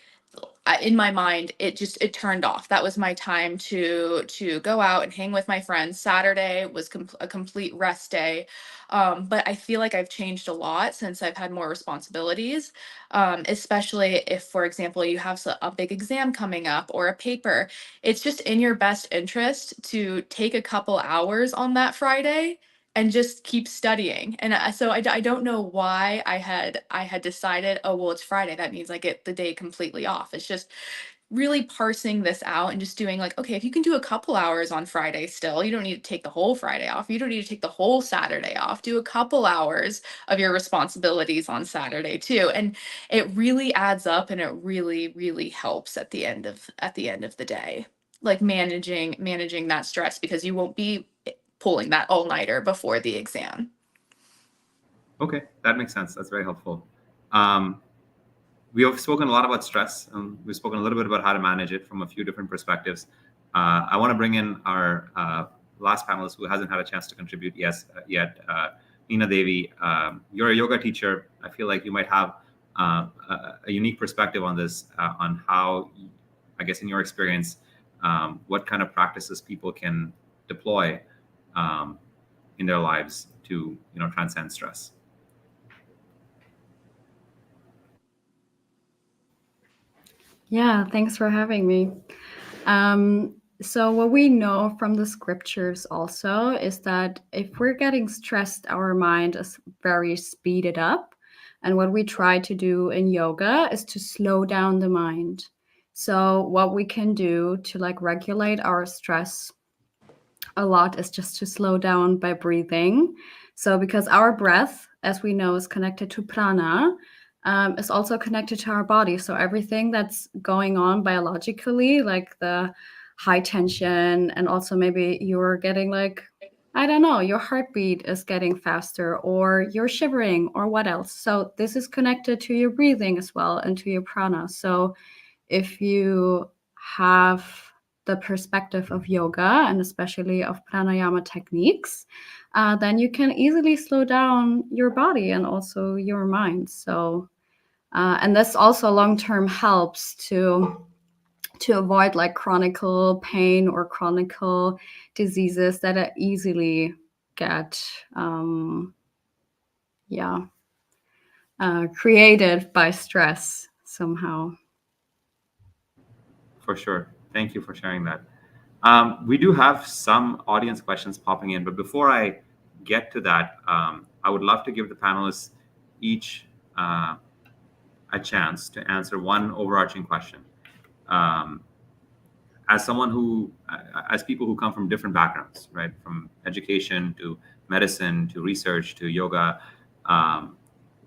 in my mind, it turned off. That was my time to go out and hang with my friends. Saturday was a complete rest day. But I feel like I've changed a lot since I've had more responsibilities, especially if, for example, you have a big exam coming up or a paper. It's just in your best interest to take a couple hours on that Friday and just keep studying. And so I don't know why I had decided, oh, well, it's Friday, that means I get the day completely off. It's just really parsing this out and just doing like, okay, if you can do a couple hours on Friday still, you don't need to take the whole Friday off. You don't need to take the whole Saturday off. Do a couple hours of your responsibilities on Saturday too. And it really adds up, and it really, really helps at the end of the day. Like managing that stress, because you won't be pulling that all-nighter before the exam. Okay, that makes sense. That's very helpful. We have spoken a lot about stress. We've spoken a little bit about how to manage it from a few different perspectives. I want to bring in our last panelist who hasn't had a chance to contribute yet. Nina Devi, you're a yoga teacher. I feel like you might have a unique perspective on this, on how, I guess, in your experience, what kind of practices people can deploy in their lives to, transcend stress. Yeah, thanks for having me. So what we know from the scriptures also is that if we're getting stressed, our mind is very speeded up. And what we try to do in yoga is to slow down the mind. So what we can do to regulate our stress a lot is just to slow down by breathing. So because our breath, as we know, is connected to prana, is also connected to our body. So everything that's going on biologically, like the high tension, and also maybe you're getting I don't know, your heartbeat is getting faster, or you're shivering, or what else. So this is connected to your breathing as well, and to your prana. So if you have the perspective of yoga, and especially of pranayama techniques, then you can easily slow down your body and also your mind. So, and this also long-term helps to avoid chronic pain or chronic diseases that are easily get created by stress somehow. For sure. Thank you for sharing that. We do have some audience questions popping in, but before I get to that, I would love to give the panelists each a chance to answer one overarching question. As people who come from different backgrounds, right, from education to medicine to research to yoga,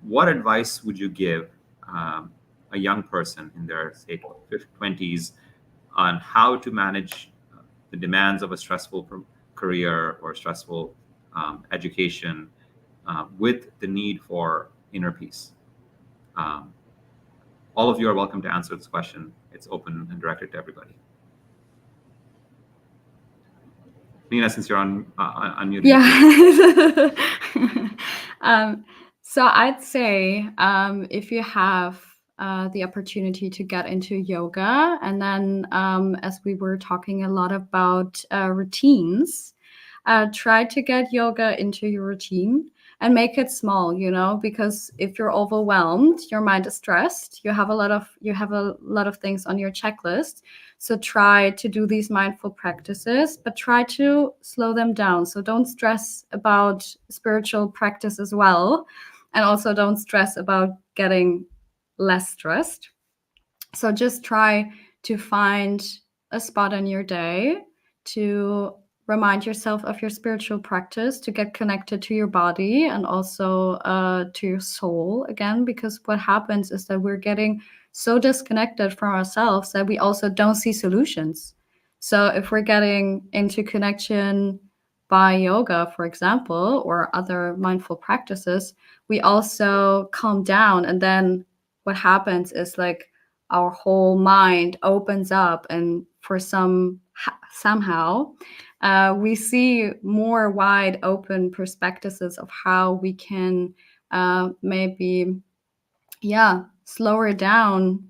what advice would you give a young person in their, say, 20s on how to manage the demands of a stressful career or stressful education with the need for inner peace? All of you are welcome to answer this question. It's open and directed to everybody. Nina, since you're unmuted. Yeah. So I'd say if you have the opportunity to get into yoga, and then as we were talking a lot about routines, try to get yoga into your routine and make it small, because if you're overwhelmed, your mind is stressed, you have a lot of things on your checklist. So try to do these mindful practices, but try to slow them down. So don't stress about spiritual practice as well. And also don't stress about getting less stressed. So just try to find a spot in your day to remind yourself of your spiritual practice to get connected to your body and also to your soul again, because what happens is that we're getting so disconnected from ourselves that we also don't see solutions. So if we're getting into connection by yoga, for example, or other mindful practices, we also calm down, and then what happens is like our whole mind opens up, and for somehow we see more wide open perspectives of how we can maybe slower down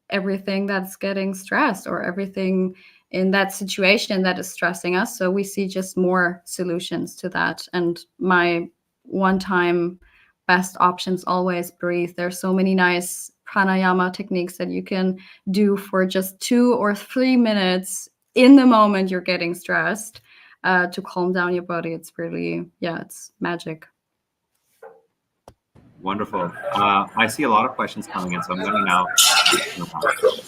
everything that's getting stressed or everything in that situation that is stressing us. So we see just more solutions to that. And my one-time best options always breathe. There's so many nice pranayama techniques that you can do for just 2 or 3 minutes in the moment you're getting stressed to calm down your body. It's really, it's magic. Wonderful. I see a lot of questions coming in, so I'm going to now.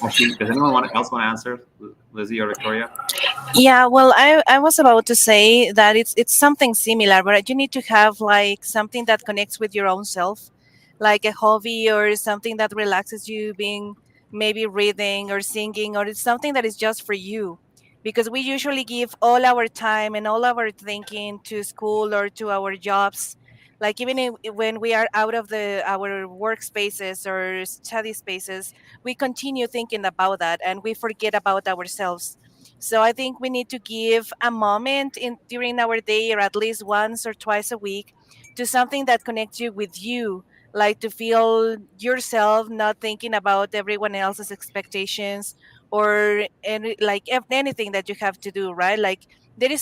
Actually, does anyone else want to answer, Lizzie or Victoria? Yeah, well, I was about to say that it's something similar, but you need to have like something that connects with your own self, like a hobby or something that relaxes you, being maybe reading or singing, or it's something that is just for you. Because we usually give all our time and all our thinking to school or to our jobs. Like even when we are out of our workspaces or study spaces, we continue thinking about that and we forget about ourselves. So I think we need to give a moment during our day, or at least once or twice a week, to something that connects you with you, like to feel yourself, not thinking about everyone else's expectations or anything that you have to do, right? Like there is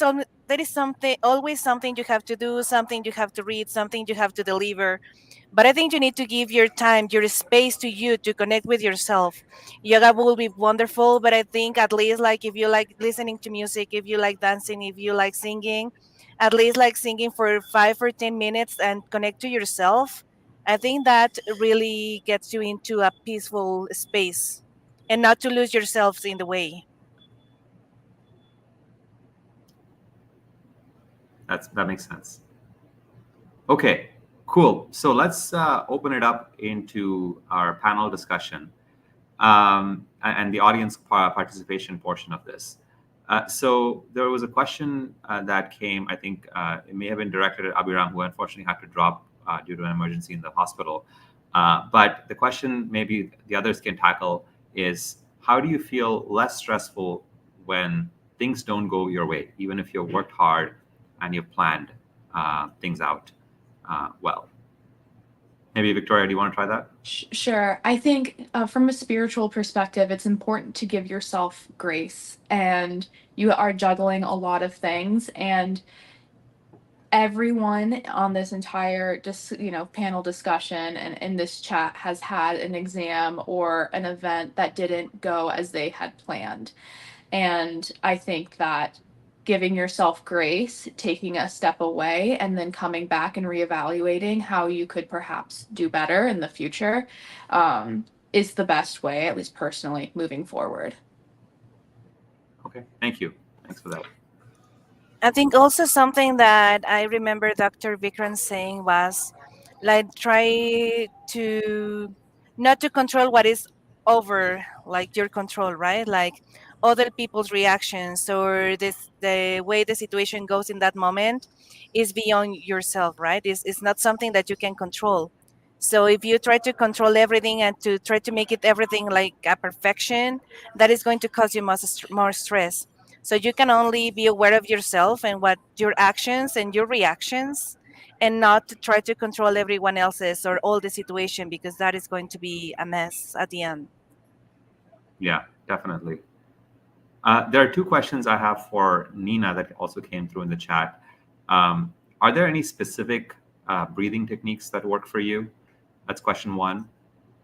something, always something you have to do, something you have to read, something you have to deliver. But I think you need to give your time, your space to you to connect with yourself. Yoga will be wonderful, but I think at least like if you like listening to music, if you like dancing, if you like singing, at least like singing for 5 or 10 minutes and connect to yourself. I think that really gets you into a peaceful space and not to lose yourselves in the way. That makes sense. Okay, cool. So let's open it up into our panel discussion and the audience participation portion of this. So there was a question that came, I think it may have been directed at Abhiram, who unfortunately had to drop due to an emergency in the hospital. But the question maybe the others can tackle is, how do you feel less stressful when things don't go your way, even if you've worked hard and you've planned things out well? Maybe Victoria, do you want to try that? Sure. I think from a spiritual perspective, it's important to give yourself grace, and you are juggling a lot of things, and everyone on this entire panel discussion and in this chat has had an exam or an event that didn't go as they had planned. And I think that giving yourself grace, taking a step away, and then coming back and reevaluating how you could perhaps do better in the future is the best way, at least personally, moving forward. Okay, thank you. Thanks for that. I think also something that I remember Dr. Vikram saying was like try to not to control what is over like your control, right? Like other people's reactions or the way the situation goes in that moment is beyond yourself, right? It's not something that you can control. So if you try to control everything and to try to make it everything like a perfection, that is going to cause you more stress. So you can only be aware of yourself and what your actions and your reactions, and not to try to control everyone else's or all the situation, because that is going to be a mess at the end. Yeah, definitely. There are 2 questions I have for Nina that also came through in the chat. Are there any specific breathing techniques that work for you? That's question 1.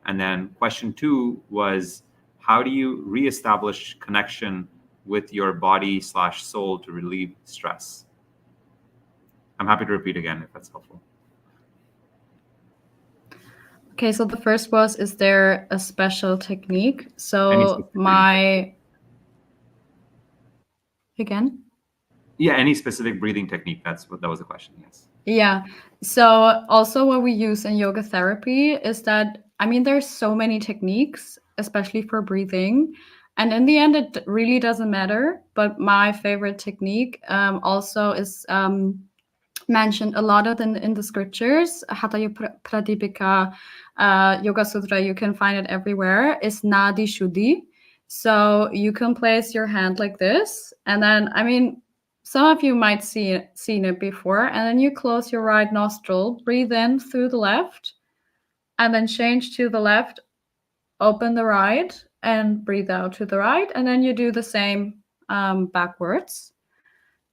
And then question 2 was, how do you reestablish connection with your body/soul to relieve stress? I'm happy to repeat again if that's helpful. Okay, so the first was, is there a special technique? So my... Again? Yeah, any specific breathing technique? That was the question. Yes. Yeah. So also what we use in yoga therapy is that, I mean, there's so many techniques, especially for breathing. And in the end, it really doesn't matter. But my favorite technique also is mentioned a lot of in the scriptures. Hatha Pradipika Yoga Sutra, you can find it everywhere, is Nadi Shuddhi. So you can place your hand like this. And then, I mean, some of you might seen it before. And then you close your right nostril, breathe in through the left, and then change to the left, open the right, and breathe out to the right. And then you do the same backwards.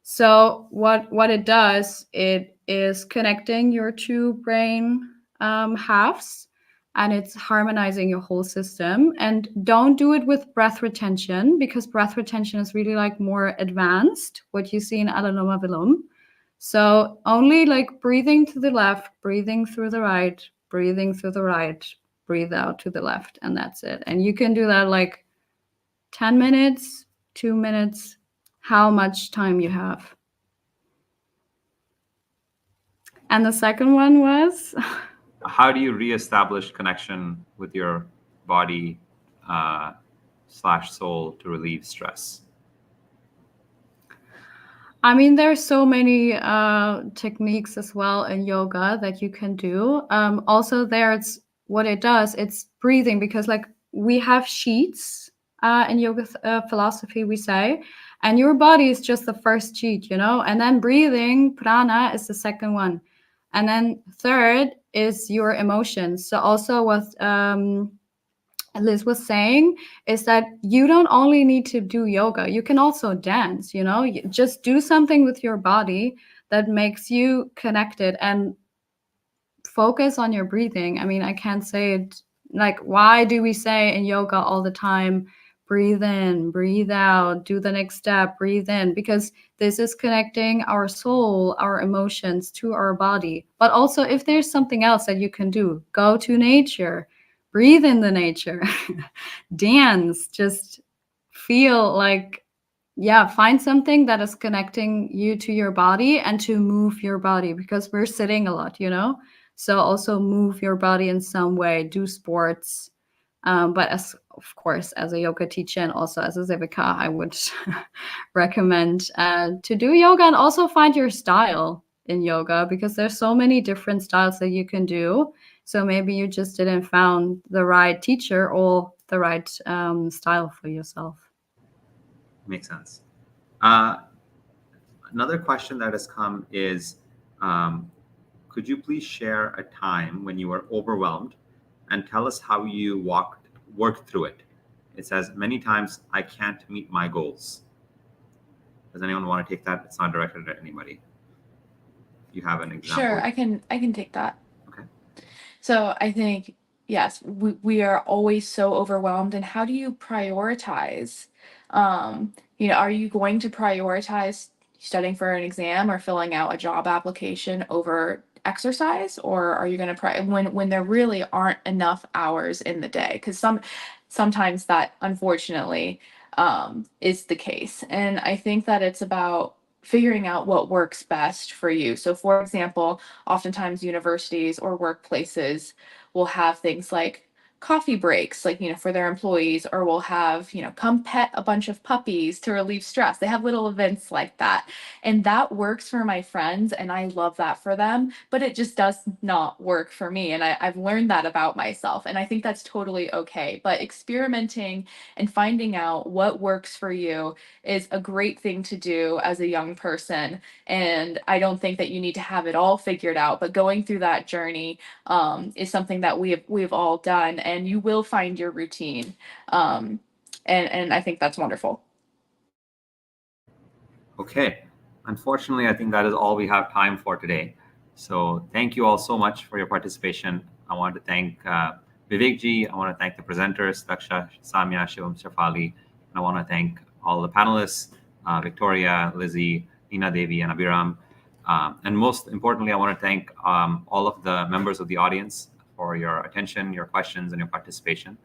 So what it does, it is connecting your two brain halves, and it's harmonizing your whole system. And don't do it with breath retention, because breath retention is really like more advanced, what you see in Anuloma Viloma. So only like breathing to the left, breathing through the right, breathing through the right, breathe out to the left, and that's it. And you can do that like 10 minutes, 2 minutes, how much time you have. And the second one was? How do you reestablish connection with your body / soul to relieve stress? I mean, there's so many techniques as well in yoga that you can do. Also, there's what it does, it's breathing, because like we have sheets in yoga philosophy, we say, and your body is just the first sheet, you know, and then breathing, prana, is the second one. And then third is your emotions. So also what Liz was saying is that you don't only need to do yoga, you can also dance, you know, just do something with your body that makes you connected and focus on your breathing. I mean, I can't say it, like, why do we say in yoga all the time, breathe in, breathe out, do the next step, breathe in, because this is connecting our soul, our emotions to our body. But also, if there's something else that you can do, go to nature, breathe in the nature, dance, just feel like, yeah, find something that is connecting you to your body and to move your body, because we're sitting a lot, you know? So also move your body in some way, do sports. But as, of course, as a yoga teacher and also as a Sevika, I would recommend to do yoga and also find your style in yoga, because there's so many different styles that you can do. So maybe you just didn't found the right teacher or the right style for yourself. Makes sense. Another question that has come is, could you please share a time when you were overwhelmed and tell us how you worked through it? It says, many times I can't meet my goals. Does anyone want to take that? It's not directed at anybody. If you have an example. Sure, I can take that. Okay. So I think, yes, we are always so overwhelmed. And how do you prioritize? You know, are you going to prioritize studying for an exam or filling out a job application over exercise? Or are you going to when there really aren't enough hours in the day? Because sometimes that, unfortunately, is the case. And I think that it's about figuring out what works best for you. So for example, oftentimes universities or workplaces will have things like coffee breaks, like, you know, for their employees, or will have, you know, come pet a bunch of puppies to relieve stress. They have little events like that. And that works for my friends, and I love that for them, but it just does not work for me. And I've learned that about myself, and I think that's totally okay. But experimenting and finding out what works for you is a great thing to do as a young person. And I don't think that you need to have it all figured out, but going through that journey is something that we've all done, and you will find your routine. And I think that's wonderful. Okay. Unfortunately, I think that is all we have time for today. So thank you all so much for your participation. I want to thank Vivekji. I want to thank the presenters, Daksha, Samya, Shivam, Shafali. And I want to thank all the panelists, Victoria, Lizzie, Nina Devi, and Abhiram. And most importantly, I want to thank all of the members of the audience for your attention, your questions, and your participation.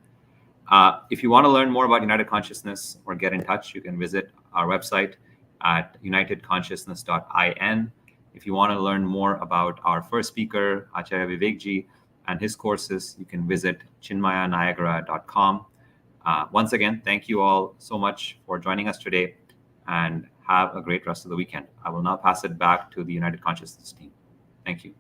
If you want to learn more about United Consciousness or get in touch, you can visit our website, at unitedconsciousness.in. If you want to learn more about our first speaker, Acharya Vivekji, and his courses, you can visit chinmayaniagara.com. Once again, thank you all so much for joining us today, and have a great rest of the weekend. I will now pass it back to the United Consciousness team. Thank you.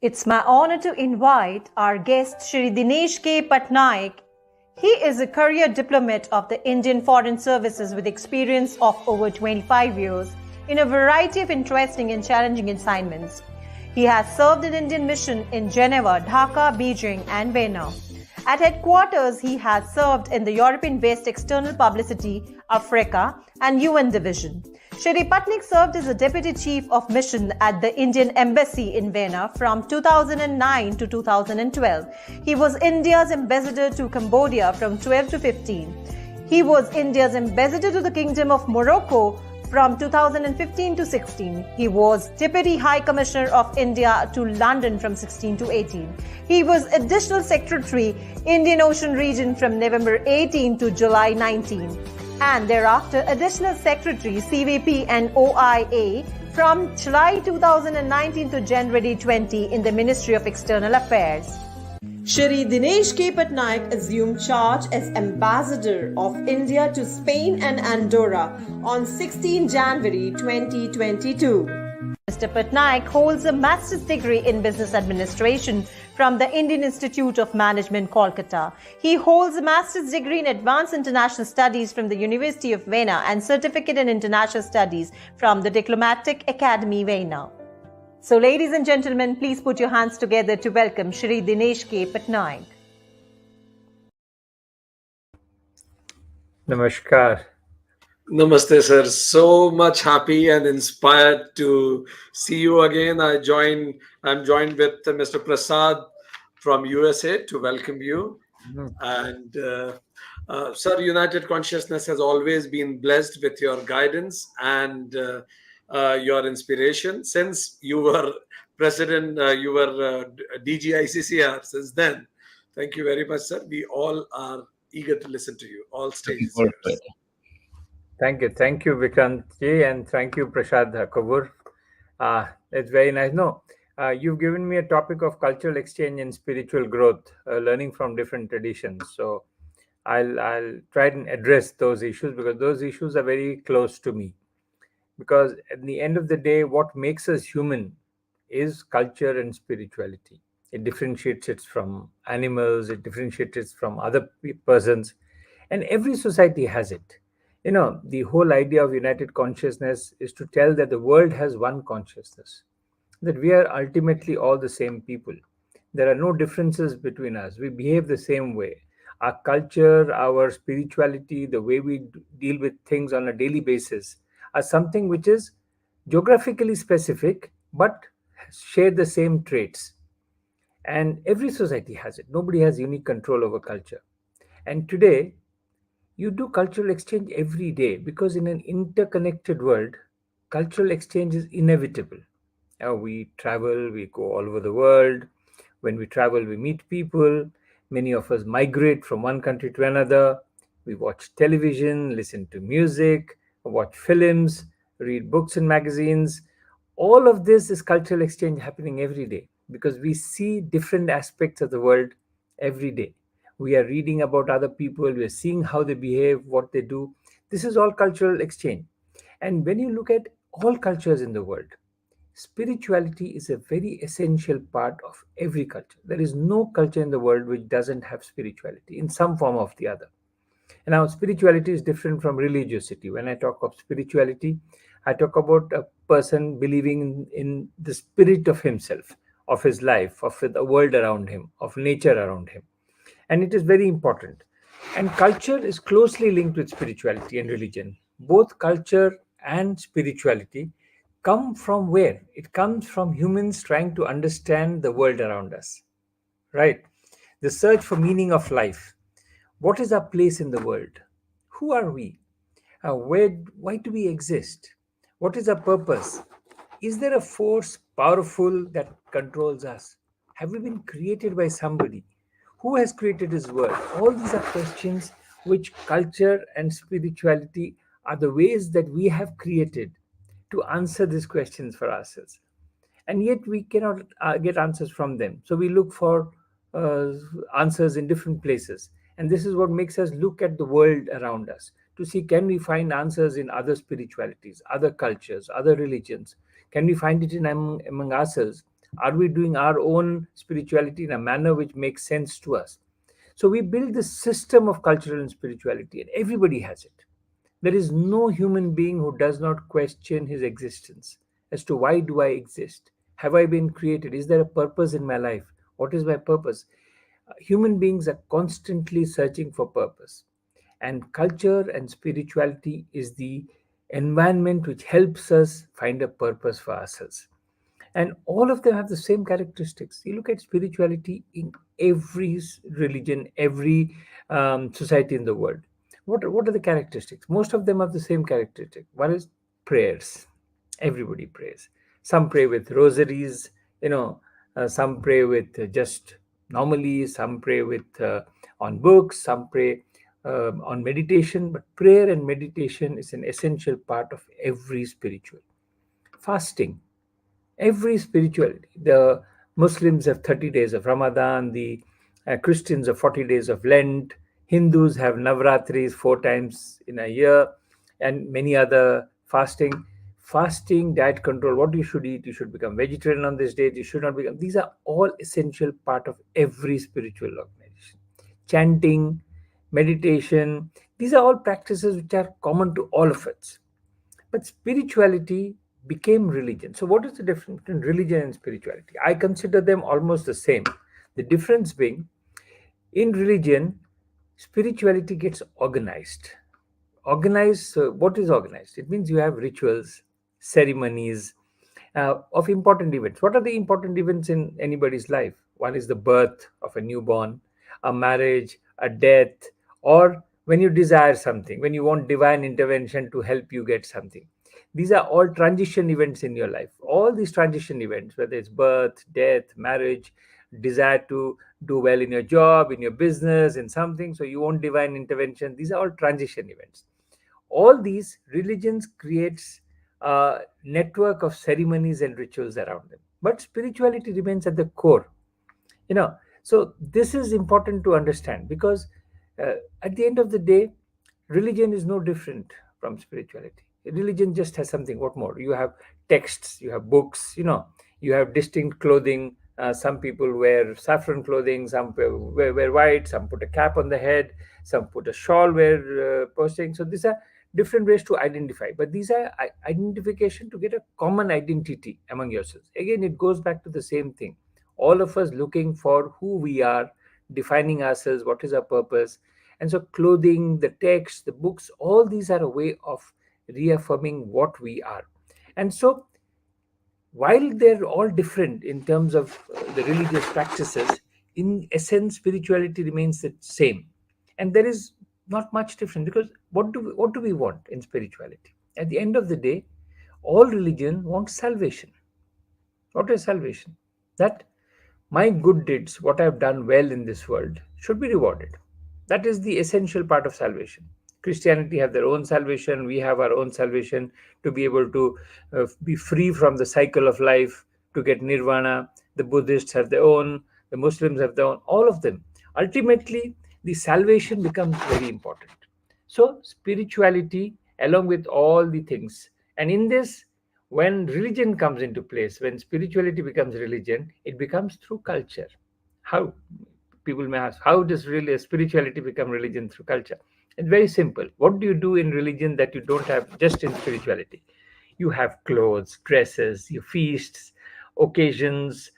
It's my honor to invite our guest, Shri Dinesh K. Patnaik. He is a career diplomat of the Indian Foreign Services with experience of over 25 years in a variety of interesting and challenging assignments. He has served an Indian mission in Geneva, Dhaka, Beijing, and Vienna. At headquarters, he has served in the European West External Publicity, Africa, and UN Division. Shri Patnaik served as a Deputy Chief of Mission at the Indian Embassy in Vienna from 2009 to 2012. He was India's ambassador to Cambodia from 12 to 15. He was India's ambassador to the Kingdom of Morocco from 2015 to 16. He was Deputy High Commissioner of India to London from 16 to 18. He was Additional Secretary, Indian Ocean Region from November 18 to July 19. And thereafter Additional Secretary, CVP and OIA from July 2019 to January 20 in the Ministry of External Affairs. Shri Dinesh K. Patnaik assumed charge as Ambassador of India to Spain and Andorra on 16 January 2022. Mr. Patnaik holds a master's degree in business administration from the Indian Institute of Management, Kolkata. He holds a master's degree in advanced international studies from the University of Vienna and certificate in international studies from the Diplomatic Academy, Vienna. So, ladies and gentlemen, please put your hands together to welcome Shri Dinesh K. Patnaik. Namaskar. Namaste, sir. So much happy and inspired to see you again. I'm joined with Mr. Prasad from USA to welcome you. And sir, United Consciousness has always been blessed with your guidance and your inspiration. Since you were president, you were DGICCR since then. Thank you very much, sir. We all are eager to listen to you. All stages. Thank you, Vikrant ji, and thank you, Prashad Kabur. It's very nice. No, you've given me a topic of cultural exchange and spiritual growth, learning from different traditions. So I'll try and address those issues because those issues are very close to me. Because at the end of the day, what makes us human is culture and spirituality. It differentiates it from animals, it differentiates it from other persons, and every society has it. You know, the whole idea of United Consciousness is to tell that the world has one consciousness, that we are ultimately all the same people. There are no differences between us. We behave the same way. Our culture, our spirituality, the way we deal with things on a daily basis are something which is geographically specific but share the same traits. And every society has it. Nobody has unique control over culture. And today, you do cultural exchange every day because in an interconnected world, cultural exchange is inevitable. We travel, we go all over the world. When we travel, we meet people. Many of us migrate from one country to another. We watch television, listen to music, watch films, read books and magazines. All of this is cultural exchange happening every day because we see different aspects of the world every day. We are reading about other people, we are seeing how they behave, what they do. This is all cultural exchange. And when you look at all cultures in the world, spirituality is a very essential part of every culture. There is no culture in the world which doesn't have spirituality in some form or the other. And now spirituality is different from religiosity. When I talk of spirituality, I talk about a person believing in the spirit of himself, of his life, of the world around him, of nature around him. And it is very important. And culture is closely linked with spirituality and religion. Both culture and spirituality come from where? It comes from humans trying to understand the world around us, right? The search for meaning of life. What is our place in the world? Who are we? Why do we exist? What is our purpose? Is there a force powerful that controls us? Have we been created by somebody? Who has created this world? All these are questions which culture and spirituality are the ways that we have created to answer these questions for ourselves. And yet we cannot get answers from them. So we look for uh, answers in different places. And this is what makes us look at the world around us to see, can we find answers in other spiritualities, other cultures, other religions? Can we find it in among ourselves? Are we doing our own spirituality in a manner which makes sense to us? So we build this system of cultural and spirituality, and everybody has it. There is no human being who does not question his existence as to, why do I exist? Have I been created? Is there a purpose in my life? What is my purpose? Human beings are constantly searching for purpose. And culture and spirituality is the environment which helps us find a purpose for ourselves. And all of them have the same characteristics. You look at spirituality in every religion, every society in the world. What are the characteristics? Most of them have the same characteristic. One is prayers. Everybody prays. Some pray with rosaries, some pray with just normally, some pray with on books, some pray on meditation. But prayer and meditation is an essential part of every spiritual. Fasting, every spirituality. The Muslims have 30 days of Ramadan, the Christians have 40 days of Lent, Hindus have Navratris 4 times in a year, and many other fasting, diet control, what you should eat. You should become vegetarian on this date, you should not become. These are all essential part of every spiritual organization. Chanting, meditation, these are all practices which are common to all of us. But spirituality became religion. So, what is the difference between religion and spirituality? I consider them almost the same. The difference being, in religion, spirituality gets organized. Organized, what is organized? It means you have rituals, ceremonies of important events. What are the important events in anybody's life? One is the birth of a newborn, a marriage, a death, or when you desire something, when you want divine intervention to help you get something. These are all transition events in your life. All these transition events, whether it's birth, death, marriage, desire to do well in your job, in your business, in something, so you want divine intervention, these are all transition events. All these religions creates a network of ceremonies and rituals around them, but spirituality remains at the core. So this is important to understand, because at the end of the day, religion is no different from spirituality. Religion just has something. What more? You have texts, you have books, you have distinct clothing. Some people wear saffron clothing, some wear white, some put a cap on the head, some put a shawl where posting. So these are different ways to identify, but these are identification to get a common identity among yourselves. Again, it goes back to the same thing. All of us looking for who we are, defining ourselves, what is our purpose. And so clothing, the text, the books, all these are a way of reaffirming what we are. And so while they're all different in terms of the religious practices, in essence, spirituality remains the same. And there is not much difference, because what do we want in spirituality? At the end of the day, all religion wants salvation. What is salvation? That my good deeds, what I have done well in this world, should be rewarded. That is the essential part of salvation. Christianity have their own salvation. We have our own salvation to be able to be free from the cycle of life, to get nirvana. The Buddhists have their own. The Muslims have their own. All of them. Ultimately, the salvation becomes very important. So spirituality, along with all the things, and in this, when religion comes into place, when spirituality becomes religion, it becomes through culture. How? People may ask, how does really spirituality become religion through culture? It's very simple. What do you do in religion that you don't have just in spirituality? You have clothes, dresses, your feasts, occasions,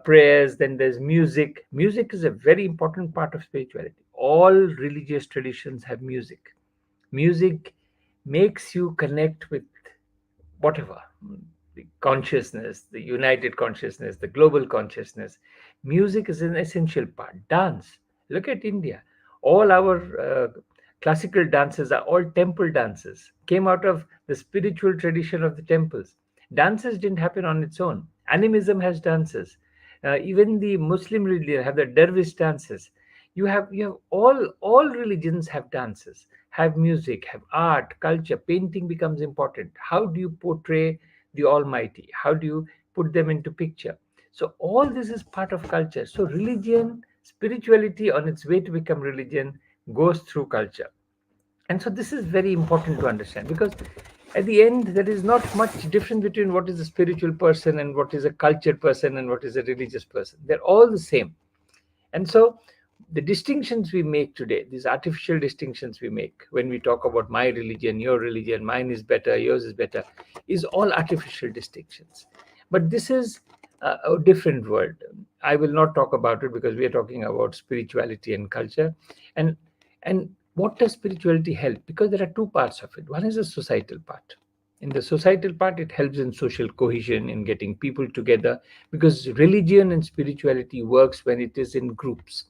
prayers, then there's music. Music is a very important part of spirituality. All religious traditions have music. Music makes you connect with whatever, the consciousness, the united consciousness, the global consciousness. Music is an essential part. Dance, look at India. All our classical dances are all temple dances, came out of the spiritual tradition of the temples. Dances didn't happen on its own. Animism has dances. Even the Muslim religion have the dervish dances. You have all religions have dances, have music, have art, culture. Painting becomes important. How do you portray the Almighty? How do you put them into picture? So all this is part of culture. So religion, spirituality on its way to become religion goes through culture. And so this is very important to understand, because at the end there is not much difference between what is a spiritual person and what is a cultured person and what is a religious person. They're all the same. And so the distinctions we make today, these artificial distinctions we make when we talk about my religion, your religion, mine is better, yours is better, is all artificial distinctions. But this is a different world. I will not talk about it because we are talking about spirituality and culture. And what does spirituality help? Because there are two parts of it. One is the societal part. In the societal part, it helps in social cohesion, in getting people together, because religion and spirituality works when it is in groups.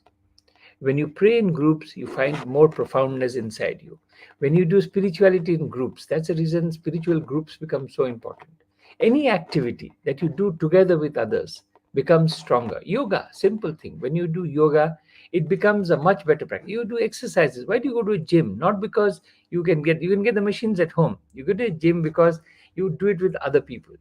When you pray in groups, you find more profoundness inside you. When you do spirituality in groups, that's the reason spiritual groups become so important. Any activity that you do together with others becomes stronger. Yoga, simple thing. When you do yoga, it becomes a much better practice. You do exercises. Why do you go to a gym? Not because you can get the machines at home. You go to a gym because you do it with other people.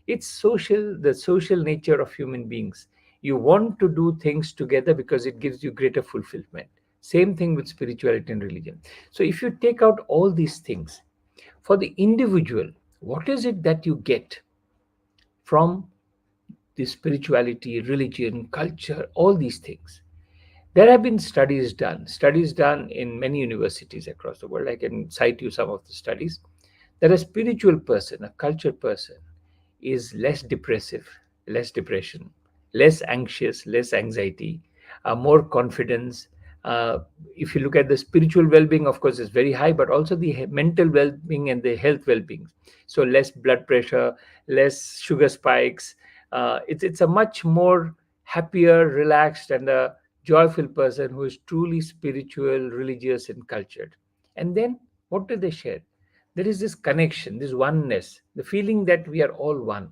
It's social, the social nature of human beings. You want to do things together because it gives you greater fulfillment. Same thing with spirituality and religion. So if you take out all these things, for the individual, what is it that you get from the spirituality, religion, culture, all these things? There have been studies done in many universities across the world. I can cite you some of the studies. That a spiritual person, a cultured person, is less depressive, less depression, less anxious, less anxiety, more confidence. If you look at the spiritual well-being, of course, is very high, but also the mental well-being and the health well-being. So less blood pressure, less sugar spikes. It's a much more happier, relaxed, and a joyful person who is truly spiritual, religious, and cultured. And then what do they share? There is this connection, this oneness, the feeling that we are all one.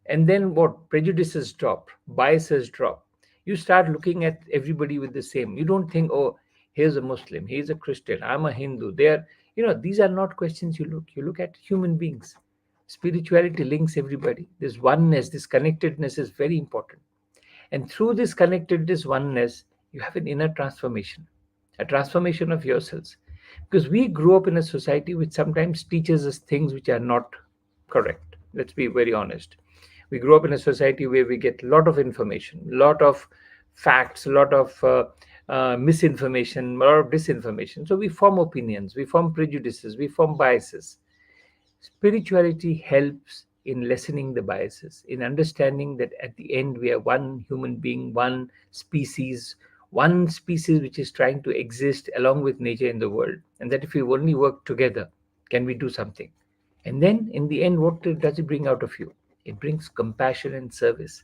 And then what? Prejudices drop, biases drop. You start looking at everybody with the same. You don't think, oh, here's a Muslim, here's a Christian, I'm a Hindu. These are not questions you look. You look at human beings. Spirituality links everybody. This oneness, this connectedness is very important. And through this connectedness, oneness, you have an inner transformation, a transformation of yourselves. Because we grew up in a society which sometimes teaches us things which are not correct. Let's be very honest. We grew up in a society where we get a lot of information, a lot of facts, a lot of misinformation, a lot of disinformation. So we form opinions, we form prejudices, we form biases. Spirituality helps in lessening the biases, in understanding that at the end we are one human being, one species which is trying to exist along with nature in the world. And that if we only work together, can we do something? And then in the end, what does it bring out of you? It brings compassion and service.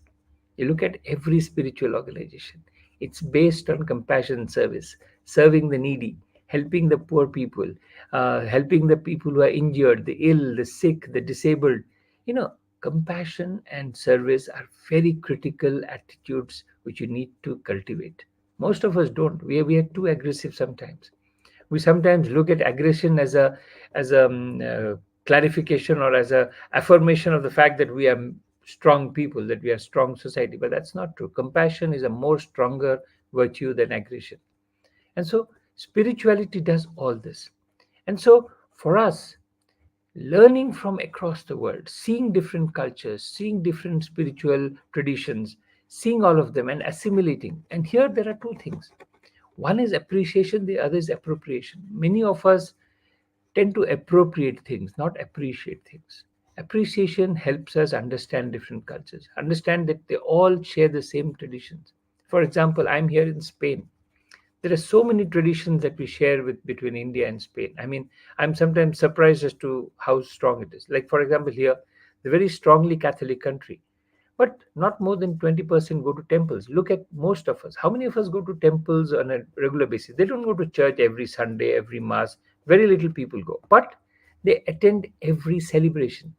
You look at every spiritual organization, it's based on compassion and service, serving the needy, helping the poor people, helping the people who are injured, the ill, the sick, the disabled. Compassion and service are very critical attitudes which you need to cultivate. Most of us don't. We are too aggressive sometimes. We sometimes look at aggression as a clarification or as a affirmation of the fact that we are strong people, that we are strong society, but that's not true. Compassion is a more stronger virtue than aggression. And so spirituality does all this. And so for us, learning from across the world, seeing different cultures, seeing different spiritual traditions, seeing all of them and assimilating. And here there are two things. One is appreciation, the other is appropriation. Many of us tend to appropriate things, not appreciate things. Appreciation helps us understand different cultures, understand that they all share the same traditions. For example, I'm here in Spain. There are so many traditions that we share between India and Spain. I mean, I'm sometimes surprised as to how strong it is. Like, for example, here, the very strongly Catholic country, but not more than 20% go to temples. Look at most of us. How many of us go to temples on a regular basis? They don't go to church every Sunday, every Mass. Very little people go, but they attend every celebration.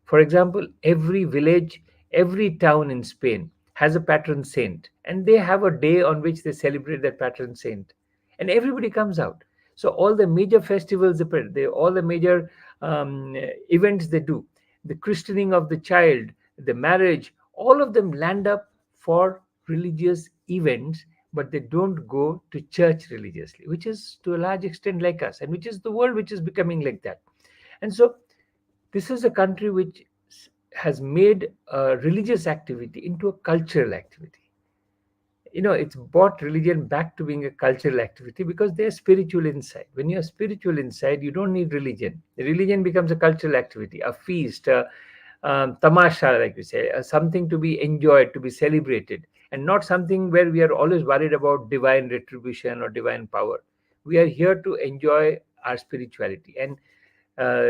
For example, every village, every town in Spain has a patron saint, and they have a day on which they celebrate that patron saint, and everybody comes out. So all the major festivals, all the major events they do, the christening of the child, the marriage, all of them land up for religious events, but they don't go to church religiously, which is to a large extent like us, and which is the world which is becoming like that. And so this is a country which has made religious activity into a cultural activity. It's brought religion back to being a cultural activity because they're spiritual inside. When you're spiritual inside, you don't need religion. The religion becomes a cultural activity, a feast, a tamasha, like we say, something to be enjoyed, to be celebrated, and not something where we are always worried about divine retribution or divine power. We are here to enjoy our spirituality, and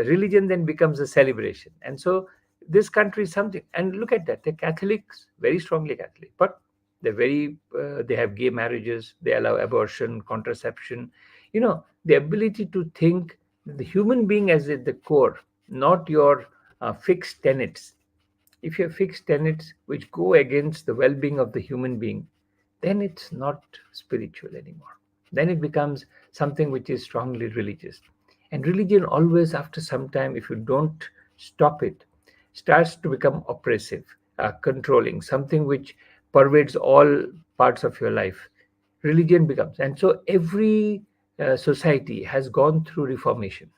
religion then becomes a celebration. And so this country is something, and look at that, they're Catholics, very strongly Catholic, but they have gay marriages, they allow abortion, contraception. The ability to think the human being as at the core, not your fixed tenets. If you have fixed tenets which go against the well-being of the human being, then it's not spiritual anymore. Then it becomes something which is strongly religious. And religion always, after some time, if you don't stop it, starts to become oppressive, controlling, something which pervades all parts of your life. Religion becomes. And so every society has gone through reformation.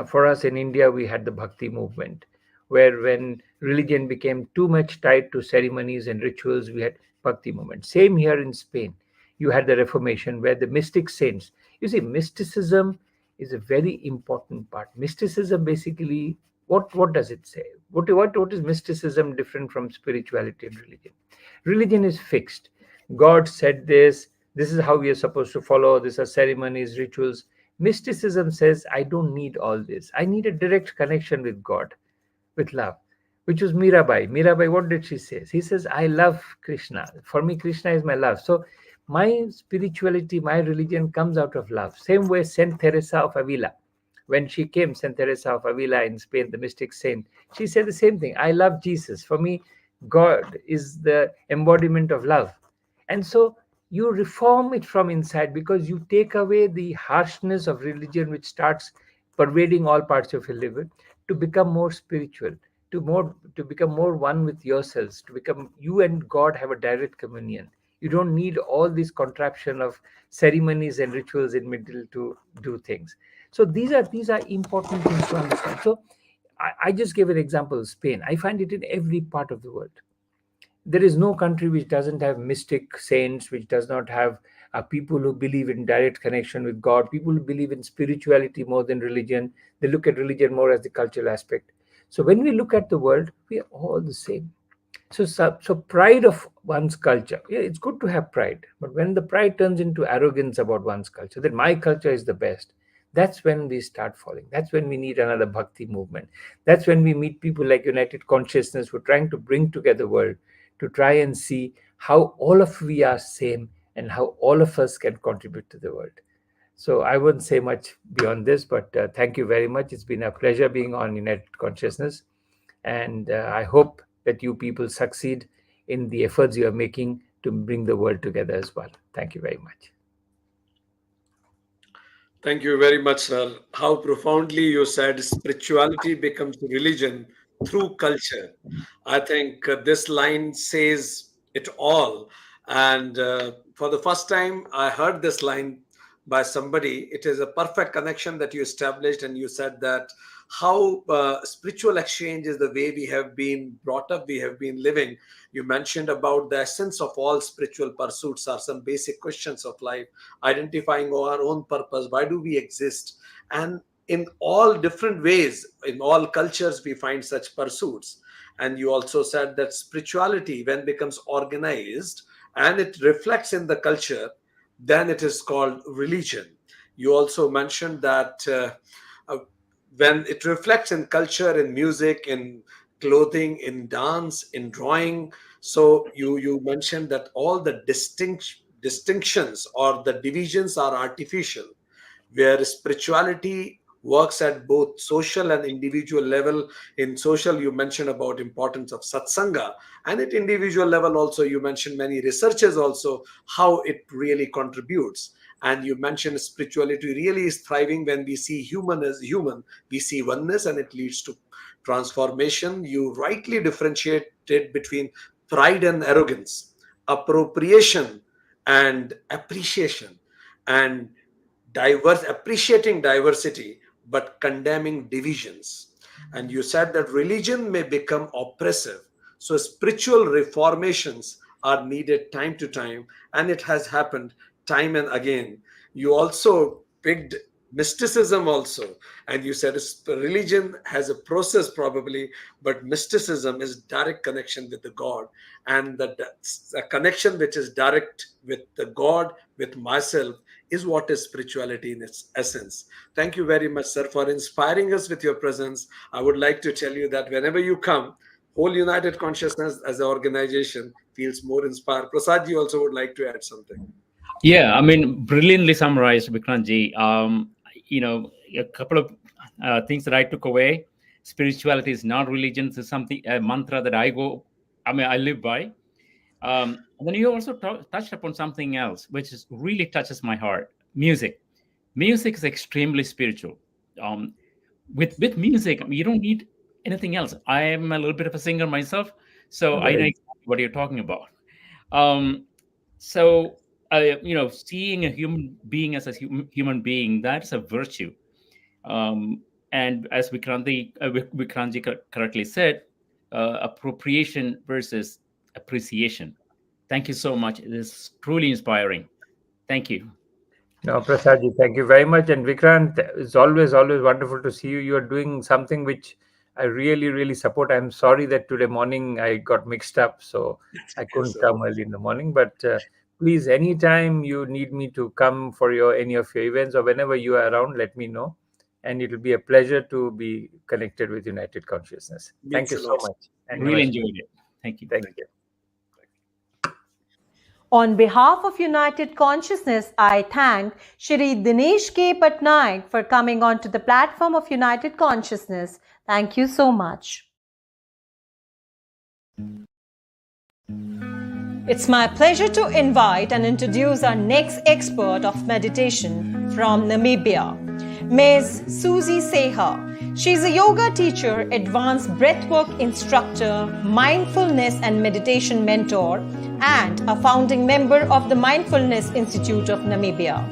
For us in India, we had the Bhakti movement, where when religion became too much tied to ceremonies and rituals, we had Bhakti movement. Same here in Spain. You had the Reformation, where the mystic saints. You see, mysticism is a very important part. Mysticism basically, what does it say? What is mysticism different from spirituality and religion? Religion is fixed. God said this. This is how we are supposed to follow. These are ceremonies, rituals. Mysticism says, I don't need all this. I need a direct connection with God, with love, which was Mirabai. Mirabai, what did she say? He says, I love Krishna. For me, Krishna is my love. So my spirituality, my religion comes out of love. Same way Saint Teresa of Avila. When she came, Saint Teresa of Avila in Spain, the mystic saint, she said the same thing. I love Jesus. For me, God is the embodiment of love. And so you reform it from inside because you take away the harshness of religion which starts pervading all parts of your life to become more spiritual, to become more one with yourselves, to become you and God have a direct communion. You don't need all this contraption of ceremonies and rituals in middle to do things. So these are important things to understand. So I just gave an example, Spain. I find it in every part of the world. There is no country which doesn't have mystic saints, which does not have people who believe in direct connection with God, people who believe in spirituality more than religion. They look at religion more as the cultural aspect. So when we look at the world, we are all the same. So pride of one's culture, yeah, it's good to have pride, but when the pride turns into arrogance about one's culture, that my culture is the best, that's when we start falling. That's when we need another bhakti movement. That's when we meet people like United Consciousness who are trying to bring together the world to try and see how all of we are same and how all of us can contribute to the world. So I won't say much beyond this, but thank you very much. It's been a pleasure being on United Consciousness. And I hope that you people succeed in the efforts you are making to bring the world together as well. Thank you very much. Thank you very much, sir. How profoundly you said spirituality becomes religion through culture. I think this line says it all. And for the first time, I heard this line by somebody. It is a perfect connection that you established, and you said that how spiritual exchange is the way we have been brought up, we have been living. You mentioned about the essence of all spiritual pursuits are some basic questions of life, identifying our own purpose, why do we exist, and in all different ways, in all cultures, we find such pursuits. And you also said that spirituality, when becomes organized and it reflects in the culture, then it is called religion. You also mentioned that when it reflects in culture, in music, in clothing, in dance, in drawing. So you mentioned that all the distinctions or the divisions are artificial, where spirituality works at both social and individual level. In social, you mentioned about importance of satsanga, and at individual level also, you mentioned many researchers also how it really contributes. And you mentioned spirituality really is thriving when we see human as human, we see oneness, and it leads to transformation. You rightly differentiated between pride and arrogance, appropriation and appreciation, and appreciating diversity but condemning divisions. And you said that religion may become oppressive, so spiritual reformations are needed time to time, and it has happened time and again. You also picked mysticism also, and you said religion has a process probably, but mysticism is direct connection with the god, and the connection which is direct with the god, with myself, is what is spirituality in its essence. Thank you very much, sir, for inspiring us with your presence. I would like to tell you that whenever you come, whole United Consciousness as an organization feels more inspired. Prasad ji also would like to add something. Yeah, I mean, brilliantly summarized, Vikrantji. A couple of things that I took away. Spirituality is not religion. It's something, a mantra that I live by. And then you also touched upon something else, which really touches my heart. Music. Music is extremely spiritual. With music, I mean, you don't need anything else. I am a little bit of a singer myself, so I know exactly what you're talking about. So, seeing a human being as a human being, that's a virtue. And as Vikranji correctly said, appropriation versus appreciation. Thank you so much. It is truly inspiring. Thank you. No, Prasadji, thank you very much. And Vikrant, it's always wonderful to see you. You are doing something which I really, really support. I'm sorry that today morning I got mixed up, so I couldn't come early in the morning. But please, anytime you need me to come for any of your events or whenever you are around, let me know. And it will be a pleasure to be connected with United Consciousness. Thank you so much. And really enjoyed it. Thank you. Thank you. On behalf of United Consciousness, I thank Shri Dinesh K. Patnaik for coming onto the platform of United Consciousness. Thank you so much. It's my pleasure to invite and introduce our next expert of meditation from Namibia, Ms. Susie Seha. She's a yoga teacher, advanced breathwork instructor, mindfulness and meditation mentor, and a founding member of the Mindfulness Institute of Namibia.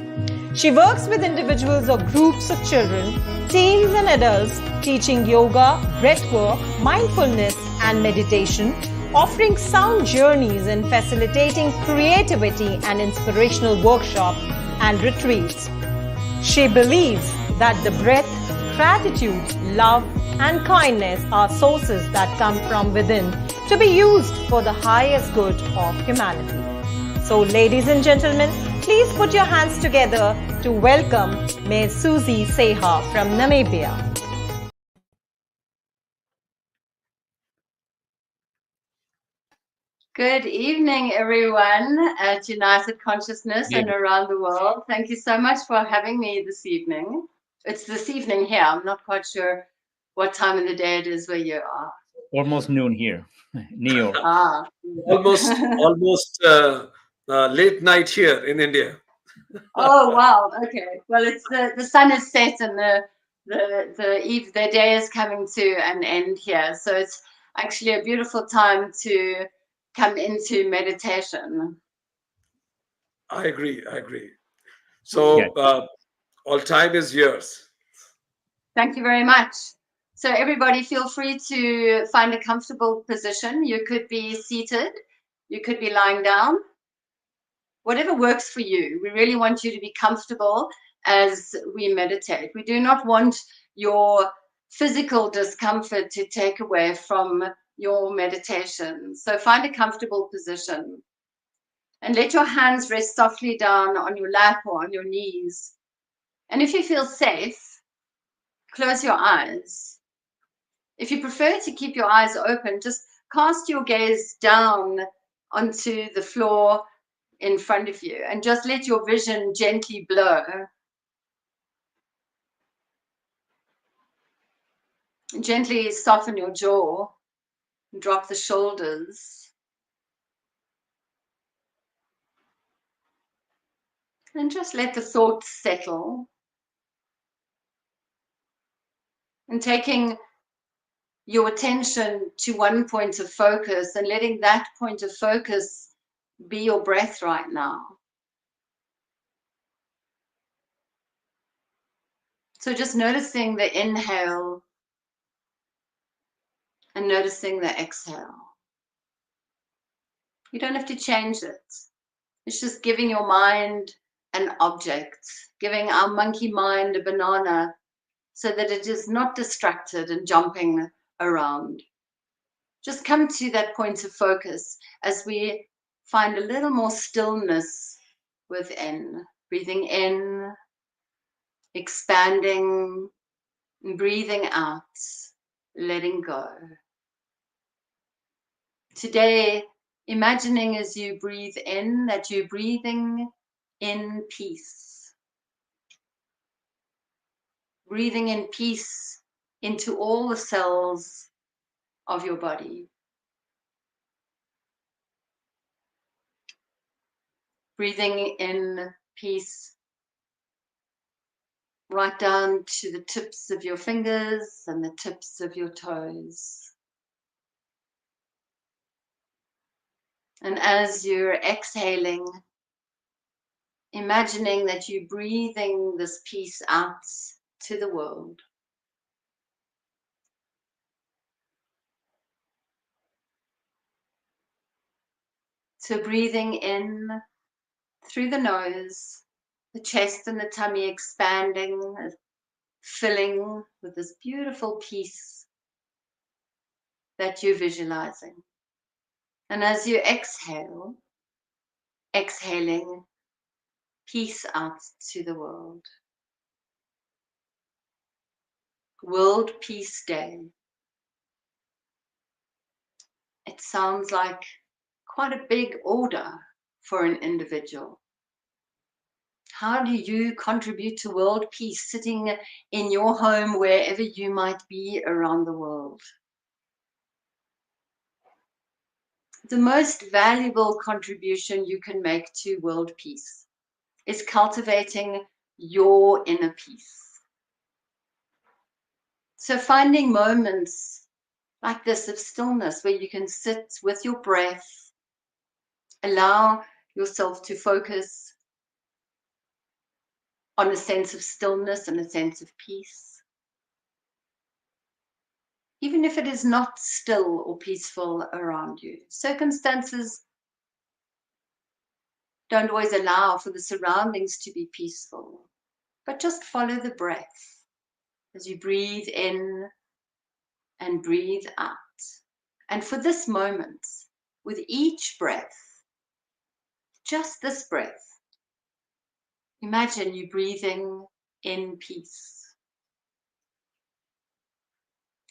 She works with individuals or groups of children, teens and adults, teaching yoga, breathwork, mindfulness and meditation, offering sound journeys and facilitating creativity and inspirational workshops and retreats. She believes that the breath, gratitude, love, and kindness are sources that come from within to be used for the highest good of humanity. So, ladies and gentlemen, please put your hands together to welcome Ms. Susie Seha from Namibia. Good evening, everyone at United Consciousness and around the world. Thank you so much for having me this evening. It's this evening here. I'm not quite sure what time of the day it is where you are. Almost noon here, New York. Almost late night here in India. Oh wow! Okay. Well, it's the sun is set and the day is coming to an end here. So it's actually a beautiful time to come into meditation. I agree. So all time is yours. Thank you very much. So everybody feel free to find a comfortable position. You could be seated, you could be lying down, whatever works for you. We really want you to be comfortable as we meditate. We do not want your physical discomfort to take away from your meditation. So find a comfortable position and let your hands rest softly down on your lap or on your knees. And if you feel safe, close your eyes. If you prefer to keep your eyes open, just cast your gaze down onto the floor in front of you and just let your vision gently blur. Gently soften your jaw, drop the shoulders, and just let the thoughts settle. And taking your attention to one point of focus and letting that point of focus be your breath right now. So just noticing the inhale and noticing the exhale. You don't have to change it. It's just giving your mind an object, giving our monkey mind a banana so that it is not distracted and jumping around. Just come to that point of focus as we find a little more stillness within. Breathing in, expanding, and breathing out, letting go. Today, imagining as you breathe in that you're breathing in peace. Breathing in peace into all the cells of your body. Breathing in peace right down to the tips of your fingers and the tips of your toes. And as you're exhaling, imagining that you're breathing this peace out to the world. So breathing in through the nose, the chest and the tummy expanding, filling with this beautiful peace that you're visualizing. And as you exhale, exhaling peace out to the world. World Peace Day. It sounds like quite a big order for an individual. How do you contribute to world peace sitting in your home, wherever you might be around the world? The most valuable contribution you can make to world peace is cultivating your inner peace. So finding moments like this of stillness where you can sit with your breath, allow yourself to focus on a sense of stillness and a sense of peace. Even if it is not still or peaceful around you. Circumstances don't always allow for the surroundings to be peaceful, but just follow the breath as you breathe in and breathe out. And for this moment, with each breath, just this breath, imagine you breathing in peace.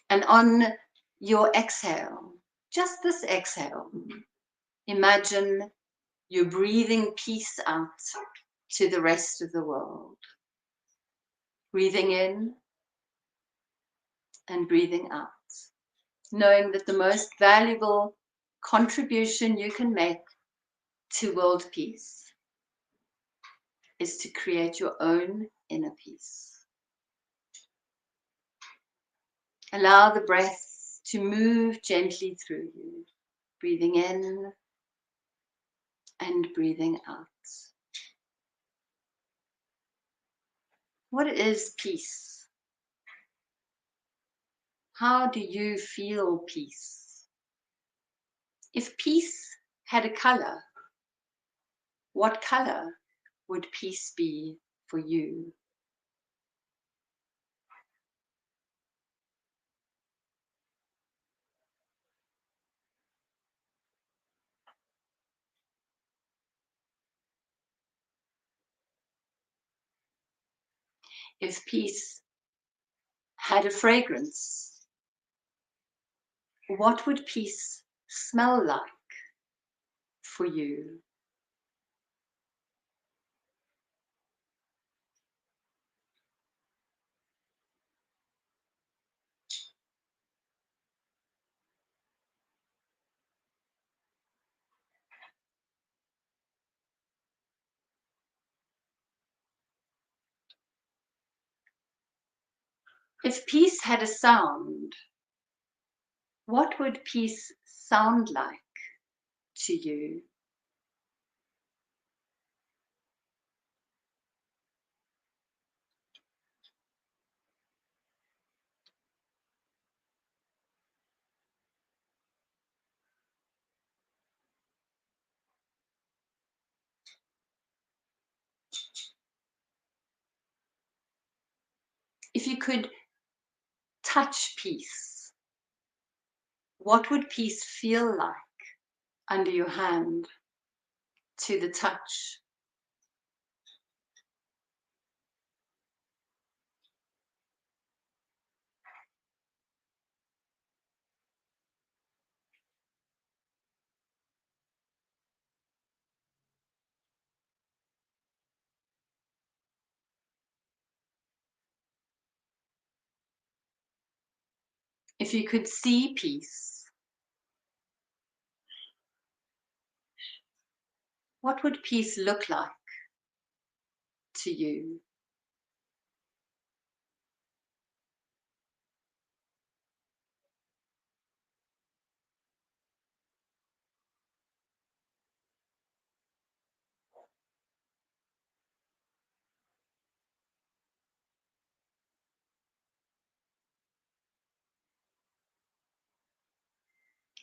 And on your exhale, just this exhale, imagine you're breathing peace out to the rest of the world. Breathing in and breathing out. Knowing that the most valuable contribution you can make to world peace is to create your own inner peace. Allow the breath to move gently through you, breathing in and breathing out. What is peace? How do you feel peace? If peace had a color, what color would peace be for you? If peace had a fragrance, what would peace smell like for you? If peace had a sound, what would peace sound like to you? If you could touch peace, what would peace feel like under your hand to the touch? If you could see peace, what would peace look like to you?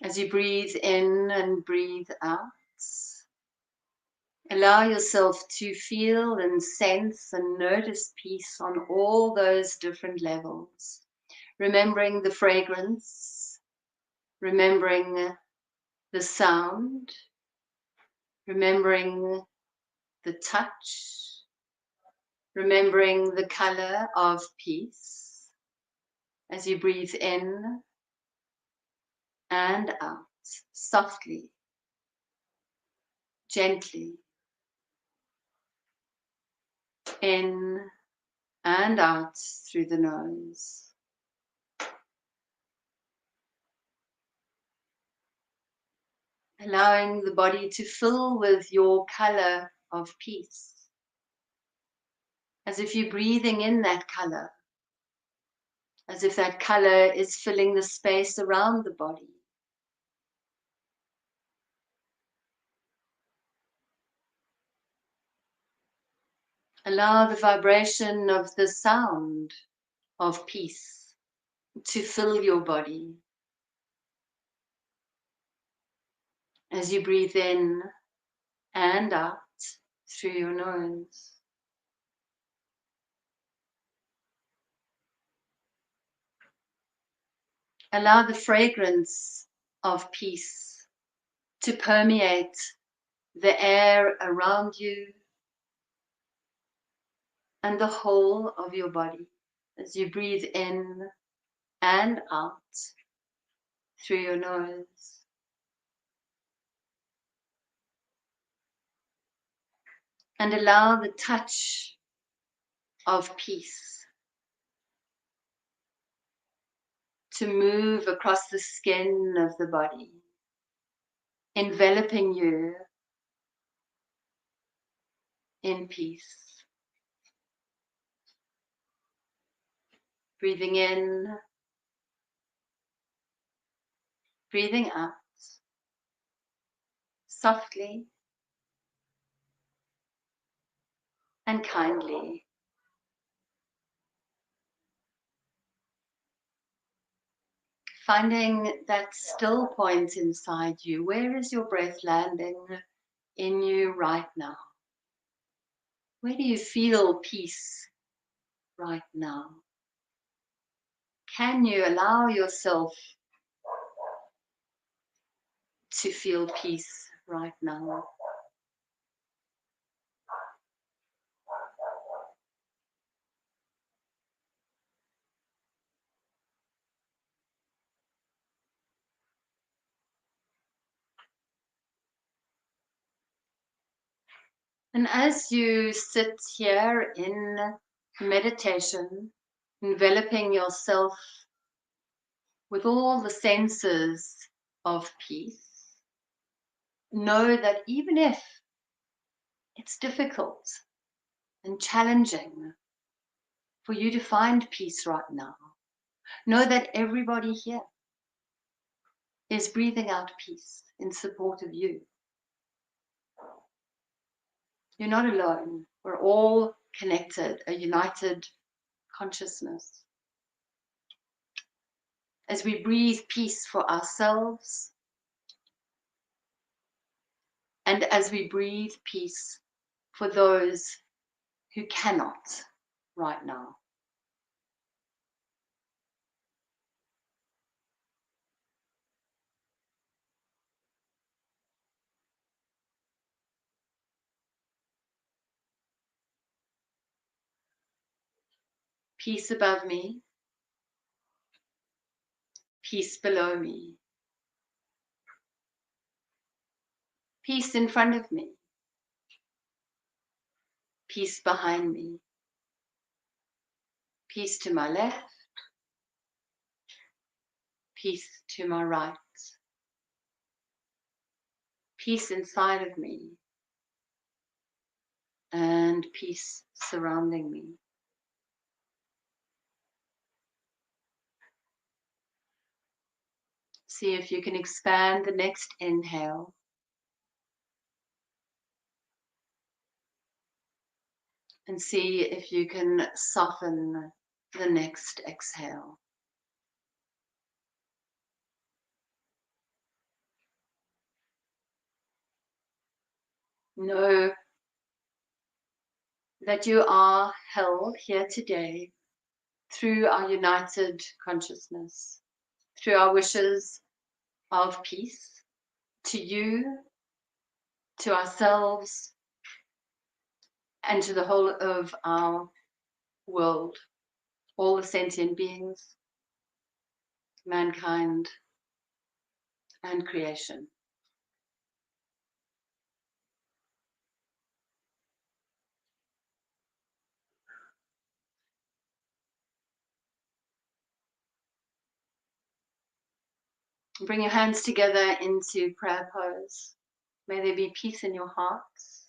As you breathe in and breathe out, allow yourself to feel and sense and notice peace on all those different levels. Remembering the fragrance, remembering the sound, remembering the touch, remembering the color of peace as you breathe in and out, softly, gently, in and out through the nose. Allowing the body to fill with your color of peace. As if you're breathing in that color. As if that color is filling the space around the body. Allow the vibration of the sound of peace to fill your body. As you breathe in and out through your nose. Allow the fragrance of peace to permeate the air around you and the whole of your body as you breathe in and out through your nose. And allow the touch of peace to move across the skin of the body, enveloping you in peace. Breathing in, breathing out, softly and kindly. Finding that still point inside you. Where is your breath landing in you right now? Where do you feel peace right now? Can you allow yourself to feel peace right now? And as you sit here in meditation, enveloping yourself with all the senses of peace, know that even if it's difficult and challenging for you to find peace right now. Know that everybody here is breathing out peace in support of you. You're not alone. We're all connected, a united consciousness. As we breathe peace for ourselves, and as we breathe peace for those who cannot right now. Peace above me, peace below me, peace in front of me, peace behind me, peace to my left, peace to my right, peace inside of me, and peace surrounding me. See if you can expand the next inhale. And see if you can soften the next exhale. Know that you are held here today through our united consciousness, through our wishes of peace to you, to ourselves, and to the whole of our world, all the sentient beings, mankind, and creation. Bring your hands together into prayer pose. May there be peace in your hearts,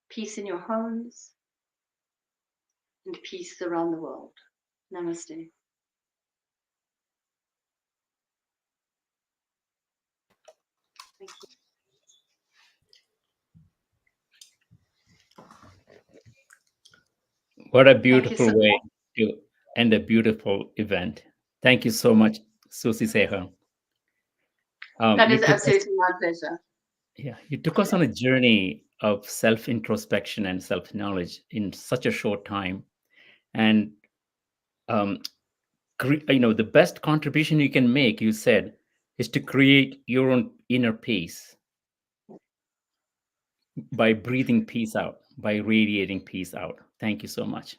peace in your homes, and peace around the world. Namaste. Thank you. What a beautiful way to end a beautiful event. Thank you so much, Susie Seha. That is absolutely my pleasure. Yeah, you took us on a journey of self-introspection and self-knowledge in such a short time. And, the best contribution you can make, you said, is to create your own inner peace by breathing peace out, by radiating peace out. Thank you so much.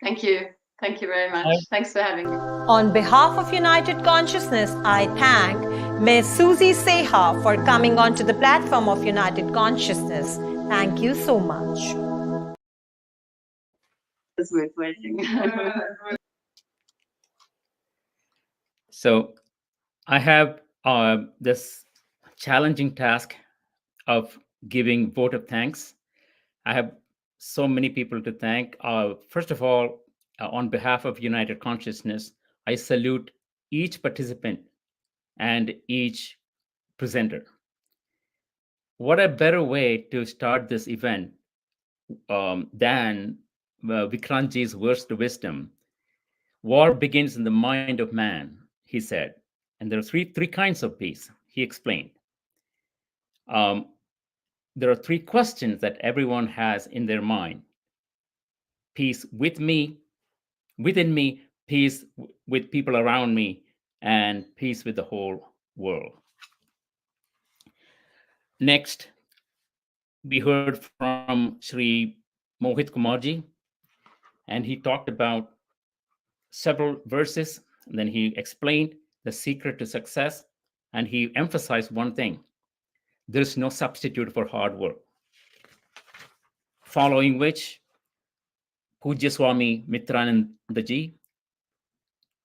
Thank you. Thank you very much. Thanks for having me. On behalf of United Consciousness, I thank Ms. Susie Seha for coming onto the platform of United Consciousness. Thank you so much. It's worth waiting. So I have this challenging task of giving vote of thanks. I have so many people to thank. First of all, on behalf of United Consciousness, I salute each participant and each presenter. What a better way to start this event than Vikrantji's words to wisdom. War begins in the mind of man, he said. And there are three kinds of peace, he explained. There are three questions that everyone has in their mind. Peace with me, within me, peace with people around me, and peace with the whole world. Next, we heard from Sri Mohit Kumarji, and he talked about several verses, and then he explained the secret to success, and he emphasized one thing: there's no substitute for hard work. Following which, Pujya Swami Mitranandaji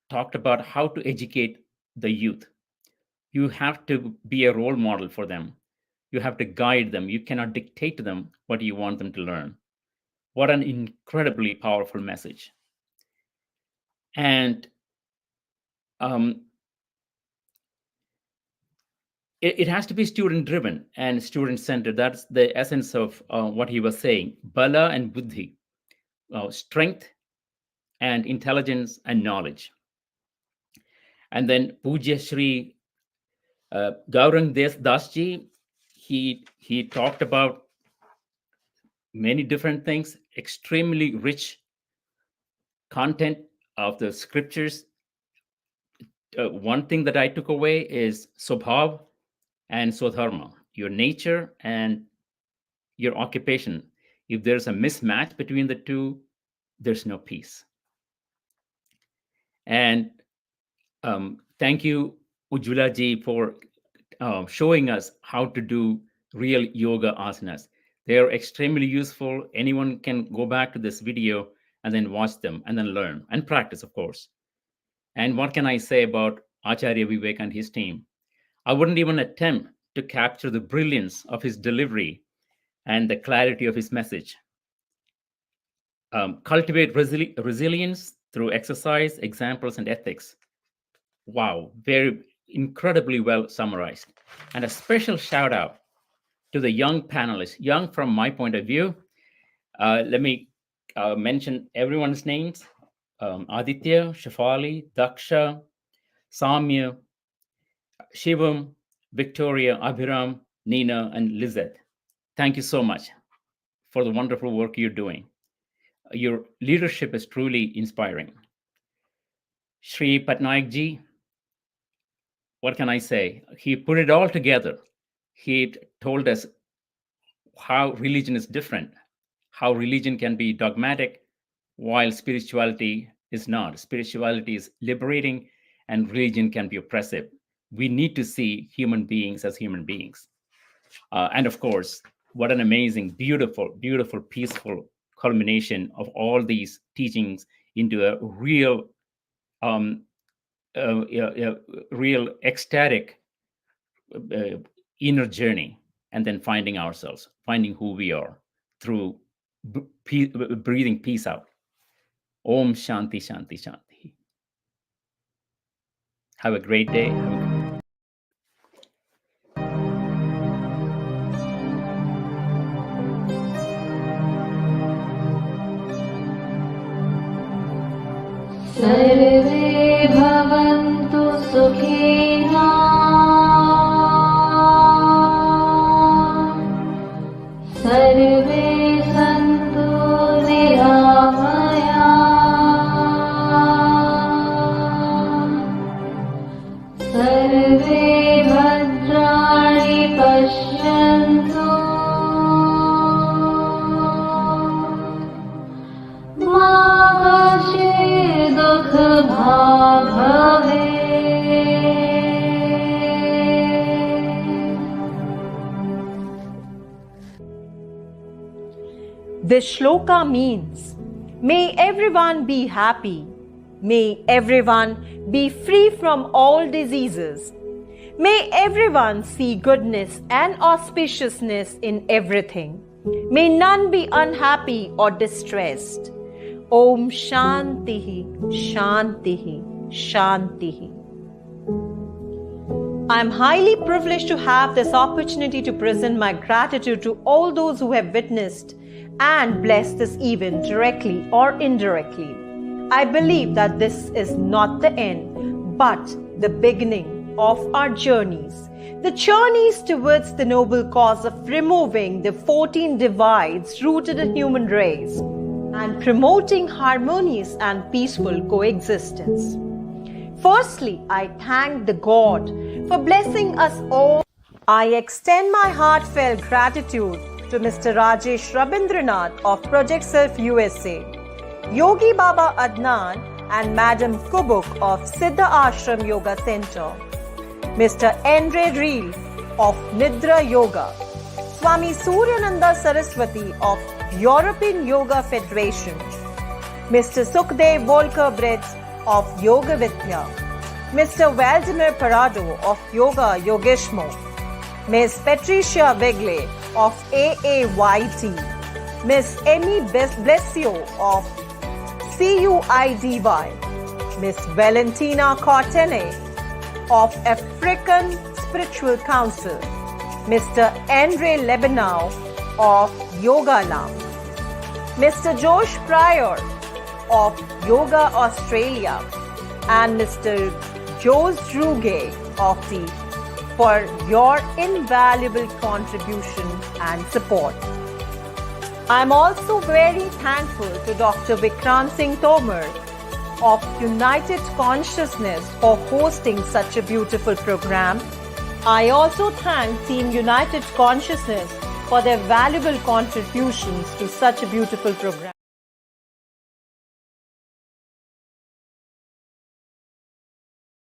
talked about how to educate the youth. You have to be a role model for them. You have to guide them. You cannot dictate to them what you want them to learn. What an incredibly powerful message. And it has to be student-driven and student-centered. That's the essence of what he was saying. Bala and buddhi, strength and intelligence and knowledge. And then Pujya Shri Gaurang Dasji, he talked about many different things, extremely rich content of the scriptures. One thing that I took away is Swabhav and Swadharma, your nature and your occupation. If there's a mismatch between the two, there's no peace. And thank you, Ujjwala ji, for showing us how to do real yoga asanas. They are extremely useful. Anyone can go back to this video and then watch them and then learn and practice, of course. And what can I say about Acharya Vivek and his team? I wouldn't even attempt to capture the brilliance of his delivery and the clarity of his message. Cultivate resilience through exercise, examples, and ethics. Wow, very incredibly well summarized. And a special shout out to the young panelists, young from my point of view. Let me mention everyone's names. Aditya, Shafali, Daksha, Samya, Shivam, Victoria, Abhiram, Nina, and Lizette. Thank you so much for the wonderful work you're doing. Your leadership is truly inspiring. Sri Patnaik ji, what can I say? He put it all together. He told us how religion is different, how religion can be dogmatic, while spirituality is not. Spirituality is liberating, and religion can be oppressive. We need to see human beings as human beings. And of course, what an amazing, beautiful, beautiful, peaceful culmination of all these teachings into a real, real ecstatic inner journey, and then finding ourselves, finding who we are through breathing peace out. Om Shanti Shanti Shanti. Have a great day. सर्वे भवन्तु सुखिनः सर्वे सन्तु निरामयाः सर्वे भद्राणि पश्यन्तु मा कश्चित् दुःखभाग् भवेत्। This shloka means, may everyone be happy, may everyone be free from all diseases, may everyone see goodness and auspiciousness in everything, may none be unhappy or distressed. Om Shantihi, Shantihi, Shantihi. I am highly privileged to have this opportunity to present my gratitude to all those who have witnessed and blessed this event directly or indirectly. I believe that this is not the end, but the beginning of our journeys. The journeys towards the noble cause of removing the 14 divides rooted in human race and promoting harmonious and peaceful coexistence. Firstly, I thank the God for blessing us all. I extend my heartfelt gratitude to Mr. Rajesh Rabindranath of Project Self USA, Yogi Baba Adnan and Madam Kubuk of Siddha Ashram Yoga Center, Mr. Andre Reel of Nidra Yoga, Swami Suryananda Saraswati of European Yoga Federation, Mr. Sukhdev Volker Bretz of Yoga Vidya, Mr. Valdemar Parado of Yoga Yogeshmo, Ms. Patricia Begle of AAYT, Miss Emmy Blessio of CUIDY, Miss Valentina Cortene of African Spiritual Council, Mr. Andre Lebanau of Yoga Lounge, Mr. Josh Pryor of Yoga Australia, and Mr. Jose Druge of the for your invaluable contribution and support. I'm also very thankful to Dr. Vikrant Singh Tomar of United Consciousness for hosting such a beautiful program. I also thank Team United Consciousness for their valuable contributions to such a beautiful program.